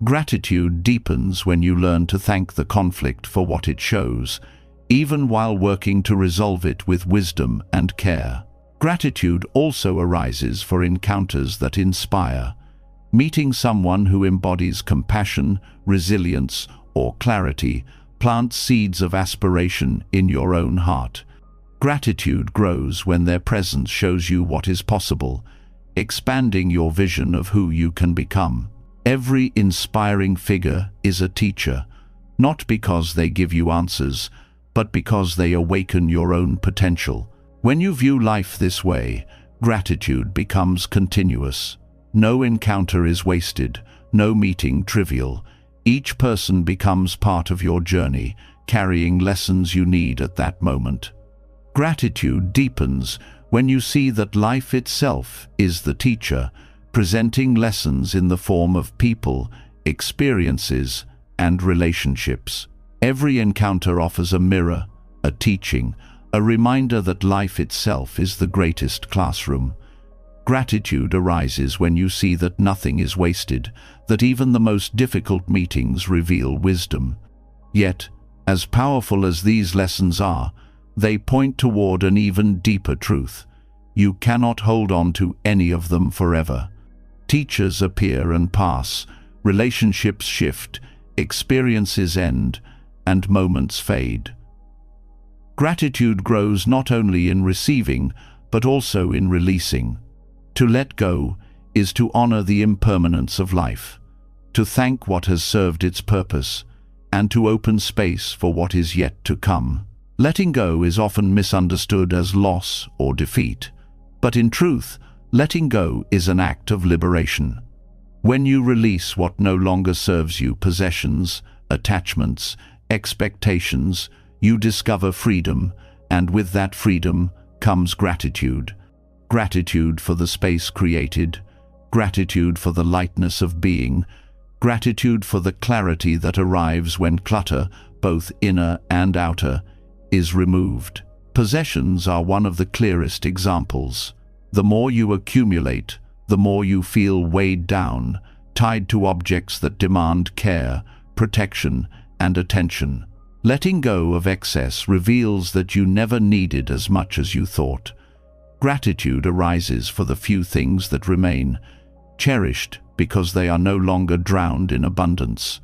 Speaker 1: Gratitude deepens when you learn to thank the conflict for what it shows, even while working to resolve it with wisdom and care. Gratitude also arises for encounters that inspire. Meeting someone who embodies compassion, resilience, or clarity plants seeds of aspiration in your own heart. Gratitude grows when their presence shows you what is possible, expanding your vision of who you can become. Every inspiring figure is a teacher, not because they give you answers, but because they awaken your own potential. When you view life this way, gratitude becomes continuous. No encounter is wasted, no meeting trivial. Each person becomes part of your journey, carrying lessons you need at that moment. Gratitude deepens when you see that life itself is the teacher, presenting lessons in the form of people, experiences, and relationships. Every encounter offers a mirror, a teaching, a reminder that life itself is the greatest classroom. Gratitude arises when you see that nothing is wasted, that even the most difficult meetings reveal wisdom. Yet, as powerful as these lessons are, they point toward an even deeper truth. You cannot hold on to any of them forever. Teachers appear and pass, relationships shift, experiences end, and moments fade. Gratitude grows not only in receiving, but also in releasing. To let go is to honor the impermanence of life, to thank what has served its purpose, and to open space for what is yet to come. Letting go is often misunderstood as loss or defeat, but in truth, letting go is an act of liberation. When you release what no longer serves you, possessions, attachments, expectations, you discover freedom, and with that freedom comes gratitude. Gratitude for the space created, gratitude for the lightness of being, gratitude for the clarity that arrives when clutter, both inner and outer, is removed. Possessions are one of the clearest examples. The more you accumulate, the more you feel weighed down, tied to objects that demand care, protection, and attention. Letting go of excess reveals that you never needed as much as you thought. Gratitude arises for the few things that remain, cherished because they are no longer drowned in abundance.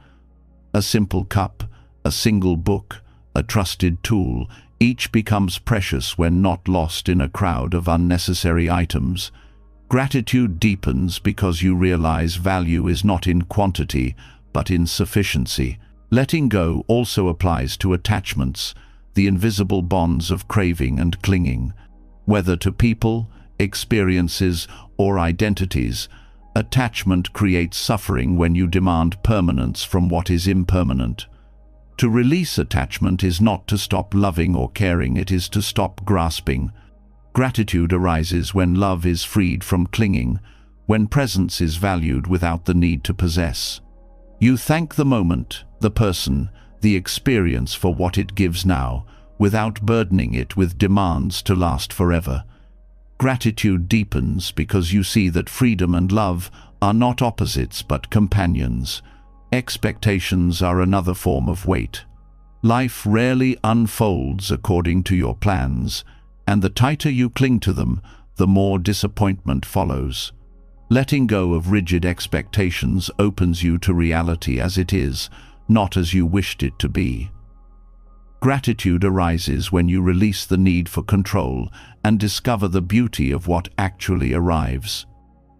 Speaker 1: A simple cup, a single book, a trusted tool, each becomes precious when not lost in a crowd of unnecessary items. Gratitude deepens because you realize value is not in quantity, but in sufficiency. Letting go also applies to attachments, the invisible bonds of craving and clinging. Whether to people, experiences, or identities, attachment creates suffering when you demand permanence from what is impermanent. To release attachment is not to stop loving or caring, it is to stop grasping. Gratitude arises when love is freed from clinging, when presence is valued without the need to possess. You thank the moment, the person, the experience for what it gives now, without burdening it with demands to last forever. Gratitude deepens because you see that freedom and love are not opposites but companions. Expectations are another form of weight. Life rarely unfolds according to your plans, and the tighter you cling to them, the more disappointment follows. Letting go of rigid expectations opens you to reality as it is, not as you wished it to be. Gratitude arises when you release the need for control and discover the beauty of what actually arrives.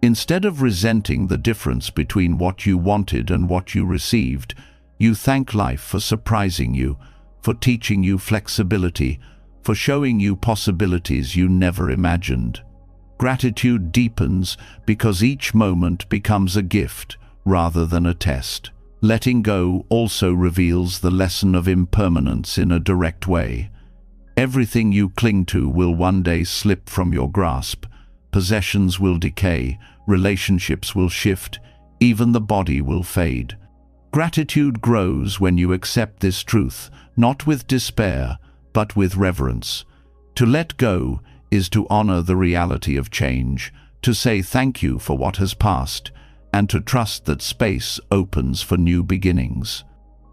Speaker 1: Instead of resenting the difference between what you wanted and what you received, you thank life for surprising you, for teaching you flexibility, for showing you possibilities you never imagined. Gratitude deepens because each moment becomes a gift rather than a test. Letting go also reveals the lesson of impermanence in a direct way. Everything you cling to will one day slip from your grasp. Possessions will decay, relationships will shift, even the body will fade. Gratitude grows when you accept this truth, not with despair, but with reverence. To let go is to honor the reality of change, to say thank you for what has passed, and to trust that space opens for new beginnings.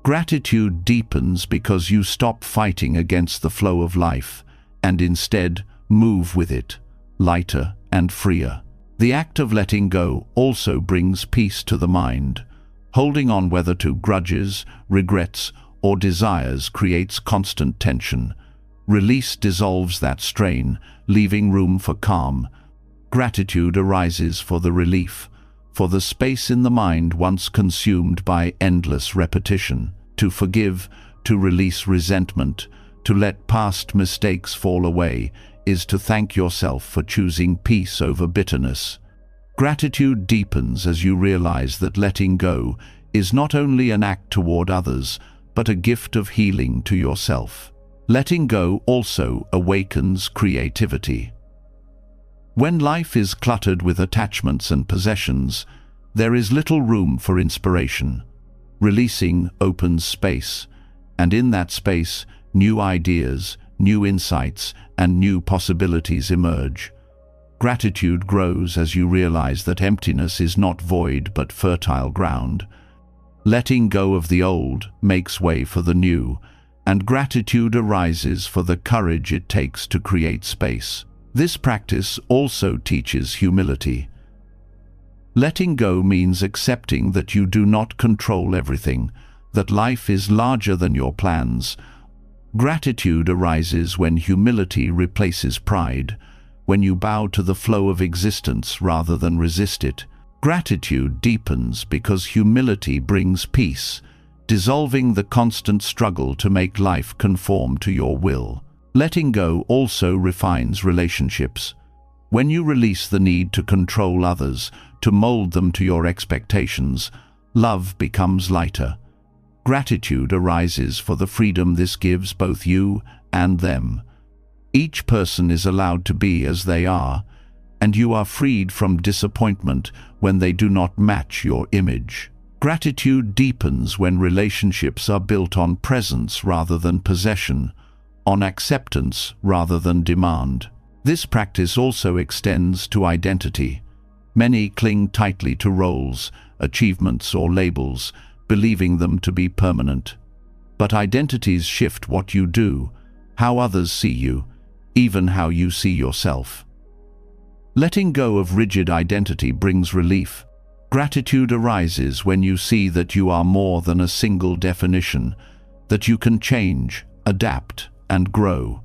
Speaker 1: Gratitude deepens because you stop fighting against the flow of life, and instead move with it, lighter and freer. The act of letting go also brings peace to the mind. Holding on whether to grudges, regrets, or desires creates constant tension. Release dissolves that strain, leaving room for calm. Gratitude arises for the relief, for the space in the mind once consumed by endless repetition. To forgive, to release resentment, to let past mistakes fall away, is to thank yourself for choosing peace over bitterness. Gratitude deepens as you realize that letting go is not only an act toward others, but a gift of healing to yourself. Letting go also awakens creativity. When life is cluttered with attachments and possessions, there is little room for inspiration. Releasing opens space, and in that space, new ideas, new insights, and new possibilities emerge. Gratitude grows as you realize that emptiness is not void but fertile ground. Letting go of the old makes way for the new, and gratitude arises for the courage it takes to create space. This practice also teaches humility. Letting go means accepting that you do not control everything, that life is larger than your plans. Gratitude arises when humility replaces pride, when you bow to the flow of existence rather than resist it. Gratitude deepens because humility brings peace, dissolving the constant struggle to make life conform to your will. Letting go also refines relationships. When you release the need to control others, to mold them to your expectations, love becomes lighter. Gratitude arises for the freedom this gives both you and them. Each person is allowed to be as they are, and you are freed from disappointment when they do not match your image. Gratitude deepens when relationships are built on presence rather than possession, on acceptance rather than demand. This practice also extends to identity. Many cling tightly to roles, achievements, or labels, believing them to be permanent. But identities shift what you do, how others see you, even how you see yourself. Letting go of rigid identity brings relief. Gratitude arises when you see that you are more than a single definition, that you can change, adapt, and grow.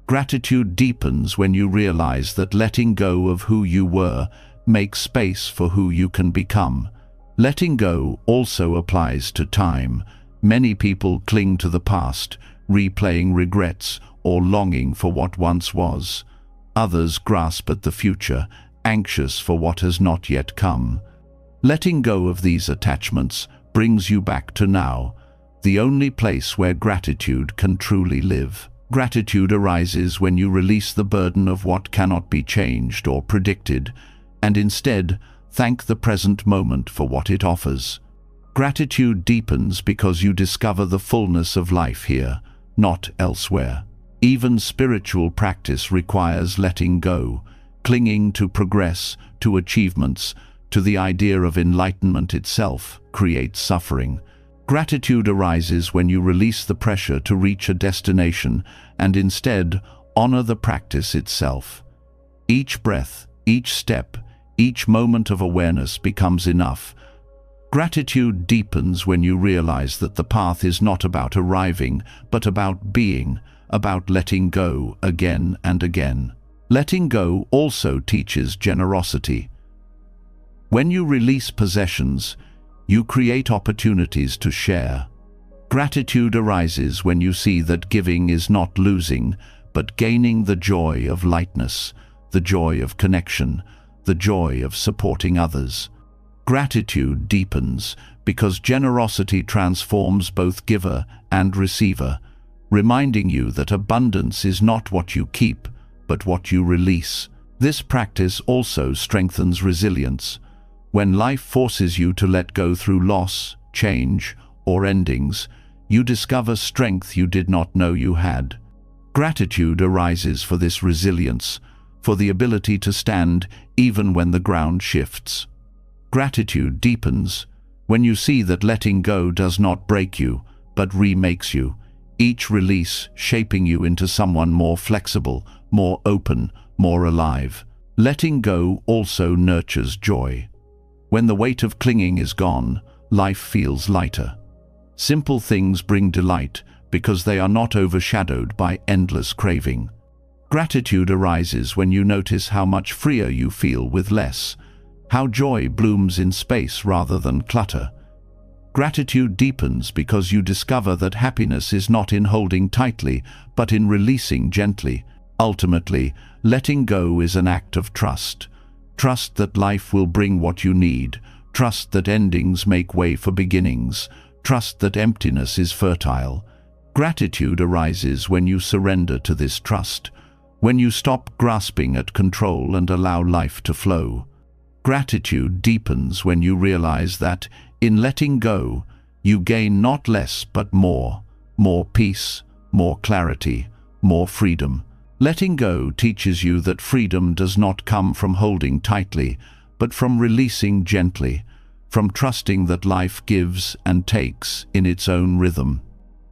Speaker 1: Gratitude deepens when you realize that letting go of who you were makes space for who you can become. Letting go also applies to time. Many people cling to the past, replaying regrets or longing for what once was. Others grasp at the future, anxious for what has not yet come. Letting go of these attachments brings you back to now, the only place where gratitude can truly live. Gratitude arises when you release the burden of what cannot be changed or predicted, and instead thank the present moment for what it offers. Gratitude deepens because you discover the fullness of life here, not elsewhere. Even spiritual practice requires letting go, clinging to progress, to achievements, to the idea of enlightenment itself creates suffering. Gratitude arises when you release the pressure to reach a destination and instead honor the practice itself. Each breath, each step, each moment of awareness becomes enough. Gratitude deepens when you realize that the path is not about arriving, but about being, about letting go again and again. Letting go also teaches generosity. When you release possessions, you create opportunities to share. Gratitude arises when you see that giving is not losing, but gaining the joy of lightness, the joy of connection, the joy of supporting others. Gratitude deepens because generosity transforms both giver and receiver, reminding you that abundance is not what you keep, but what you release. This practice also strengthens resilience. When life forces you to let go through loss, change, or endings, you discover strength you did not know you had. Gratitude arises for this resilience, for the ability to stand even when the ground shifts. Gratitude deepens when you see that letting go does not break you, but remakes you, each release shaping you into someone more flexible, more open, more alive. Letting go also nurtures joy. When the weight of clinging is gone, life feels lighter. Simple things bring delight because they are not overshadowed by endless craving. Gratitude arises when you notice how much freer you feel with less, how joy blooms in space rather than clutter. Gratitude deepens because you discover that happiness is not in holding tightly, but in releasing gently. Ultimately, letting go is an act of trust. Trust that life will bring what you need. Trust that endings make way for beginnings. Trust that emptiness is fertile. Gratitude arises when you surrender to this trust, when you stop grasping at control and allow life to flow. Gratitude deepens when you realize that, in letting go, you gain not less but more peace, more clarity, more freedom. Letting go teaches you that freedom does not come from holding tightly, but from releasing gently, from trusting that life gives and takes in its own rhythm.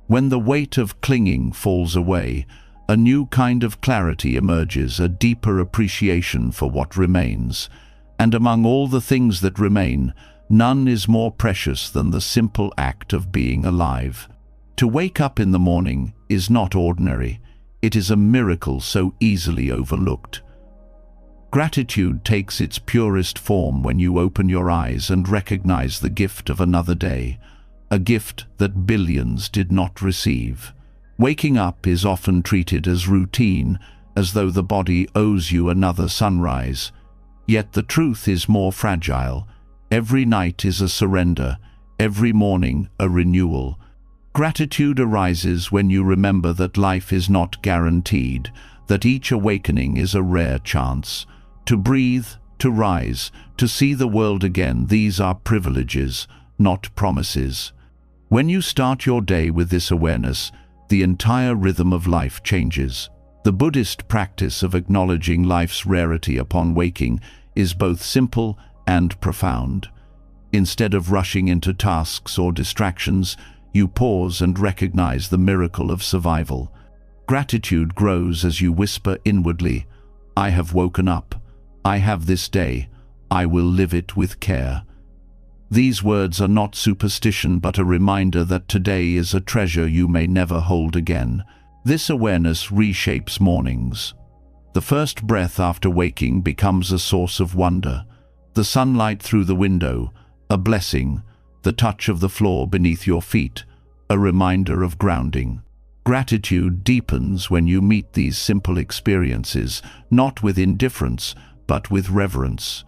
Speaker 1: When the weight of clinging falls away, a new kind of clarity emerges, a deeper appreciation for what remains. And among all the things that remain, none is more precious than the simple act of being alive. To wake up in the morning is not ordinary. It is a miracle so easily overlooked. Gratitude takes its purest form when you open your eyes and recognize the gift of another day, a gift that billions did not receive. Waking up is often treated as routine, as though the body owes you another sunrise. Yet the truth is more fragile. Every night is a surrender, every morning a renewal. Gratitude arises when you remember that life is not guaranteed, that each awakening is a rare chance. To breathe, to rise, to see the world again, these are privileges, not promises. When you start your day with this awareness, the entire rhythm of life changes. The Buddhist practice of acknowledging life's rarity upon waking is both simple and profound. Instead of rushing into tasks or distractions, you pause and recognize the miracle of survival. Gratitude grows as you whisper inwardly, "I have woken up. I have this day. I will live it with care." These words are not superstition, but a reminder that today is a treasure you may never hold again. This awareness reshapes mornings. The first breath after waking becomes a source of wonder. The sunlight through the window, a blessing. The touch of the floor beneath your feet, a reminder of grounding. Gratitude deepens when you meet these simple experiences, not with indifference, but with reverence.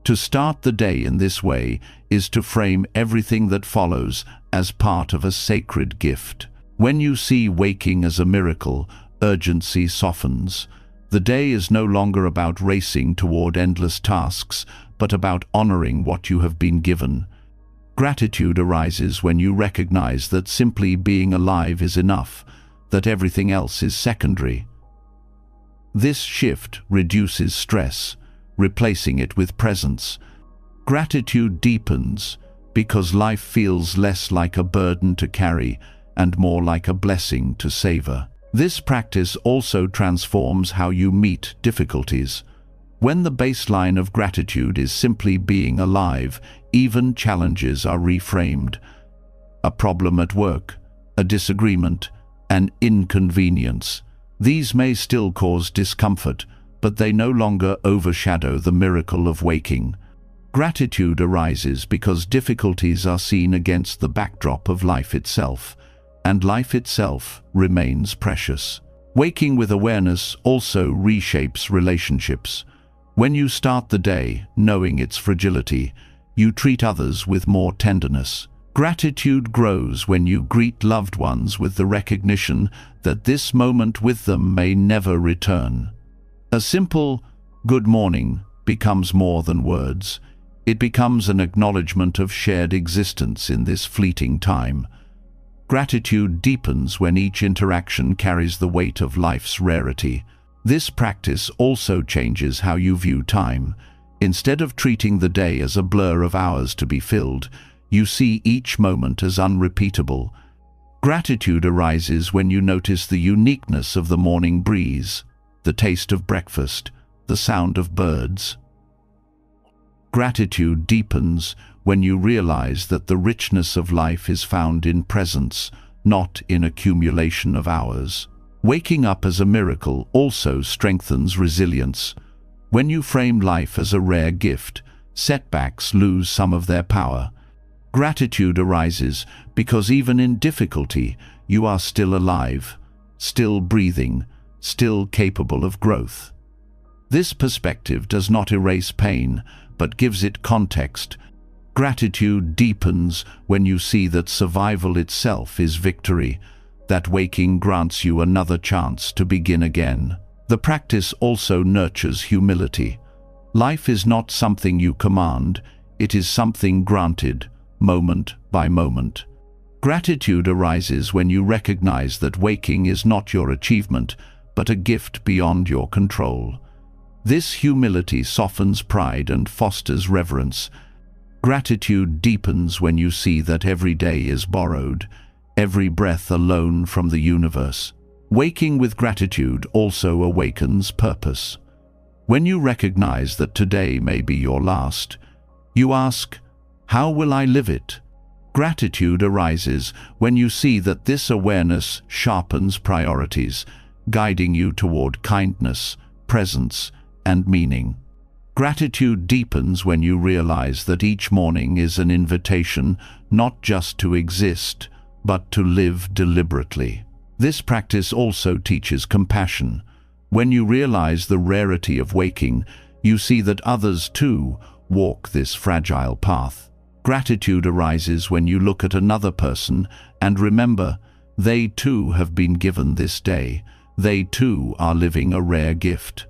Speaker 1: To start the day in this way is to frame everything that follows as part of a sacred gift. When you see waking as a miracle, urgency softens. The day is no longer about racing toward endless tasks, but about honoring what you have been given. Gratitude arises when you recognize that simply being alive is enough, that everything else is secondary. This shift reduces stress, replacing it with presence. Gratitude deepens because life feels less like a burden to carry and more like a blessing to savor. This practice also transforms how you meet difficulties. When the baseline of gratitude is simply being alive, even challenges are reframed. A problem at work, a disagreement, an inconvenience. These may still cause discomfort, but they no longer overshadow the miracle of waking. Gratitude arises because difficulties are seen against the backdrop of life itself, and life itself remains precious. Waking with awareness also reshapes relationships. When you start the day knowing its fragility, you treat others with more tenderness. Gratitude grows when you greet loved ones with the recognition that this moment with them may never return. A simple "good morning" becomes more than words. It becomes an acknowledgement of shared existence in this fleeting time. Gratitude deepens when each interaction carries the weight of life's rarity. This practice also changes how you view time. Instead of treating the day as a blur of hours to be filled, you see each moment as unrepeatable. Gratitude arises when you notice the uniqueness of the morning breeze, the taste of breakfast, the sound of birds. Gratitude deepens when you realize that the richness of life is found in presence, not in accumulation of hours. Waking up as a miracle also strengthens resilience. When you frame life as a rare gift, setbacks lose some of their power. Gratitude arises because even in difficulty, you are still alive, still breathing, still capable of growth. This perspective does not erase pain, but gives it context. Gratitude deepens when you see that survival itself is victory, that waking grants you another chance to begin again. The practice also nurtures humility. Life is not something you command, it is something granted, moment by moment. Gratitude arises when you recognize that waking is not your achievement, but a gift beyond your control. This humility softens pride and fosters reverence. Gratitude deepens when you see that every day is borrowed, every breath a loan from the universe. Waking with gratitude also awakens purpose. When you recognize that today may be your last, you ask, "How will I live it?" Gratitude arises when you see that this awareness sharpens priorities, guiding you toward kindness, presence, and meaning. Gratitude deepens when you realize that each morning is an invitation not just to exist, but to live deliberately. This practice also teaches compassion. When you realize the rarity of waking, you see that others too walk this fragile path. Gratitude arises when you look at another person and remember they too have been given this day. They too are living a rare gift.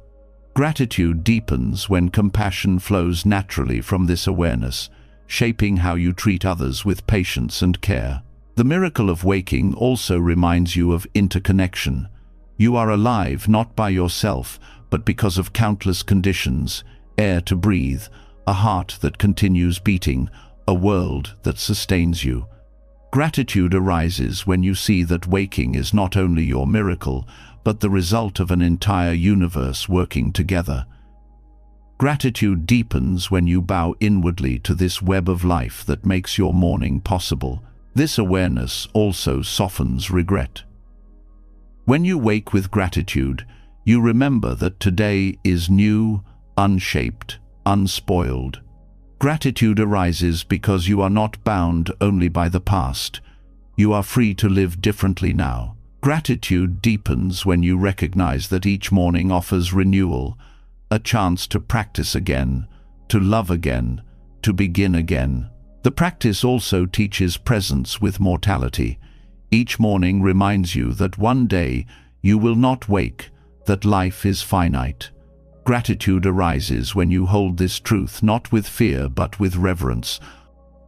Speaker 1: Gratitude deepens when compassion flows naturally from this awareness, shaping how you treat others with patience and care. The miracle of waking also reminds you of interconnection. You are alive not by yourself, but because of countless conditions: air to breathe, a heart that continues beating, a world that sustains you. Gratitude arises when you see that waking is not only your miracle, but the result of an entire universe working together. Gratitude deepens when you bow inwardly to this web of life that makes your morning possible. This awareness also softens regret. When you wake with gratitude, you remember that today is new, unshaped, unspoiled. Gratitude arises because you are not bound only by the past. You are free to live differently now. Gratitude deepens when you recognize that each morning offers renewal, a chance to practice again, to love again, to begin again. The practice also teaches presence with mortality. Each morning reminds you that one day you will not wake, that life is finite. Gratitude arises when you hold this truth not with fear but with reverence.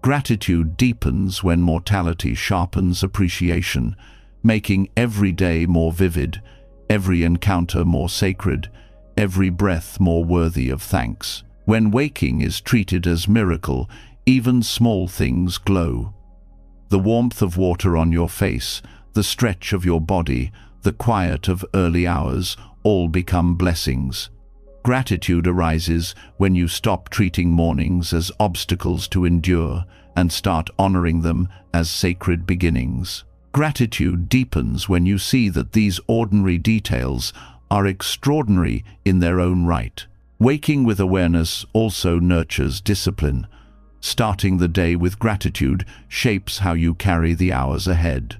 Speaker 1: Gratitude deepens when mortality sharpens appreciation, making every day more vivid, every encounter more sacred, every breath more worthy of thanks. When waking is treated as miracle, even small things glow. The warmth of water on your face, the stretch of your body, the quiet of early hours, all become blessings. Gratitude arises when you stop treating mornings as obstacles to endure and start honoring them as sacred beginnings. Gratitude deepens when you see that these ordinary details are extraordinary in their own right. Waking with awareness also nurtures discipline. Starting the day with gratitude shapes how you carry the hours ahead.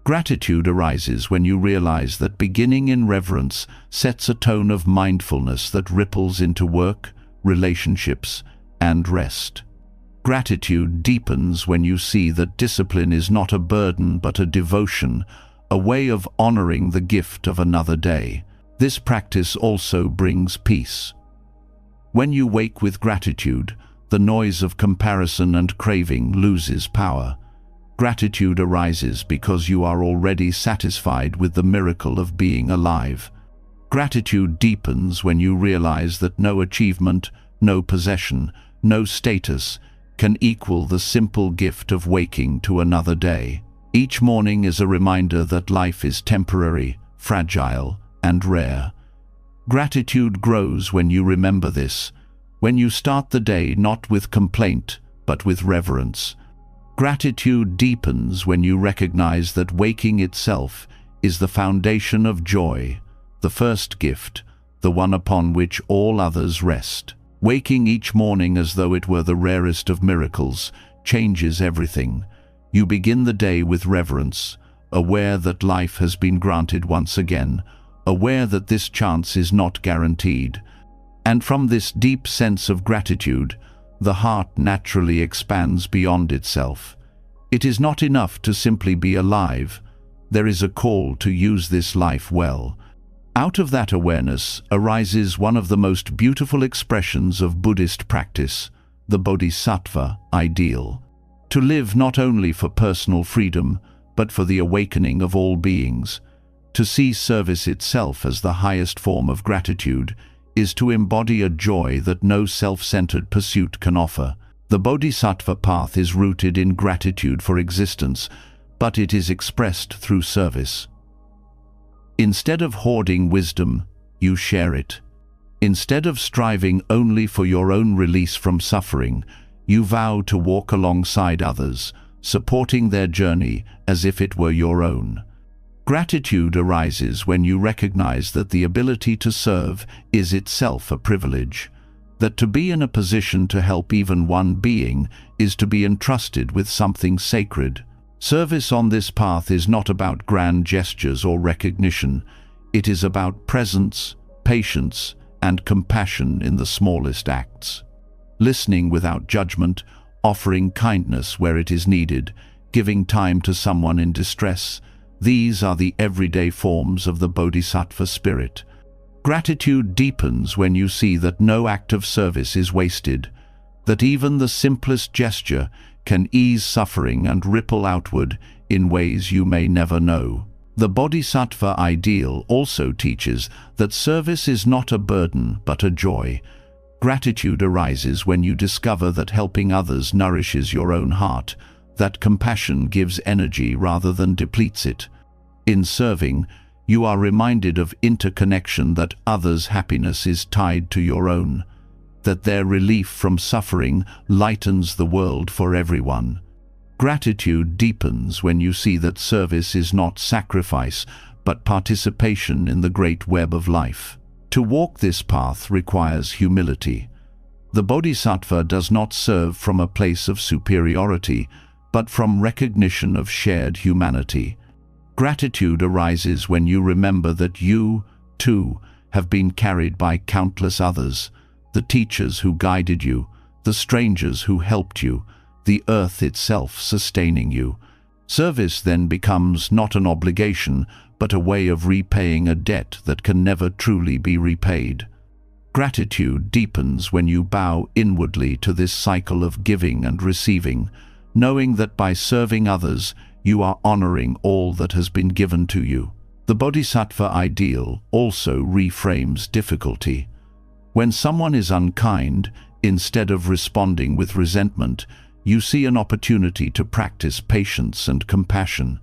Speaker 1: Gratitude arises when you realize that beginning in reverence sets a tone of mindfulness that ripples into work, relationships, and rest. Gratitude deepens when you see that discipline is not a burden but a devotion, a way of honoring the gift of another day. This practice also brings peace. When you wake with gratitude, the noise of comparison and craving loses power. Gratitude arises because you are already satisfied with the miracle of being alive. Gratitude deepens when you realize that no achievement, no possession, no status can equal the simple gift of waking to another day. Each morning is a reminder that life is temporary, fragile, and rare. Gratitude grows when you remember this, when you start the day not with complaint, but with reverence. Gratitude deepens when you recognize that waking itself is the foundation of joy, the first gift, the one upon which all others rest. Waking each morning as though it were the rarest of miracles changes everything. You begin the day with reverence, aware that life has been granted once again, aware that this chance is not guaranteed. And from this deep sense of gratitude, the heart naturally expands beyond itself. It is not enough to simply be alive. There is a call to use this life well. Out of that awareness arises one of the most beautiful expressions of Buddhist practice, the Bodhisattva ideal. To live not only for personal freedom, but for the awakening of all beings. To see service itself as the highest form of gratitude is to embody a joy that no self-centered pursuit can offer. The Bodhisattva path is rooted in gratitude for existence, but it is expressed through service. Instead of hoarding wisdom, you share it. Instead of striving only for your own release from suffering, you vow to walk alongside others, supporting their journey as if it were your own. Gratitude arises when you recognize that the ability to serve is itself a privilege, that to be in a position to help even one being is to be entrusted with something sacred. Service on this path is not about grand gestures or recognition. It is about presence, patience, and compassion in the smallest acts. Listening without judgment, offering kindness where it is needed, giving time to someone in distress. These are the everyday forms of the Bodhisattva spirit. Gratitude deepens when you see that no act of service is wasted, that even the simplest gesture can ease suffering and ripple outward in ways you may never know. The Bodhisattva ideal also teaches that service is not a burden but a joy. Gratitude arises when you discover that helping others nourishes your own heart, that compassion gives energy rather than depletes it. In serving, you are reminded of interconnection, that others' happiness is tied to your own, that their relief from suffering lightens the world for everyone. Gratitude deepens when you see that service is not sacrifice, but participation in the great web of life. To walk this path requires humility. The Bodhisattva does not serve from a place of superiority, but from recognition of shared humanity. Gratitude arises when you remember that you, too, have been carried by countless others, the teachers who guided you, the strangers who helped you, the earth itself sustaining you. Service then becomes not an obligation, but a way of repaying a debt that can never truly be repaid. Gratitude deepens when you bow inwardly to this cycle of giving and receiving, knowing that by serving others, you are honoring all that has been given to you. The Bodhisattva ideal also reframes difficulty. When someone is unkind, instead of responding with resentment, you see an opportunity to practice patience and compassion.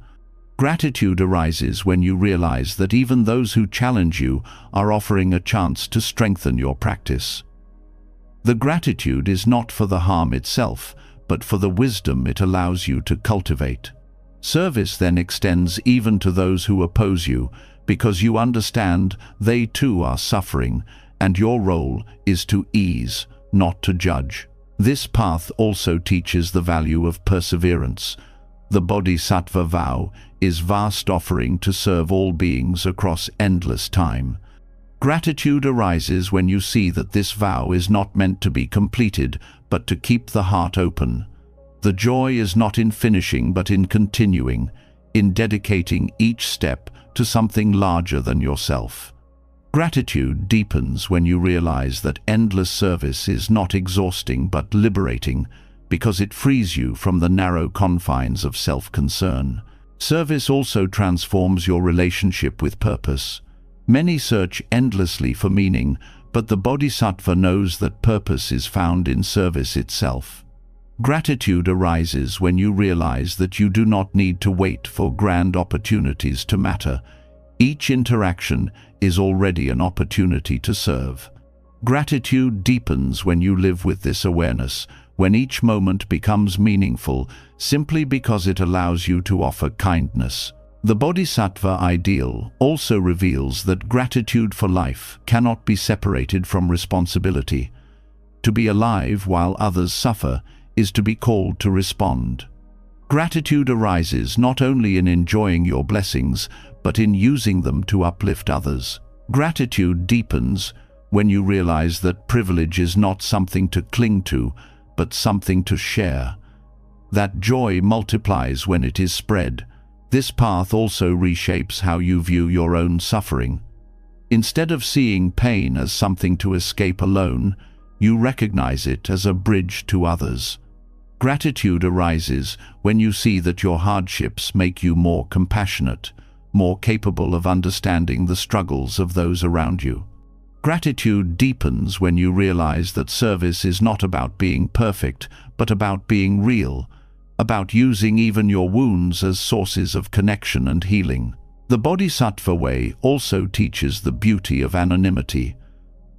Speaker 1: Gratitude arises when you realize that even those who challenge you are offering a chance to strengthen your practice. The gratitude is not for the harm itself, but for the wisdom it allows you to cultivate. Service then extends even to those who oppose you, because you understand they too are suffering, and your role is to ease, not to judge. This path also teaches the value of perseverance. The Bodhisattva vow is vast offering to serve all beings across endless time. Gratitude arises when you see that this vow is not meant to be completed, but to keep the heart open. The joy is not in finishing, but in continuing, in dedicating each step to something larger than yourself. Gratitude deepens when you realize that endless service is not exhausting but liberating, because it frees you from the narrow confines of self-concern. Service also transforms your relationship with purpose. Many search endlessly for meaning, but the Bodhisattva knows that purpose is found in service itself. Gratitude arises when you realize that you do not need to wait for grand opportunities to matter. Each interaction is already an opportunity to serve. Gratitude deepens when you live with this awareness, when each moment becomes meaningful simply because it allows you to offer kindness. The Bodhisattva ideal also reveals that gratitude for life cannot be separated from responsibility. To be alive while others suffer is to be called to respond. Gratitude arises not only in enjoying your blessings, but in using them to uplift others. Gratitude deepens when you realize that privilege is not something to cling to, but something to share. That joy multiplies when it is spread. This path also reshapes how you view your own suffering. Instead of seeing pain as something to escape alone, you recognize it as a bridge to others. Gratitude arises when you see that your hardships make you more compassionate, more capable of understanding the struggles of those around you. Gratitude deepens when you realize that service is not about being perfect, but about being real, about using even your wounds as sources of connection and healing. The Bodhisattva way also teaches the beauty of anonymity.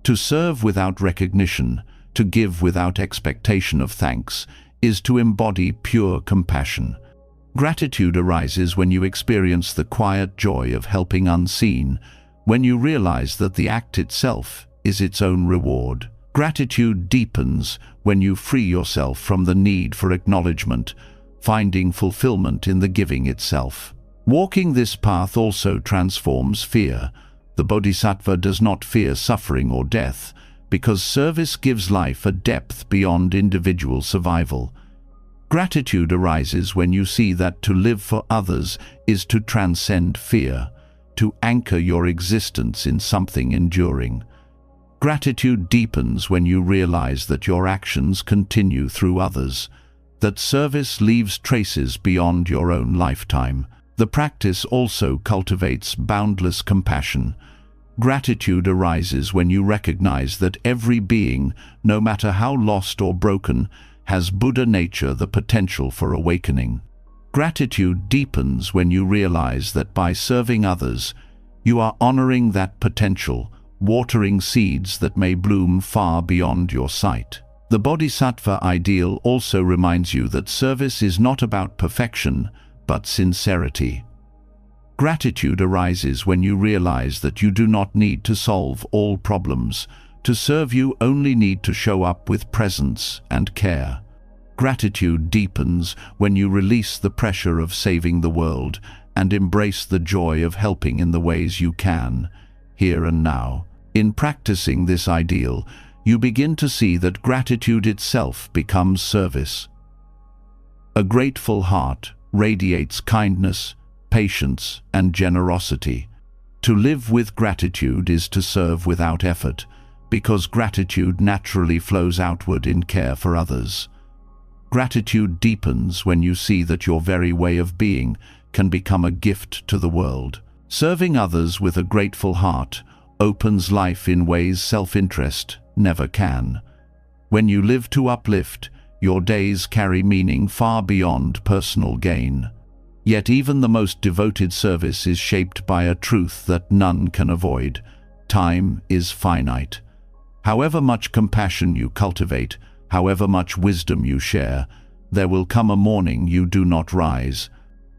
Speaker 1: To serve without recognition, to give without expectation of thanks, is to embody pure compassion. Gratitude arises when you experience the quiet joy of helping unseen, when you realize that the act itself is its own reward. Gratitude deepens when you free yourself from the need for acknowledgement, finding fulfillment in the giving itself. Walking this path also transforms fear. The Bodhisattva does not fear suffering or death, because service gives life a depth beyond individual survival. Gratitude arises when you see that to live for others is to transcend fear, to anchor your existence in something enduring. Gratitude deepens when you realize that your actions continue through others, that service leaves traces beyond your own lifetime. The practice also cultivates boundless compassion. Gratitude arises when you recognize that every being, no matter how lost or broken, has Buddha nature, the potential for awakening. Gratitude deepens when you realize that by serving others, you are honoring that potential, watering seeds that may bloom far beyond your sight. The Bodhisattva ideal also reminds you that service is not about perfection, but sincerity. Gratitude arises when you realize that you do not need to solve all problems. To serve, you only need to show up with presence and care. Gratitude deepens when you release the pressure of saving the world and embrace the joy of helping in the ways you can, here and now. In practicing this ideal, you begin to see that gratitude itself becomes service. A grateful heart radiates kindness, patience, and generosity. To live with gratitude is to serve without effort, because gratitude naturally flows outward in care for others. Gratitude deepens when you see that your very way of being can become a gift to the world. Serving others with a grateful heart opens life in ways self-interest never can. When you live to uplift, your days carry meaning far beyond personal gain. Yet even the most devoted service is shaped by a truth that none can avoid. Time is finite. However much compassion you cultivate, however much wisdom you share, there will come a morning you do not rise.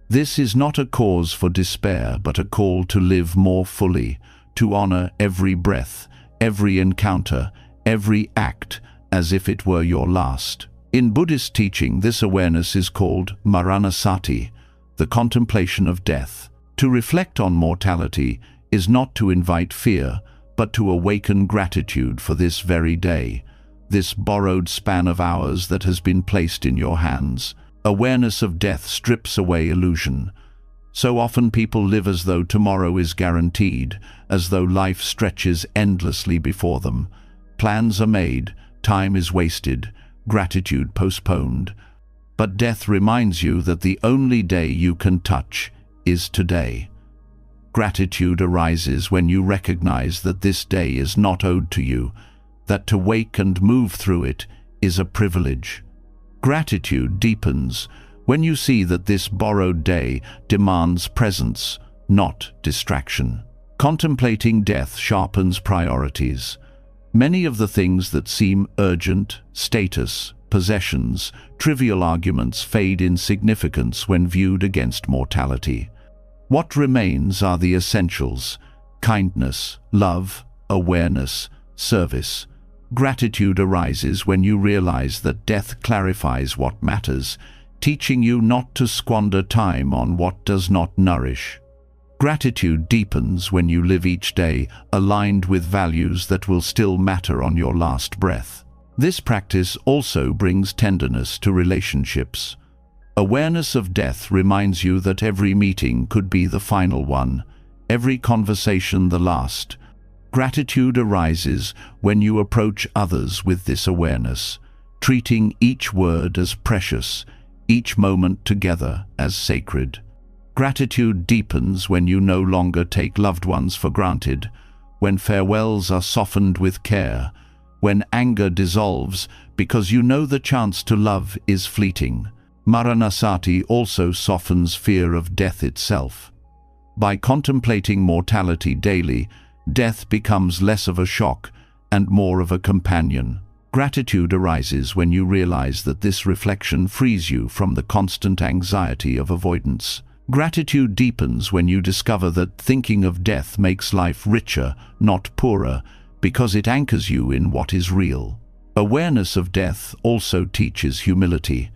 Speaker 1: This is not a cause for despair, but a call to live more fully, to honor every breath, every encounter, every act, as if it were your last. In Buddhist teaching, this awareness is called maranasati, the contemplation of death. To reflect on mortality is not to invite fear, but to awaken gratitude for this very day, this borrowed span of hours that has been placed in your hands. Awareness of death strips away illusion. So often people live as though tomorrow is guaranteed, as though life stretches endlessly before them. Plans are made, time is wasted, gratitude postponed. But death reminds you that the only day you can touch is today. Gratitude arises when you recognize that this day is not owed to you, that to wake and move through it is a privilege. Gratitude deepens when you see that this borrowed day demands presence, not distraction. Contemplating death sharpens priorities. Many of the things that seem urgent, status, possessions, trivial arguments fade in significance when viewed against mortality. What remains are the essentials: kindness, love, awareness, service. Gratitude arises when you realize that death clarifies what matters, teaching you not to squander time on what does not nourish. Gratitude deepens when you live each day aligned with values that will still matter on your last breath. This practice also brings tenderness to relationships. Awareness of death reminds you that every meeting could be the final one, every conversation the last. Gratitude arises when you approach others with this awareness, treating each word as precious, each moment together as sacred. Gratitude deepens when you no longer take loved ones for granted, when farewells are softened with care, when anger dissolves because you know the chance to love is fleeting. Maranasati also softens fear of death itself. By contemplating mortality daily, death becomes less of a shock and more of a companion. Gratitude arises when you realize that this reflection frees you from the constant anxiety of avoidance. Gratitude deepens when you discover that thinking of death makes life richer, not poorer, because it anchors you in what is real. Awareness of death also teaches humility.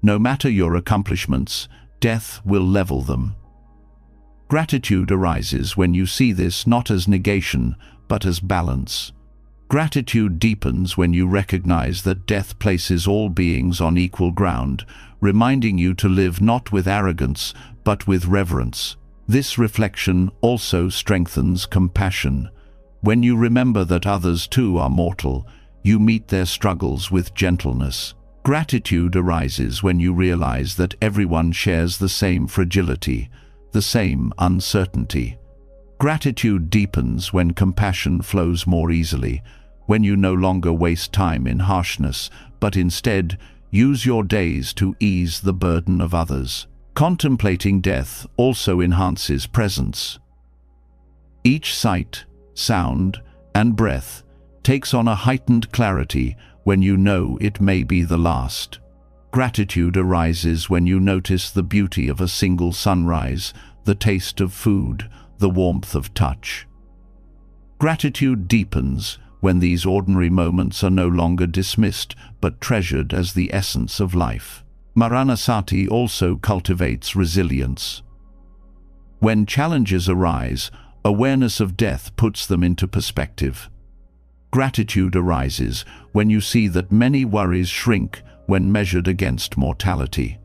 Speaker 1: No matter your accomplishments, death will level them. Gratitude arises when you see this not as negation, but as balance. Gratitude deepens when you recognize that death places all beings on equal ground, reminding you to live not with arrogance, but with reverence. This reflection also strengthens compassion. When you remember that others too are mortal, you meet their struggles with gentleness. Gratitude arises when you realize that everyone shares the same fragility, the same uncertainty. Gratitude deepens when compassion flows more easily, when you no longer waste time in harshness, but instead use your days to ease the burden of others. Contemplating death also enhances presence. Each sight, sound, and breath takes on a heightened clarity when you know it may be the last. Gratitude arises when you notice the beauty of a single sunrise, the taste of food, the warmth of touch. Gratitude deepens when these ordinary moments are no longer dismissed but treasured as the essence of life. Maranasati also cultivates resilience. When challenges arise, awareness of death puts them into perspective. Gratitude arises when you see that many worries shrink when measured against mortality.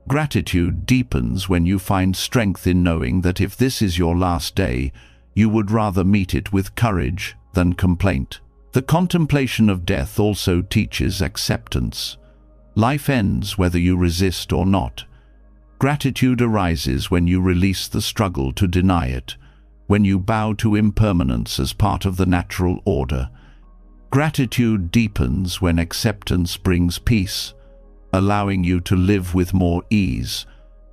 Speaker 1: Gratitude deepens when you find strength in knowing that if this is your last day, you would rather meet it with courage than complaint. The contemplation of death also teaches acceptance. Life ends whether you resist or not. Gratitude arises when you release the struggle to deny it, when you bow to impermanence as part of the natural order. Gratitude deepens when acceptance brings peace, allowing you to live with more ease,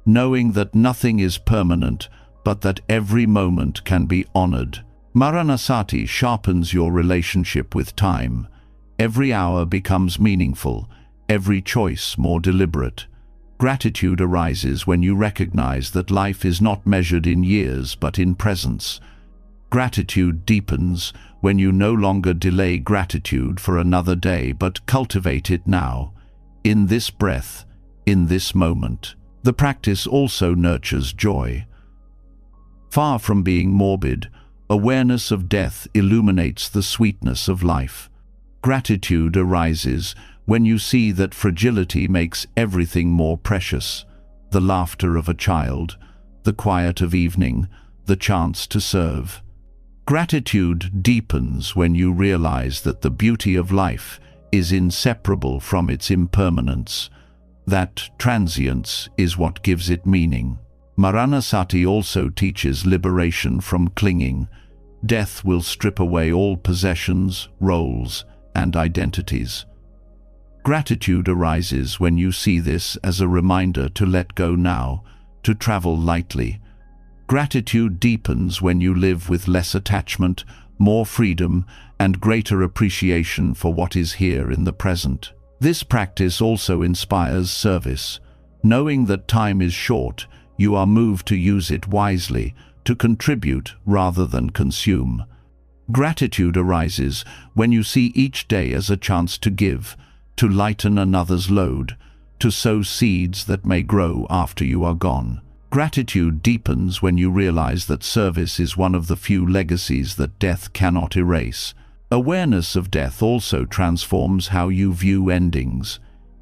Speaker 1: knowing that nothing is permanent, but that every moment can be honored. Maranasati sharpens your relationship with time. Every hour becomes meaningful, every choice more deliberate. Gratitude arises when you recognize that life is not measured in years but in presence. Gratitude deepens when you no longer delay gratitude for another day but cultivate it now, in this breath, in this moment. The practice also nurtures joy. Far from being morbid, awareness of death illuminates the sweetness of life. Gratitude arises when you see that fragility makes everything more precious: the laughter of a child, the quiet of evening, the chance to serve. Gratitude deepens when you realize that the beauty of life is inseparable from its impermanence, that transience is what gives it meaning. Maranasati also teaches liberation from clinging. Death will strip away all possessions, roles, and identities. Gratitude arises when you see this as a reminder to let go now, to travel lightly. Gratitude deepens when you live with less attachment, more freedom, and greater appreciation for what is here in the present. This practice also inspires service. Knowing that time is short, you are moved to use it wisely, to contribute rather than consume. Gratitude arises when you see each day as a chance to give, to lighten another's load, to sow seeds that may grow after you are gone. Gratitude deepens when you realize that service is one of the few legacies that death cannot erase. Awareness of death also transforms how you view endings.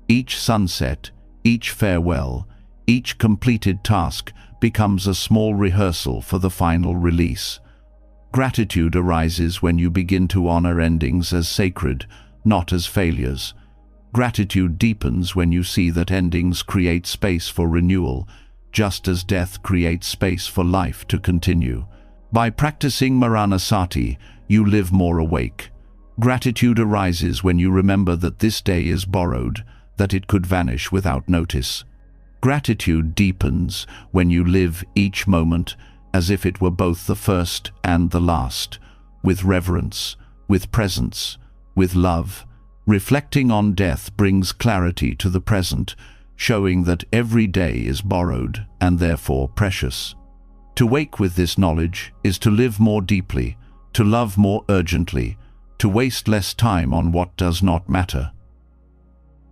Speaker 1: Each sunset, each farewell, each completed task becomes a small rehearsal for the final release. Gratitude arises when you begin to honor endings as sacred, not as failures. Gratitude deepens when you see that endings create space for renewal, just as death creates space for life to continue. By practicing Maranasati, you live more awake. Gratitude arises when you remember that this day is borrowed, that it could vanish without notice. Gratitude deepens when you live each moment as if it were both the first and the last, with reverence, with presence, with love. Reflecting on death brings clarity to the present, showing that every day is borrowed and therefore precious. To wake with this knowledge is to live more deeply, to love more urgently, to waste less time on what does not matter.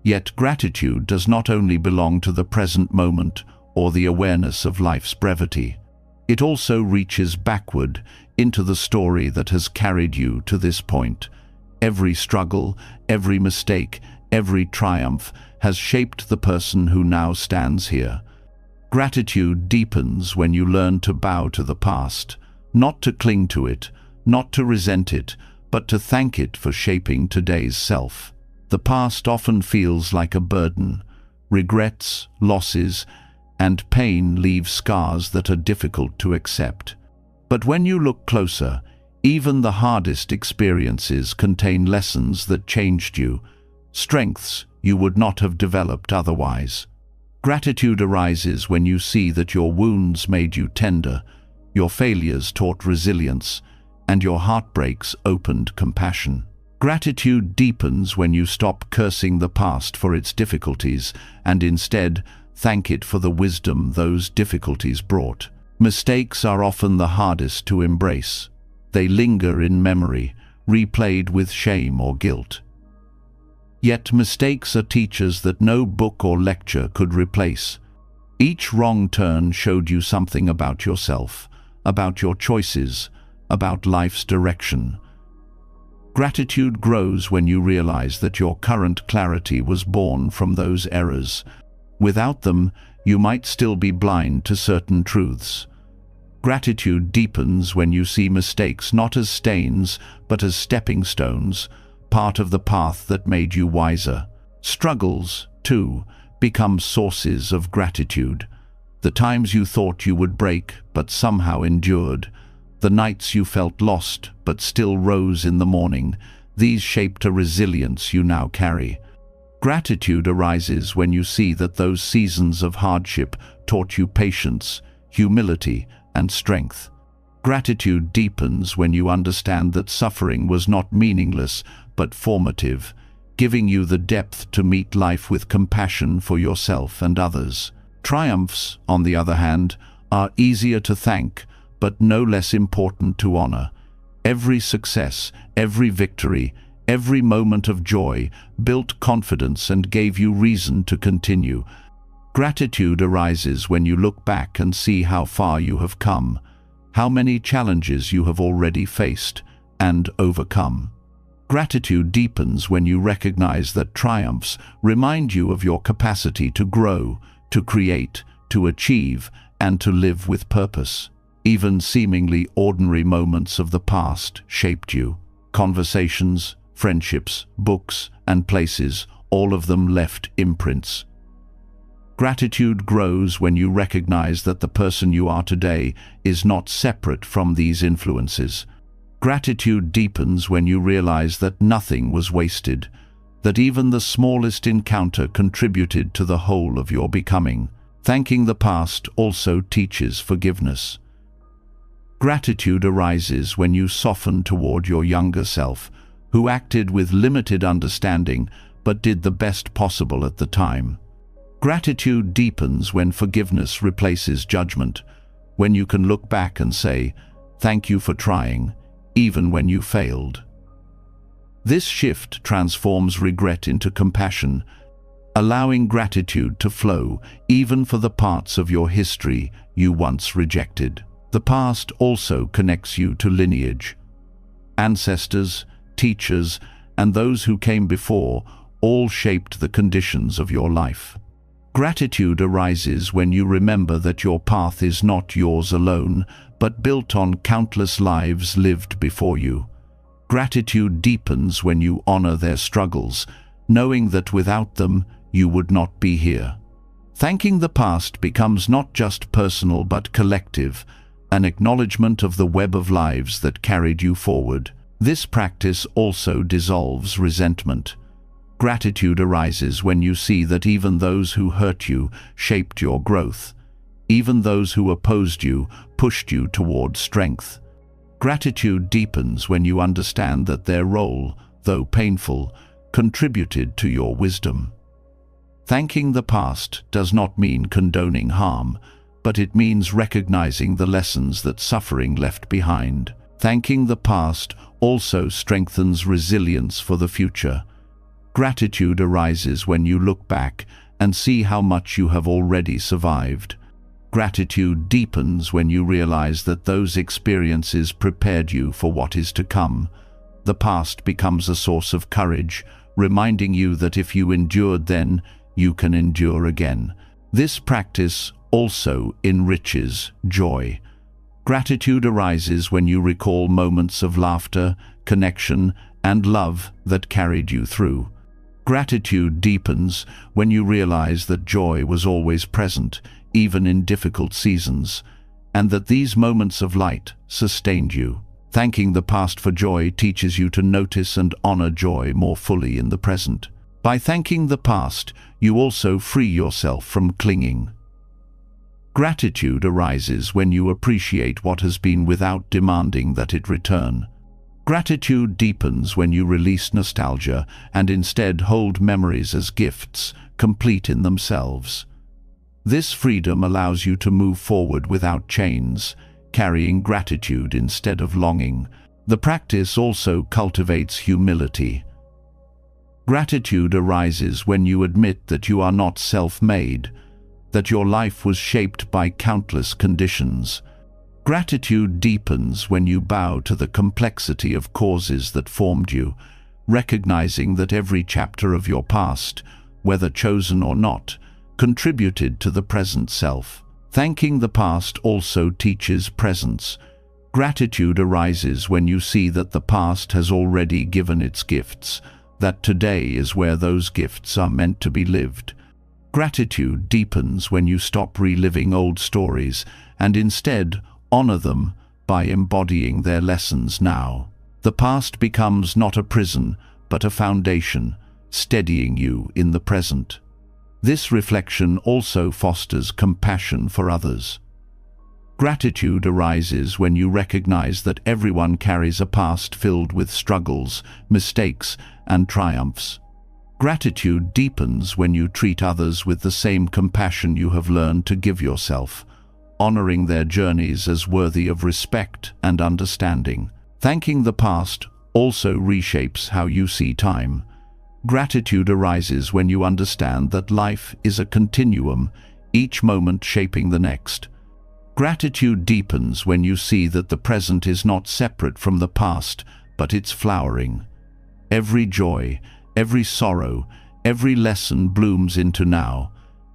Speaker 1: Yet gratitude does not only belong to the present moment or the awareness of life's brevity. It also reaches backward into the story that has carried you to this point. Every struggle, every mistake, every triumph has shaped the person who now stands here. Gratitude deepens when you learn to bow to the past, not to cling to it, not to resent it, but to thank it for shaping today's self. The past often feels like a burden. Regrets, losses, and pain leave scars that are difficult to accept. But when you look closer, even the hardest experiences contain lessons that changed you, strengths you would not have developed otherwise. Gratitude arises when you see that your wounds made you tender, your failures taught resilience, and your heartbreaks opened compassion. Gratitude deepens when you stop cursing the past for its difficulties and instead thank it for the wisdom those difficulties brought. Mistakes are often the hardest to embrace. They linger in memory, replayed with shame or guilt. Yet mistakes are teachers that no book or lecture could replace. Each wrong turn showed you something about yourself, about your choices, about life's direction. Gratitude grows when you realize that your current clarity was born from those errors. Without them, you might still be blind to certain truths. Gratitude deepens when you see mistakes not as stains, but as stepping stones, part of the path that made you wiser. Struggles, too, become sources of gratitude. The times you thought you would break, but somehow endured. The nights you felt lost, but still rose in the morning. These shaped a resilience you now carry. Gratitude arises when you see that those seasons of hardship taught you patience, humility, and strength. Gratitude deepens when you understand that suffering was not meaningless but formative, giving you the depth to meet life with compassion for yourself and others. Triumphs, on the other hand, are easier to thank but no less important to honor. Every success, every victory, every moment of joy built confidence and gave you reason to continue. Gratitude arises when you look back and see how far you have come, how many challenges you have already faced and overcome. Gratitude deepens when you recognize that triumphs remind you of your capacity to grow, to create, to achieve, and to live with purpose. Even seemingly ordinary moments of the past shaped you. Conversations, friendships, books, and places, all of them left imprints. Gratitude grows when you recognize that the person you are today is not separate from these influences. Gratitude deepens when you realize that nothing was wasted, that even the smallest encounter contributed to the whole of your becoming. Thanking the past also teaches forgiveness. Gratitude arises when you soften toward your younger self, who acted with limited understanding but did the best possible at the time. Gratitude deepens when forgiveness replaces judgment, when you can look back and say, "Thank you for trying," even when you failed. This shift transforms regret into compassion, allowing gratitude to flow even for the parts of your history you once rejected. The past also connects you to lineage. Ancestors, teachers, and those who came before all shaped the conditions of your life. Gratitude arises when you remember that your path is not yours alone, but built on countless lives lived before you. Gratitude deepens when you honor their struggles, knowing that without them, you would not be here. Thanking the past becomes not just personal but collective, an acknowledgement of the web of lives that carried you forward. This practice also dissolves resentment. Gratitude arises when you see that even those who hurt you shaped your growth. Even those who opposed you pushed you toward strength. Gratitude deepens when you understand that their role, though painful, contributed to your wisdom. Thanking the past does not mean condoning harm, but it means recognizing the lessons that suffering left behind. Thanking the past also strengthens resilience for the future. Gratitude arises when you look back and see how much you have already survived. Gratitude deepens when you realize that those experiences prepared you for what is to come. The past becomes a source of courage, reminding you that if you endured then, you can endure again. This practice also enriches joy. Gratitude arises when you recall moments of laughter, connection, and love that carried you through. Gratitude deepens when you realize that joy was always present, even in difficult seasons, and that these moments of light sustained you. Thanking the past for joy teaches you to notice and honor joy more fully in the present. By thanking the past, you also free yourself from clinging. Gratitude arises when you appreciate what has been without demanding that it return. Gratitude deepens when you release nostalgia and instead hold memories as gifts, complete in themselves. This freedom allows you to move forward without chains, carrying gratitude instead of longing. The practice also cultivates humility. Gratitude arises when you admit that you are not self-made, that your life was shaped by countless conditions. Gratitude deepens when you bow to the complexity of causes that formed you, recognizing that every chapter of your past, whether chosen or not, contributed to the present self. Thanking the past also teaches presence. Gratitude arises when you see that the past has already given its gifts, that today is where those gifts are meant to be lived. Gratitude deepens when you stop reliving old stories and instead honor them by embodying their lessons now. The past becomes not a prison, but a foundation, steadying you in the present. This reflection also fosters compassion for others. Gratitude arises when you recognize that everyone carries a past filled with struggles, mistakes, and triumphs. Gratitude deepens when you treat others with the same compassion you have learned to give yourself, honoring their journeys as worthy of respect and understanding. Thanking the past also reshapes how you see time. Gratitude arises when you understand that life is a continuum, each moment shaping the next. Gratitude deepens when you see that the present is not separate from the past, but it's flowering. Every joy, every sorrow, every lesson blooms into now,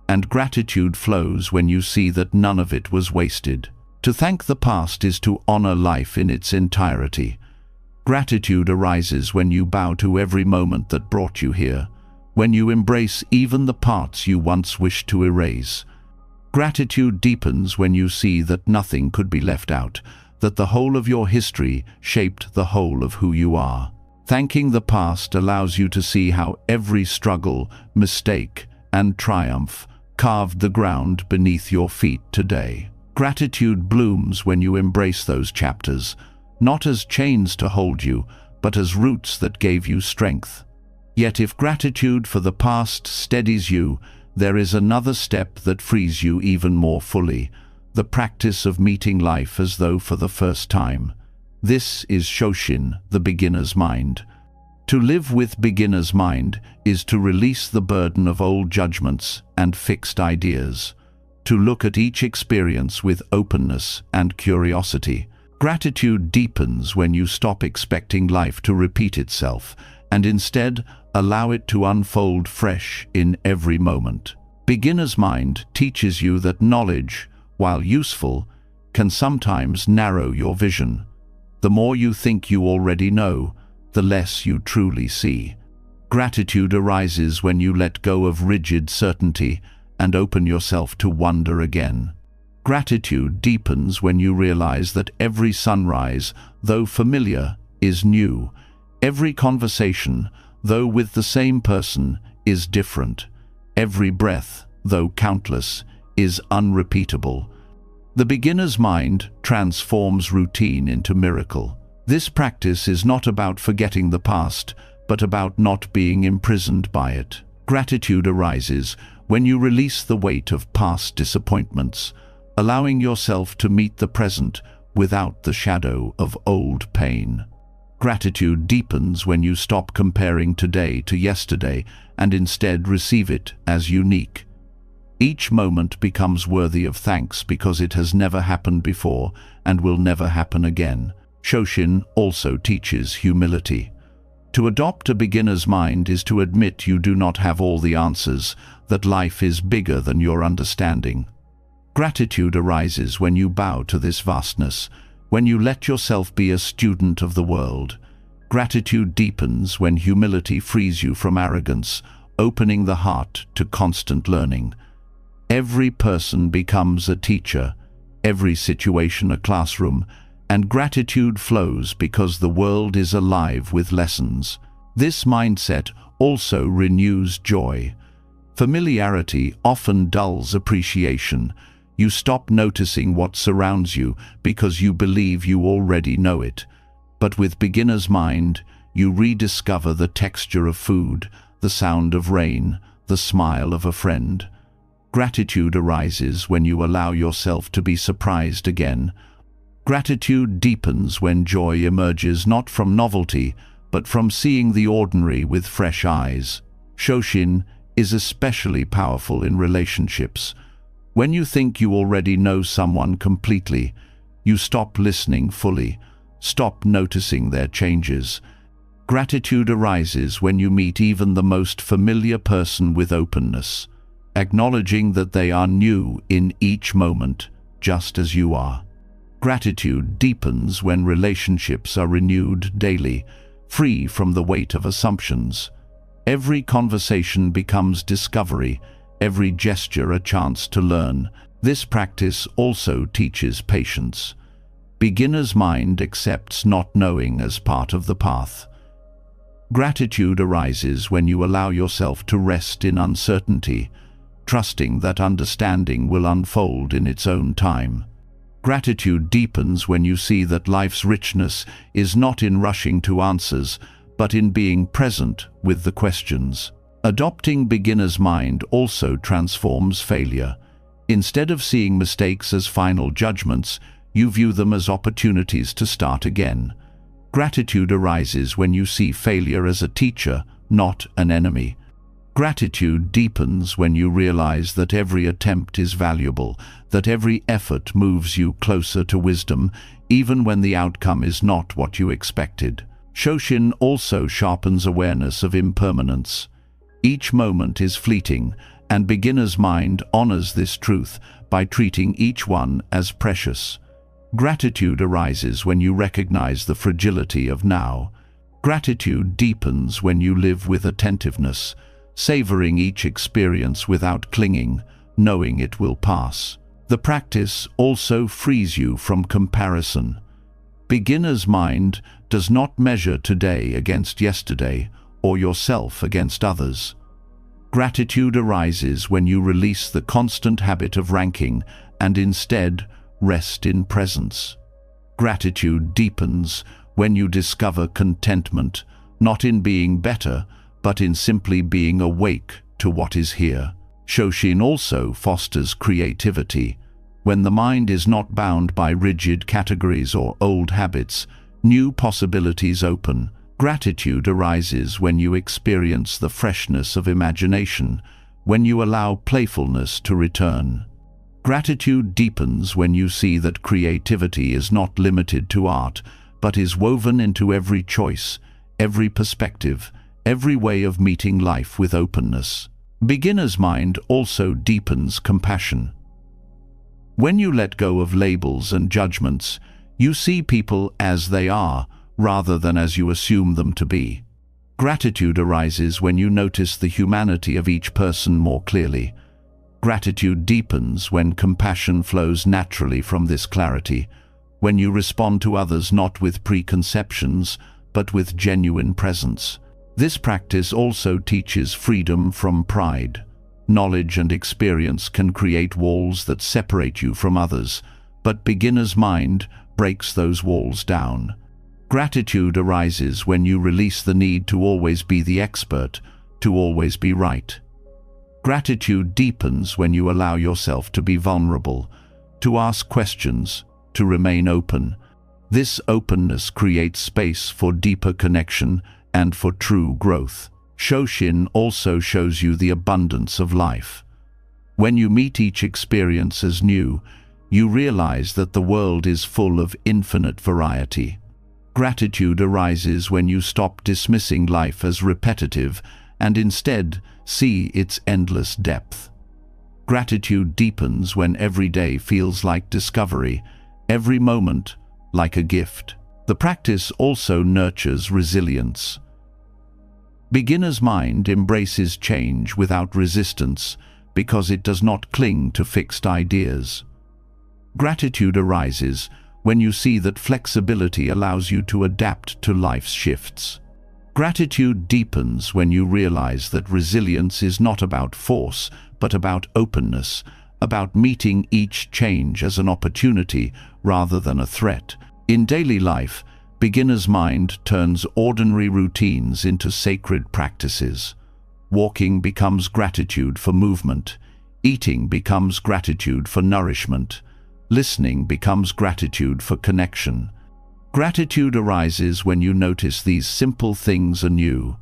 Speaker 1: and gratitude flows when you see that none of it was wasted. To thank the past is to honor life in its entirety. Gratitude arises when you bow to every moment that brought you here, when you embrace even the parts you once wished to erase. Gratitude deepens when you see that nothing could be left out, that the whole of your history shaped the whole of who you are. Thanking the past allows you to see how every struggle, mistake, and triumph carved the ground beneath your feet today. Gratitude blooms when you embrace those chapters, not as chains to hold you, but as roots that gave you strength. Yet if gratitude for the past steadies you, there is another step that frees you even more fully, the practice of meeting life as though for the first time. This is Shoshin, the beginner's mind. To live with beginner's mind is to release the burden of old judgments and fixed ideas, to look at each experience with openness and curiosity. Gratitude deepens when you stop expecting life to repeat itself and instead allow it to unfold fresh in every moment. Beginner's mind teaches you that knowledge, while useful, can sometimes narrow your vision. The more you think you already know, the less you truly see. Gratitude arises when you let go of rigid certainty and open yourself to wonder again. Gratitude deepens when you realize that every sunrise, though familiar, is new. Every conversation, though with the same person, is different. Every breath, though countless, is unrepeatable. The beginner's mind transforms routine into miracle. This practice is not about forgetting the past, but about not being imprisoned by it. Gratitude arises when you release the weight of past disappointments, allowing yourself to meet the present without the shadow of old pain. Gratitude deepens when you stop comparing today to yesterday and instead receive it as unique. Each moment becomes worthy of thanks because it has never happened before and will never happen again. Shoshin also teaches humility. To adopt a beginner's mind is to admit you do not have all the answers, that life is bigger than your understanding. Gratitude arises when you bow to this vastness, when you let yourself be a student of the world. Gratitude deepens when humility frees you from arrogance, opening the heart to constant learning. Every person becomes a teacher, every situation a classroom, and gratitude flows because the world is alive with lessons. This mindset also renews joy. Familiarity often dulls appreciation. You stop noticing what surrounds you because you believe you already know it. But with beginner's mind, you rediscover the texture of food, the sound of rain, the smile of a friend. Gratitude arises when you allow yourself to be surprised again. Gratitude deepens when joy emerges not from novelty, but from seeing the ordinary with fresh eyes. Shoshin is especially powerful in relationships. When you think you already know someone completely, you stop listening fully, stop noticing their changes. Gratitude arises when you meet even the most familiar person with openness, acknowledging that they are new in each moment, just as you are. Gratitude deepens when relationships are renewed daily, free from the weight of assumptions. Every conversation becomes discovery, every gesture a chance to learn. This practice also teaches patience. Beginner's mind accepts not knowing as part of the path. Gratitude arises when you allow yourself to rest in uncertainty, trusting that understanding will unfold in its own time. Gratitude deepens when you see that life's richness is not in rushing to answers, but in being present with the questions. Adopting beginner's mind also transforms failure. Instead of seeing mistakes as final judgments, you view them as opportunities to start again. Gratitude arises when you see failure as a teacher, not an enemy. Gratitude deepens when you realize that every attempt is valuable, that every effort moves you closer to wisdom, even when the outcome is not what you expected. Shoshin also sharpens awareness of impermanence. Each moment is fleeting, and beginner's mind honors this truth by treating each one as precious. Gratitude arises when you recognize the fragility of now. Gratitude deepens when you live with attentiveness, savoring each experience without clinging, knowing it will pass. The practice also frees you from comparison. Beginner's mind does not measure today against yesterday or yourself against others. Gratitude arises when you release the constant habit of ranking and instead rest in presence. Gratitude deepens when you discover contentment, not in being better, but in simply being awake to what is here. Shoshin also fosters creativity. When the mind is not bound by rigid categories or old habits, new possibilities open. Gratitude arises when you experience the freshness of imagination, when you allow playfulness to return. Gratitude deepens when you see that creativity is not limited to art, but is woven into every choice, every perspective, every way of meeting life with openness. Beginner's mind also deepens compassion. When you let go of labels and judgments, you see people as they are, rather than as you assume them to be. Gratitude arises when you notice the humanity of each person more clearly. Gratitude deepens when compassion flows naturally from this clarity, when you respond to others not with preconceptions, but with genuine presence. This practice also teaches freedom from pride. Knowledge and experience can create walls that separate you from others, but beginner's mind breaks those walls down. Gratitude arises when you release the need to always be the expert, to always be right. Gratitude deepens when you allow yourself to be vulnerable, to ask questions, to remain open. This openness creates space for deeper connection and for true growth. Shoshin also shows you the abundance of life. When you meet each experience as new, you realize that the world is full of infinite variety. Gratitude arises when you stop dismissing life as repetitive and instead see its endless depth. Gratitude deepens when every day feels like discovery, every moment like a gift. The practice also nurtures resilience. Beginner's mind embraces change without resistance because it does not cling to fixed ideas. Gratitude arises when you see that flexibility allows you to adapt to life's shifts. Gratitude deepens when you realize that resilience is not about force, but about openness, about meeting each change as an opportunity rather than a threat. In daily life, beginner's mind turns ordinary routines into sacred practices. Walking becomes gratitude for movement. Eating becomes gratitude for nourishment. Listening becomes gratitude for connection. Gratitude arises when you notice these simple things anew.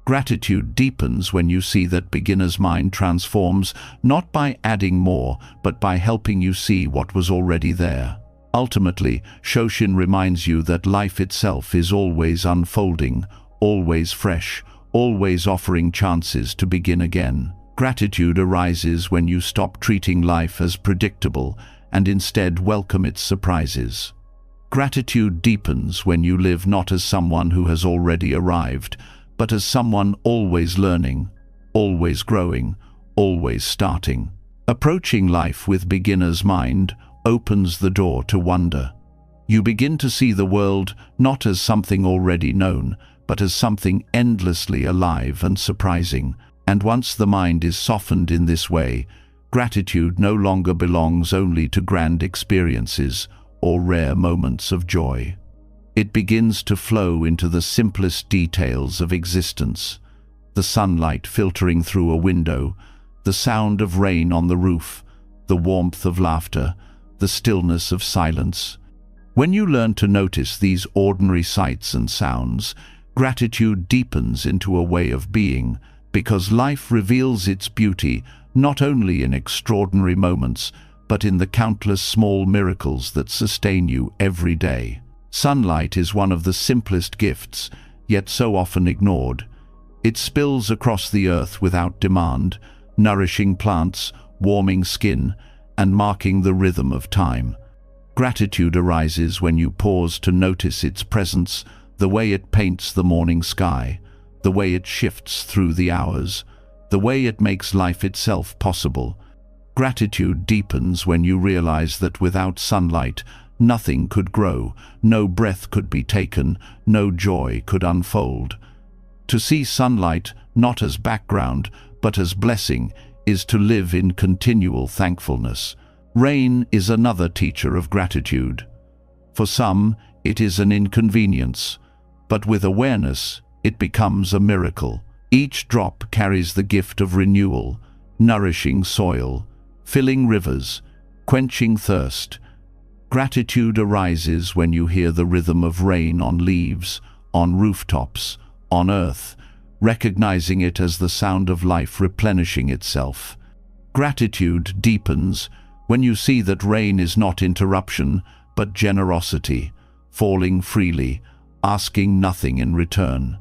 Speaker 1: Gratitude deepens when you see that beginner's mind transforms not by adding more, but by helping you see what was already there. Ultimately, Shoshin reminds you that life itself is always unfolding, always fresh, always offering chances to begin again. Gratitude arises when you stop treating life as predictable and instead welcome its surprises. Gratitude deepens when you live not as someone who has already arrived, but as someone always learning, always growing, always starting. Approaching life with beginner's mind opens the door to wonder. You begin to see the world not as something already known, but as something endlessly alive and surprising. And once the mind is softened in this way, gratitude no longer belongs only to grand experiences or rare moments of joy. It begins to flow into the simplest details of existence: the sunlight filtering through a window, the sound of rain on the roof, the warmth of laughter, the stillness of silence. When you learn to notice these ordinary sights and sounds, gratitude deepens into a way of being, because life reveals its beauty not only in extraordinary moments, but in the countless small miracles that sustain you every day. Sunlight is one of the simplest gifts, yet so often ignored. It spills across the earth without demand, nourishing plants, warming skin, and marking the rhythm of time. Gratitude arises when you pause to notice its presence, the way it paints the morning sky, the way it shifts through the hours, the way it makes life itself possible. Gratitude deepens when you realize that without sunlight, nothing could grow, no breath could be taken, no joy could unfold. To see sunlight not as background, but as blessing, is to live in continual thankfulness. Rain is another teacher of gratitude. For some, it is an inconvenience, but with awareness, it becomes a miracle. Each drop carries the gift of renewal, nourishing soil, filling rivers, quenching thirst. Gratitude arises when you hear the rhythm of rain on leaves, on rooftops, on earth, recognizing it as the sound of life replenishing itself. Gratitude deepens when you see that rain is not interruption, but generosity, falling freely, asking nothing in return.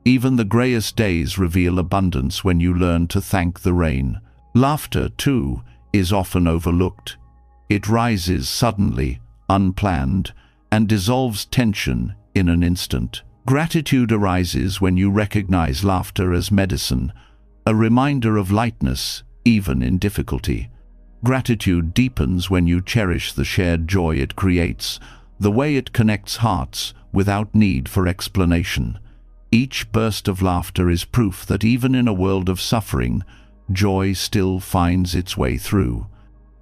Speaker 1: Even the grayest days reveal abundance when you learn to thank the rain. Laughter, too, is often overlooked. It rises suddenly, unplanned, and dissolves tension in an instant. Gratitude arises when you recognize laughter as medicine, a reminder of lightness, even in difficulty. Gratitude deepens when you cherish the shared joy it creates, the way it connects hearts without need for explanation. Each burst of laughter is proof that even in a world of suffering, joy still finds its way through.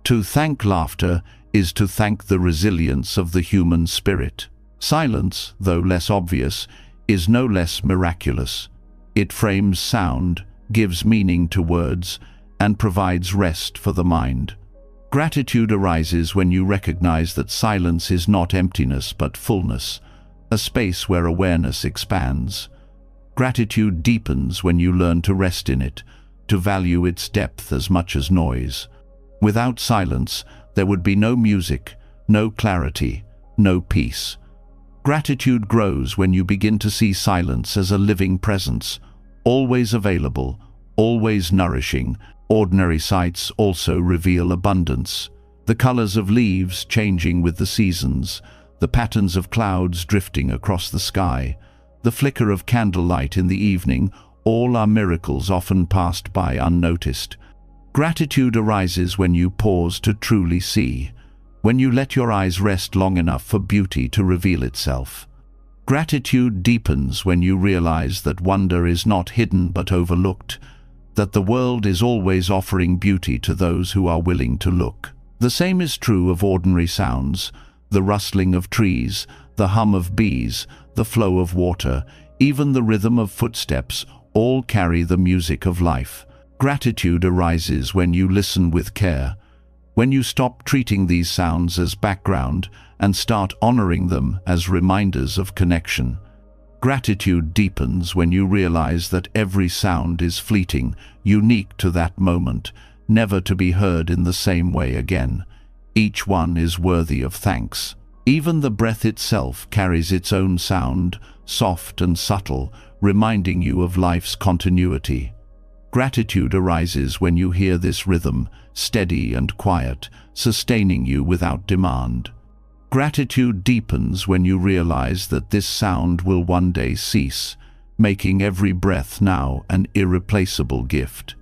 Speaker 1: To thank laughter is to thank the resilience of the human spirit. Silence, though less obvious, is no less miraculous. It frames sound, gives meaning to words, and provides rest for the mind. Gratitude arises when you recognize that silence is not emptiness but fullness, a space where awareness expands. Gratitude deepens when you learn to rest in it, to value its depth as much as noise. Without silence, there would be no music, no clarity, no peace. Gratitude grows when you begin to see silence as a living presence, always available, always nourishing. Ordinary sights also reveal abundance. The colors of leaves changing with the seasons, the patterns of clouds drifting across the sky, the flicker of candlelight in the evening, all are miracles often passed by unnoticed. Gratitude arises when you pause to truly see, when you let your eyes rest long enough for beauty to reveal itself. Gratitude deepens when you realize that wonder is not hidden but overlooked, that the world is always offering beauty to those who are willing to look. The same is true of ordinary sounds, the rustling of trees, the hum of bees, the flow of water, even the rhythm of footsteps, all carry the music of life. Gratitude arises when you listen with care, when you stop treating these sounds as background and start honoring them as reminders of connection. Gratitude deepens when you realize that every sound is fleeting, unique to that moment, never to be heard in the same way again. Each one is worthy of thanks. Even the breath itself carries its own sound, soft and subtle, reminding you of life's continuity. Gratitude arises when you hear this rhythm, steady and quiet, sustaining you without demand. Gratitude deepens when you realize that this sound will one day cease, making every breath now an irreplaceable gift.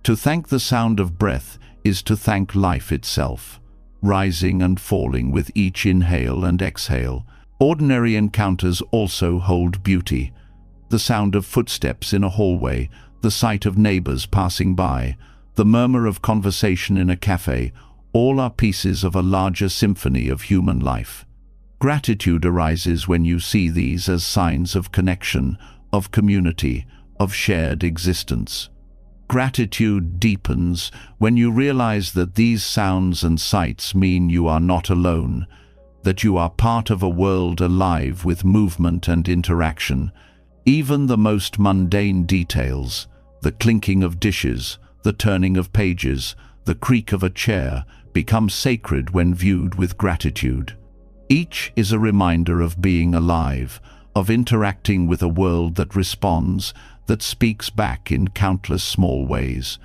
Speaker 1: To thank the sound of breath is to thank life itself, rising and falling with each inhale and exhale. Ordinary encounters also hold beauty. The sound of footsteps in a hallway, the sight of neighbors passing by, the murmur of conversation in a cafe, all are pieces of a larger symphony of human life. Gratitude arises when you see these as signs of connection, of community, of shared existence. Gratitude deepens when you realize that these sounds and sights mean you are not alone, that you are part of a world alive with movement and interaction. Even the most mundane details, the clinking of dishes, the turning of pages, the creak of a chair, become sacred when viewed with gratitude. Each is a reminder of being alive, of interacting with a world that responds, that speaks back in countless small ways.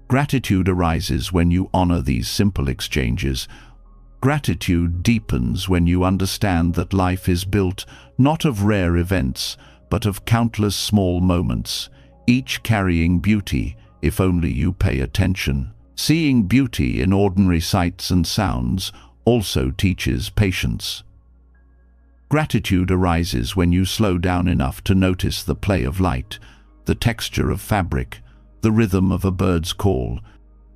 Speaker 1: Gratitude arises when you honor these simple exchanges. Gratitude deepens when you understand that life is built not of rare events, but of countless small moments, each carrying beauty if only you pay attention. Seeing beauty in ordinary sights and sounds also teaches patience. Gratitude arises when you slow down enough to notice the play of light, the texture of fabric, the rhythm of a bird's call.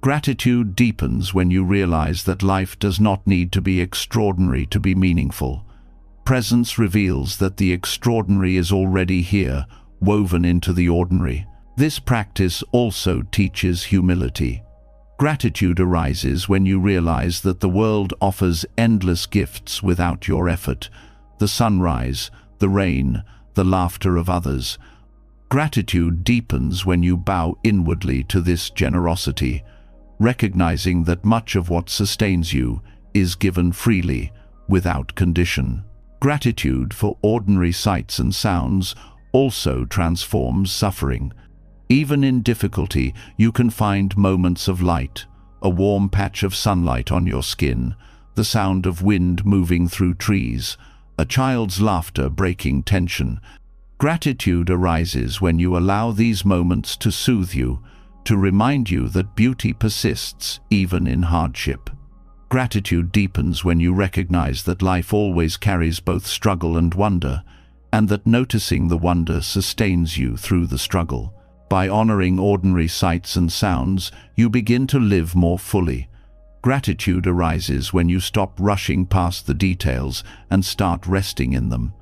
Speaker 1: Gratitude deepens when you realize that life does not need to be extraordinary to be meaningful. Presence reveals that the extraordinary is already here, woven into the ordinary. This practice also teaches humility. Gratitude arises when you realize that the world offers endless gifts without your effort. The sunrise, the rain, the laughter of others. Gratitude deepens when you bow inwardly to this generosity, recognizing that much of what sustains you is given freely, without condition. Gratitude for ordinary sights and sounds also transforms suffering. Even in difficulty, you can find moments of light, a warm patch of sunlight on your skin, the sound of wind moving through trees, a child's laughter breaking tension. Gratitude arises when you allow these moments to soothe you, to remind you that beauty persists even in hardship. Gratitude deepens when you recognize that life always carries both struggle and wonder, and that noticing the wonder sustains you through the struggle. By honoring ordinary sights and sounds, you begin to live more fully. Gratitude arises when you stop rushing past the details and start resting in them.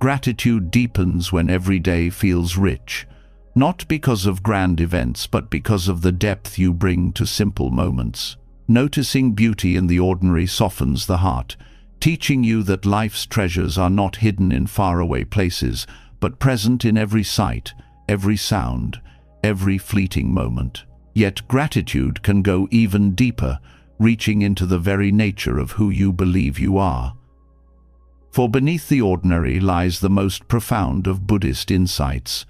Speaker 1: Gratitude deepens when every day feels rich, not because of grand events, but because of the depth you bring to simple moments. Noticing beauty in the ordinary softens the heart, teaching you that life's treasures are not hidden in faraway places, but present in every sight, every sound, every fleeting moment. Yet gratitude can go even deeper, reaching into the very nature of who you believe you are. For beneath the ordinary lies the most profound of Buddhist insights,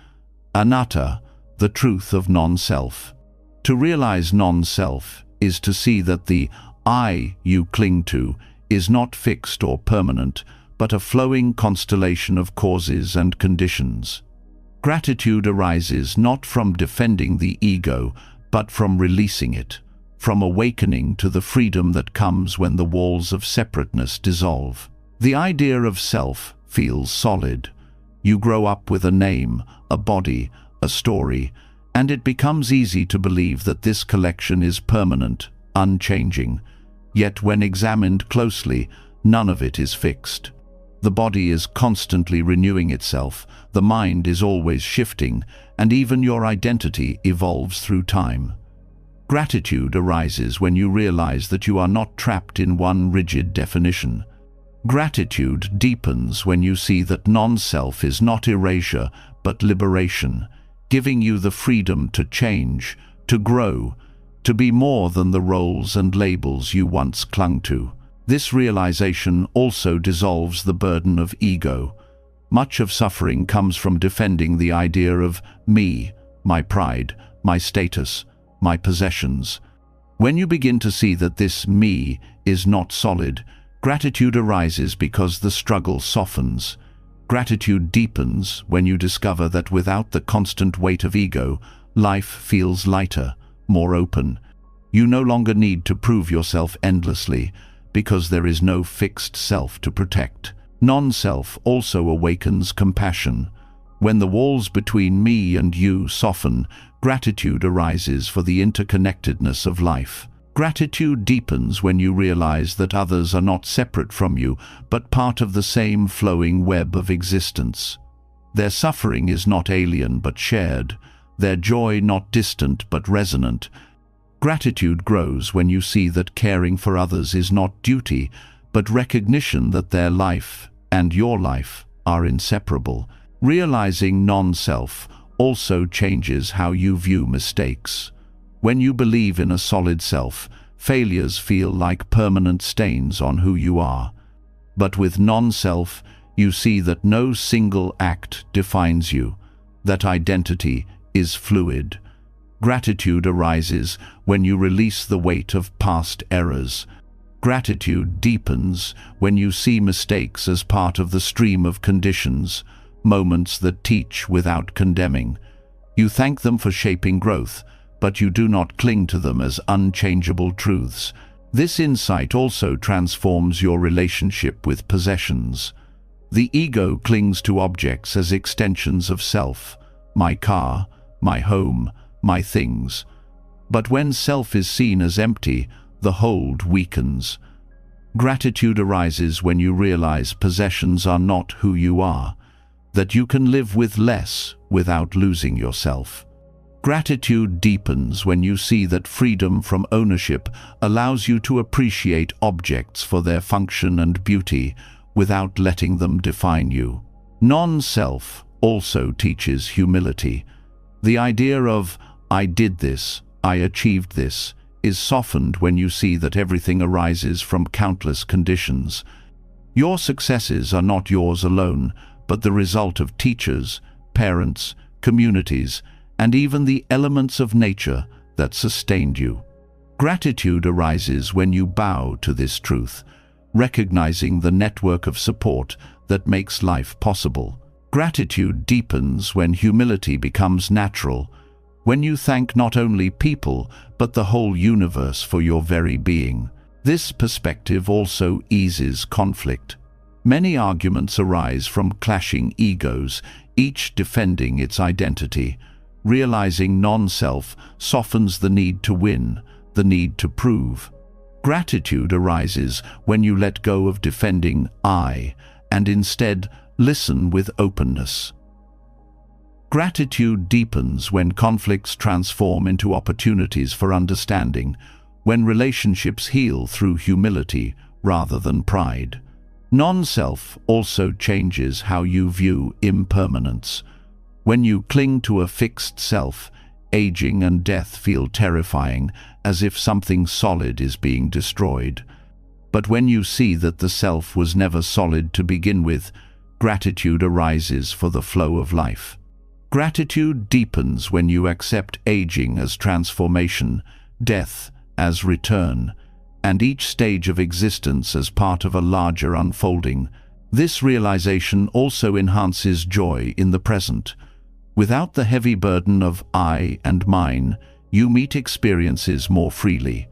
Speaker 1: anatta, the truth of non-self. To realize non-self is to see that the I you cling to is not fixed or permanent, but a flowing constellation of causes and conditions. Gratitude arises not from defending the ego, but from releasing it, from awakening to the freedom that comes when the walls of separateness dissolve. The idea of self feels solid. You grow up with a name, a body, a story, and it becomes easy to believe that this collection is permanent, unchanging. Yet when examined closely, none of it is fixed. The body is constantly renewing itself, the mind is always shifting, and even your identity evolves through time. Gratitude arises when you realize that you are not trapped in one rigid definition. Gratitude deepens when you see that non-self is not erasure, but liberation, giving you the freedom to change, to grow, to be more than the roles and labels you once clung to. This realization also dissolves the burden of ego. Much of suffering comes from defending the idea of me, my pride, my status, my possessions. When you begin to see that this me is not solid, gratitude arises because the struggle softens. Gratitude deepens when you discover that without the constant weight of ego, life feels lighter, more open. You no longer need to prove yourself endlessly, because there is no fixed self to protect. Non-self also awakens compassion. When the walls between me and you soften, gratitude arises for the interconnectedness of life. Gratitude deepens when you realize that others are not separate from you, but part of the same flowing web of existence. Their suffering is not alien but shared, their joy not distant but resonant. Gratitude grows when you see that caring for others is not duty, but recognition that their life and your life are inseparable. Realizing non-self also changes how you view mistakes. When you believe in a solid self, failures feel like permanent stains on who you are. But with non-self, you see that no single act defines you, that identity is fluid. Gratitude arises when you release the weight of past errors. Gratitude deepens when you see mistakes as part of the stream of conditions, moments that teach without condemning. You thank them for shaping growth, but you do not cling to them as unchangeable truths. This insight also transforms your relationship with possessions. The ego clings to objects as extensions of self, my car, my home, my things. But when self is seen as empty, the hold weakens. Gratitude arises when you realize possessions are not who you are, that you can live with less without losing yourself. Gratitude deepens when you see that freedom from ownership allows you to appreciate objects for their function and beauty without letting them define you. Non-self also teaches humility. The idea of, I did this, I achieved this, is softened when you see that everything arises from countless conditions. Your successes are not yours alone, but the result of teachers, parents, communities, and even the elements of nature that sustained you. Gratitude arises when you bow to this truth, recognizing the network of support that makes life possible. Gratitude deepens when humility becomes natural, when you thank not only people, but the whole universe for your very being. This perspective also eases conflict. Many arguments arise from clashing egos, each defending its identity. Realizing non-self softens the need to win, the need to prove. Gratitude arises when you let go of defending I and instead listen with openness. Gratitude deepens when conflicts transform into opportunities for understanding, when relationships heal through humility rather than pride. Non-self also changes how you view impermanence. When you cling to a fixed self, aging and death feel terrifying, as if something solid is being destroyed. But when you see that the self was never solid to begin with, gratitude arises for the flow of life. Gratitude deepens when you accept aging as transformation, death as return, and each stage of existence as part of a larger unfolding. This realization also enhances joy in the present. Without the heavy burden of I and mine, you meet experiences more freely.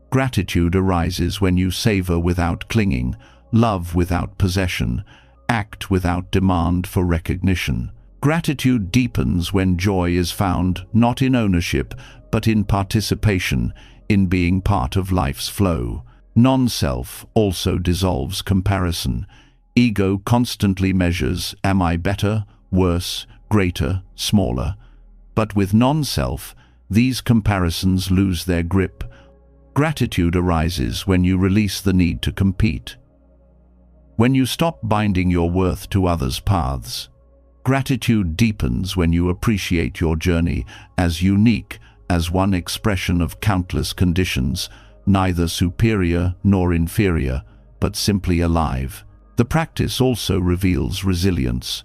Speaker 1: Gratitude arises when you savor without clinging, love without possession, act without demand for recognition. Gratitude deepens when joy is found not in ownership, but in participation, in being part of life's flow. Non-self also dissolves comparison. Ego constantly measures, am I better, worse, greater, smaller? But with non-self, these comparisons lose their grip. Gratitude arises when you release the need to compete. When you stop binding your worth to others' paths. Gratitude deepens when you appreciate your journey as unique as one expression of countless conditions, neither superior nor inferior, but simply alive. The practice also reveals resilience.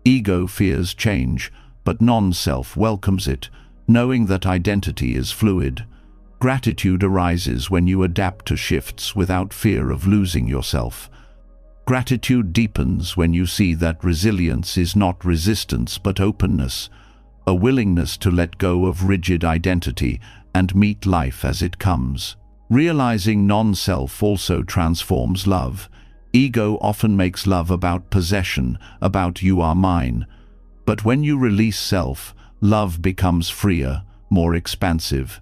Speaker 1: Ego fears change, but non-self welcomes it, knowing that identity is fluid. Gratitude arises when you adapt to shifts without fear of losing yourself. Gratitude deepens when you see that resilience is not resistance but openness, a willingness to let go of rigid identity and meet life as it comes. Realizing non-self also transforms love. Ego often makes love about possession, about you are mine. But when you release self, love becomes freer, more expansive.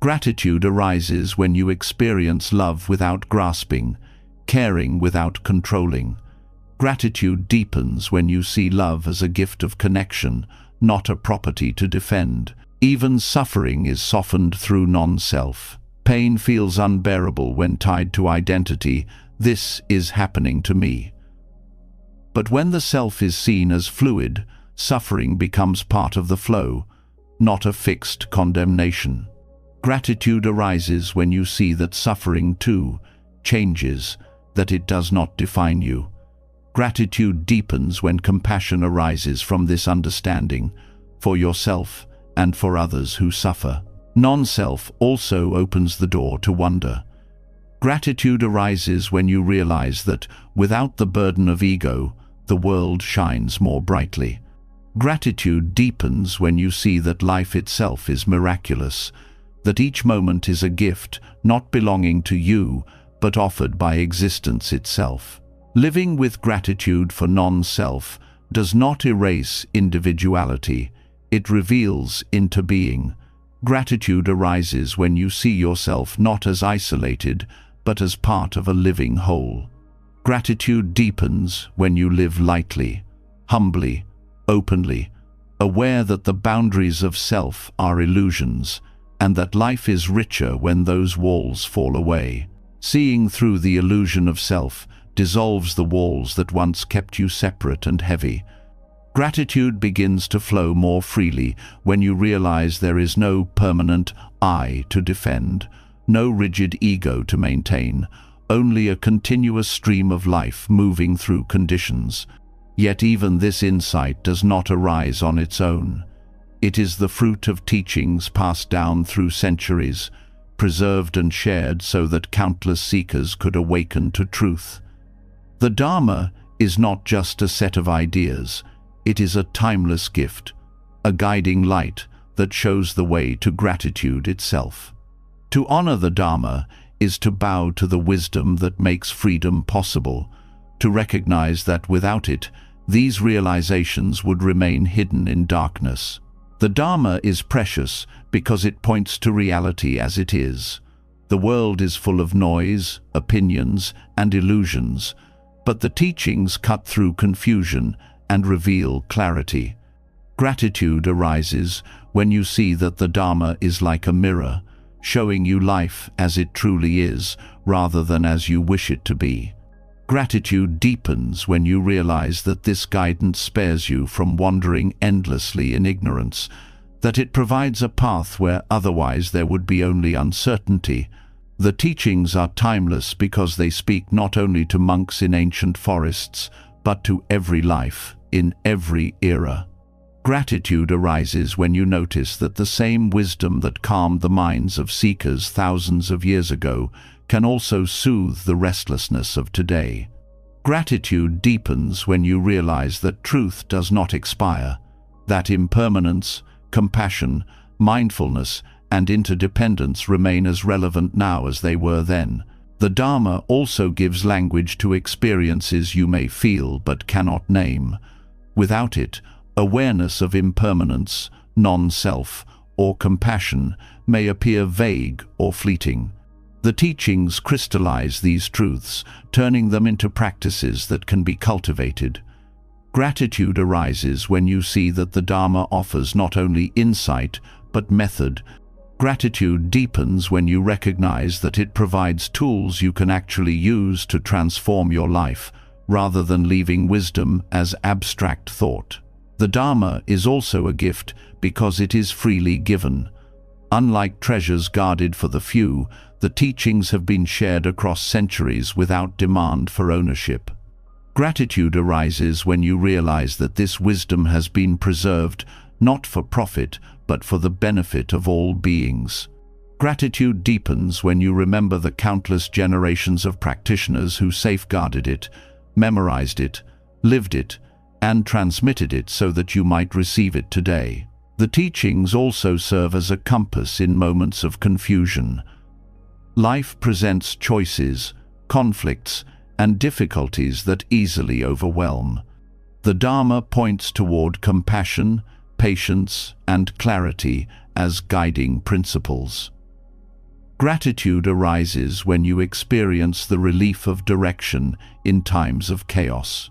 Speaker 1: Gratitude arises when you experience love without grasping, caring without controlling. Gratitude deepens when you see love as a gift of connection, not a property to defend. Even suffering is softened through non-self. Pain feels unbearable when tied to identity. This is happening to me. But when the self is seen as fluid, suffering becomes part of the flow, not a fixed condemnation. Gratitude arises when you see that suffering too changes, that it does not define you. Gratitude deepens when compassion arises from this understanding, for yourself and for others who suffer. Non-self also opens the door to wonder. Gratitude arises when you realize that, without the burden of ego, the world shines more brightly. Gratitude deepens when you see that life itself is miraculous, that each moment is a gift not belonging to you, but offered by existence itself. Living with gratitude for non-self does not erase individuality, it reveals into being. Gratitude arises when you see yourself not as isolated, but as part of a living whole. Gratitude deepens when you live lightly, humbly, openly, aware that the boundaries of self are illusions, and that life is richer when those walls fall away. Seeing through the illusion of self dissolves the walls that once kept you separate and heavy. Gratitude begins to flow more freely when you realize there is no permanent I to defend, no rigid ego to maintain, only a continuous stream of life moving through conditions. Yet even this insight does not arise on its own. It is the fruit of teachings passed down through centuries, preserved and shared so that countless seekers could awaken to truth. The Dharma is not just a set of ideas, it is a timeless gift, a guiding light that shows the way to gratitude itself. To honor the Dharma is to bow to the wisdom that makes freedom possible, to recognize that without it, these realizations would remain hidden in darkness. The Dharma is precious because it points to reality as it is. The world is full of noise, opinions, and illusions, but the teachings cut through confusion and reveal clarity. Gratitude arises when you see that the Dharma is like a mirror, showing you life as it truly is, rather than as you wish it to be. Gratitude deepens when you realize that this guidance spares you from wandering endlessly in ignorance, that it provides a path where otherwise there would be only uncertainty. The teachings are timeless because they speak not only to monks in ancient forests, but to every life, in every era. Gratitude arises when you notice that the same wisdom that calmed the minds of seekers thousands of years ago can also soothe the restlessness of today. Gratitude deepens when you realize that truth does not expire, that impermanence, compassion, mindfulness, and interdependence remain as relevant now as they were then. The Dharma also gives language to experiences you may feel but cannot name. Without it, awareness of impermanence, non-self, or compassion may appear vague or fleeting. The teachings crystallize these truths, turning them into practices that can be cultivated. Gratitude arises when you see that the Dharma offers not only insight, but method. Gratitude deepens when you recognize that it provides tools you can actually use to transform your life, rather than leaving wisdom as abstract thought. The Dharma is also a gift because it is freely given. Unlike treasures guarded for the few, the teachings have been shared across centuries without demand for ownership. Gratitude arises when you realize that this wisdom has been preserved not for profit, but for the benefit of all beings. Gratitude deepens when you remember the countless generations of practitioners who safeguarded it, memorized it, lived it, and transmitted it so that you might receive it today. The teachings also serve as a compass in moments of confusion. Life presents choices, conflicts, and difficulties that easily overwhelm. The Dharma points toward compassion, patience, and clarity as guiding principles. Gratitude arises when you experience the relief of direction in times of chaos.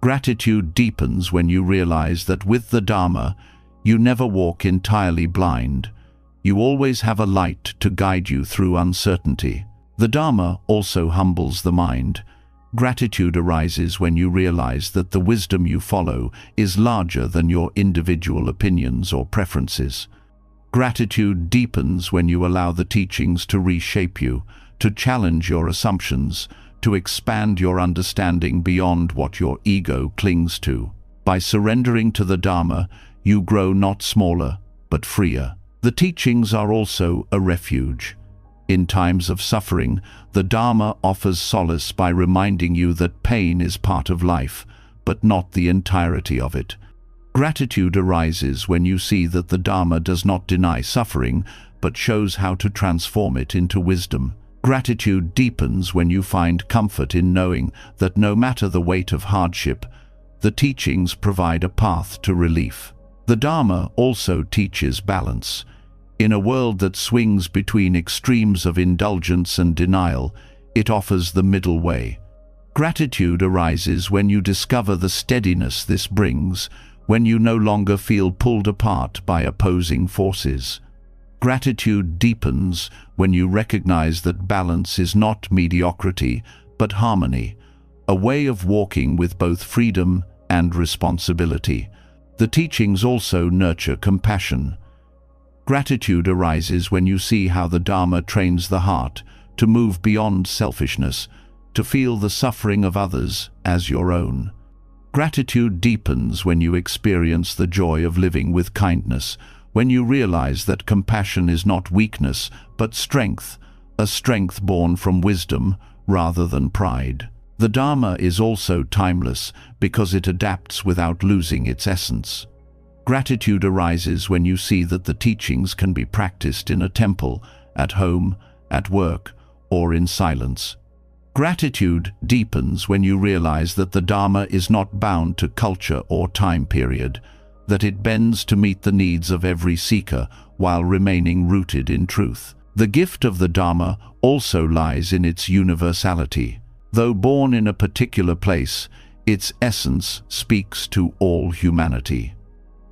Speaker 1: Gratitude deepens when you realize that with the Dharma, you never walk entirely blind. You always have a light to guide you through uncertainty. The Dharma also humbles the mind. Gratitude arises when you realize that the wisdom you follow is larger than your individual opinions or preferences. Gratitude deepens when you allow the teachings to reshape you, to challenge your assumptions, to expand your understanding beyond what your ego clings to. By surrendering to the Dharma, you grow not smaller, but freer. The teachings are also a refuge. In times of suffering, the Dharma offers solace by reminding you that pain is part of life, but not the entirety of it. Gratitude arises when you see that the Dharma does not deny suffering, but shows how to transform it into wisdom. Gratitude deepens when you find comfort in knowing that no matter the weight of hardship, the teachings provide a path to relief. The Dharma also teaches balance. In a world that swings between extremes of indulgence and denial, it offers the middle way. Gratitude arises when you discover the steadiness this brings, when you no longer feel pulled apart by opposing forces. Gratitude deepens when you recognize that balance is not mediocrity, but harmony, a way of walking with both freedom and responsibility. The teachings also nurture compassion. Gratitude arises when you see how the Dharma trains the heart to move beyond selfishness, to feel the suffering of others as your own. Gratitude deepens when you experience the joy of living with kindness, when you realize that compassion is not weakness, but strength, a strength born from wisdom rather than pride. The Dharma is also timeless because it adapts without losing its essence. Gratitude arises when you see that the teachings can be practiced in a temple, at home, at work, or in silence. Gratitude deepens when you realize that the Dharma is not bound to culture or time period, that it bends to meet the needs of every seeker while remaining rooted in truth. The gift of the Dharma also lies in its universality. Though born in a particular place, its essence speaks to all humanity.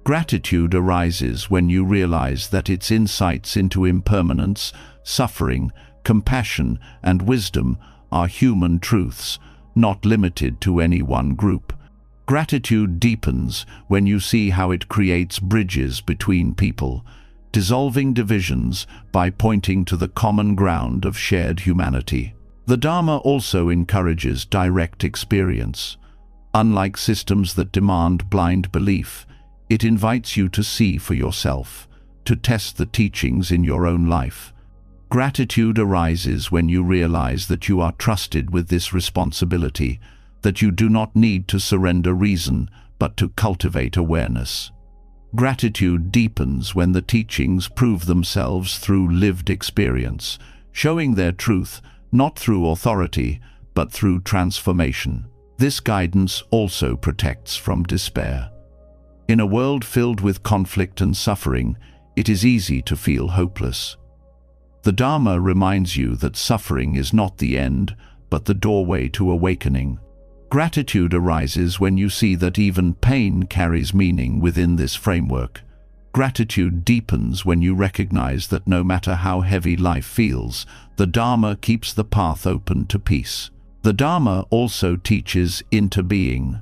Speaker 1: Gratitude arises when you realize that its insights into impermanence, suffering, compassion, and wisdom are human truths, not limited to any one group. Gratitude deepens when you see how it creates bridges between people, dissolving divisions by pointing to the common ground of shared humanity. The Dharma also encourages direct experience. Unlike systems that demand blind belief, it invites you to see for yourself, to test the teachings in your own life. Gratitude arises when you realize that you are trusted with this responsibility, that you do not need to surrender reason, but to cultivate awareness. Gratitude deepens when the teachings prove themselves through lived experience, showing their truth not through authority, but through transformation. This guidance also protects from despair. In a world filled with conflict and suffering, it is easy to feel hopeless. The Dharma reminds you that suffering is not the end, but the doorway to awakening. Gratitude arises when you see that even pain carries meaning within this framework. Gratitude deepens when you recognize that no matter how heavy life feels, the Dharma keeps the path open to peace. The Dharma also teaches interbeing.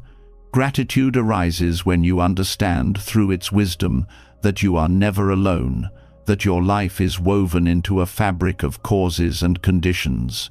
Speaker 1: Gratitude arises when you understand through its wisdom that you are never alone, that your life is woven into a fabric of causes and conditions.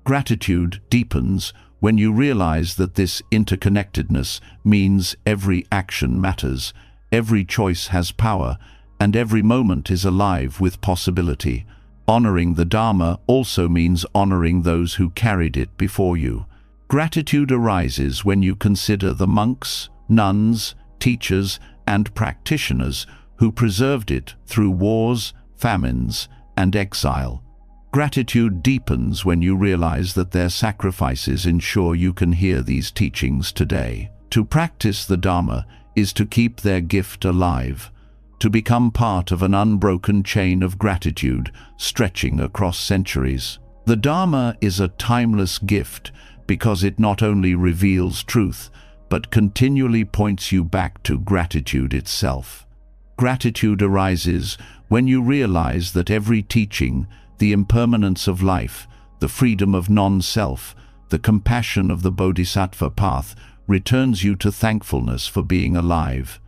Speaker 1: Gratitude deepens when you realize that this interconnectedness means every action matters, every choice has power, and every moment is alive with possibility. Honoring the Dharma also means honoring those who carried it before you. Gratitude arises when you consider the monks, nuns, teachers, and practitioners who preserved it through wars, famines, and exile. Gratitude deepens when you realize that their sacrifices ensure you can hear these teachings today. To practice the Dharma is to keep their gift alive, to become part of an unbroken chain of gratitude stretching across centuries. The Dharma is a timeless gift because it not only reveals truth, but continually points you back to gratitude itself. Gratitude arises when you realize that every teaching, the impermanence of life, the freedom of non-self, the compassion of the Bodhisattva path, returns you to thankfulness for being alive.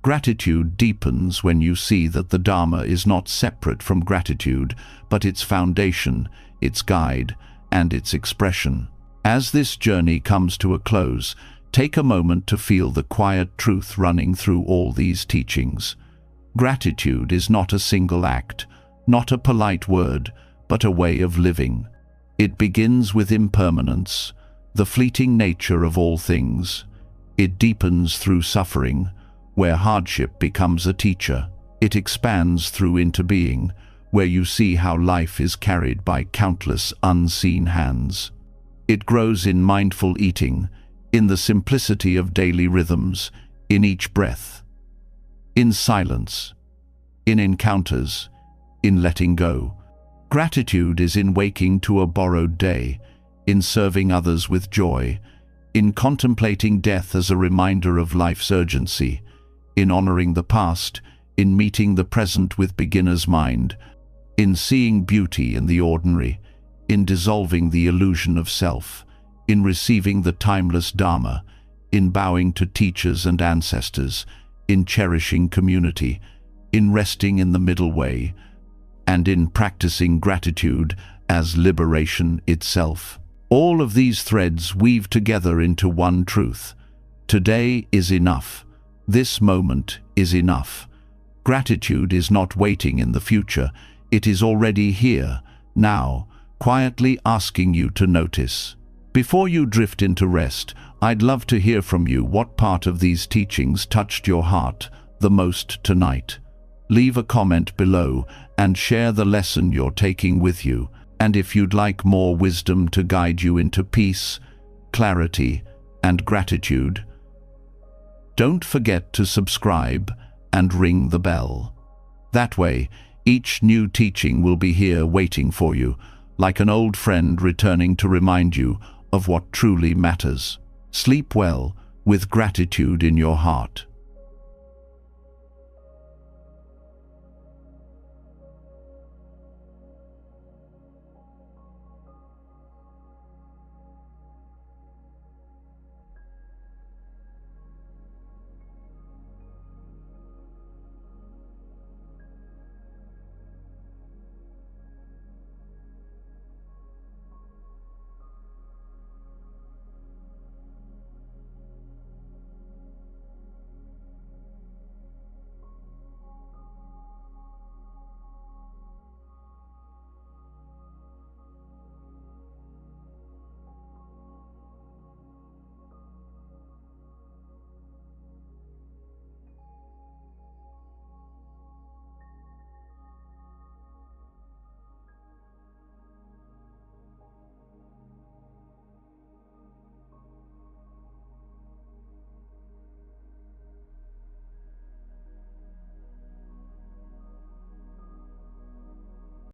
Speaker 1: Gratitude deepens when you see that the Dharma is not separate from gratitude, but its foundation, its guide, and its expression. As this journey comes to a close, take a moment to feel the quiet truth running through all these teachings. Gratitude is not a single act, not a polite word, but a way of living. It begins with impermanence, the fleeting nature of all things. It deepens through suffering, where hardship becomes a teacher. It expands through interbeing, where you see how life is carried by countless unseen hands. It grows in mindful eating, in the simplicity of daily rhythms, in each breath, in silence, in encounters, in letting go. Gratitude is in waking to a borrowed day, in serving others with joy, in contemplating death as a reminder of life's urgency, in honoring the past, in meeting the present with beginner's mind, in seeing beauty in the ordinary, in dissolving the illusion of self, in receiving the timeless Dharma, in bowing to teachers and ancestors, in cherishing community, in resting in the middle way, and in practicing gratitude as liberation itself. All of these threads weave together into one truth. Today is enough. This moment is enough. Gratitude is not waiting in the future. It is already here, now, quietly asking you to notice. Before you drift into rest, I'd love to hear from you what part of these teachings touched your heart the most tonight. Leave a comment below and share the lesson you're taking with you. And if you'd like more wisdom to guide you into peace, clarity, and gratitude, don't forget to subscribe and ring the bell. That way, Each new teaching will be here waiting for you, like an old friend returning to remind you of what truly matters. Sleep well, with gratitude in your heart.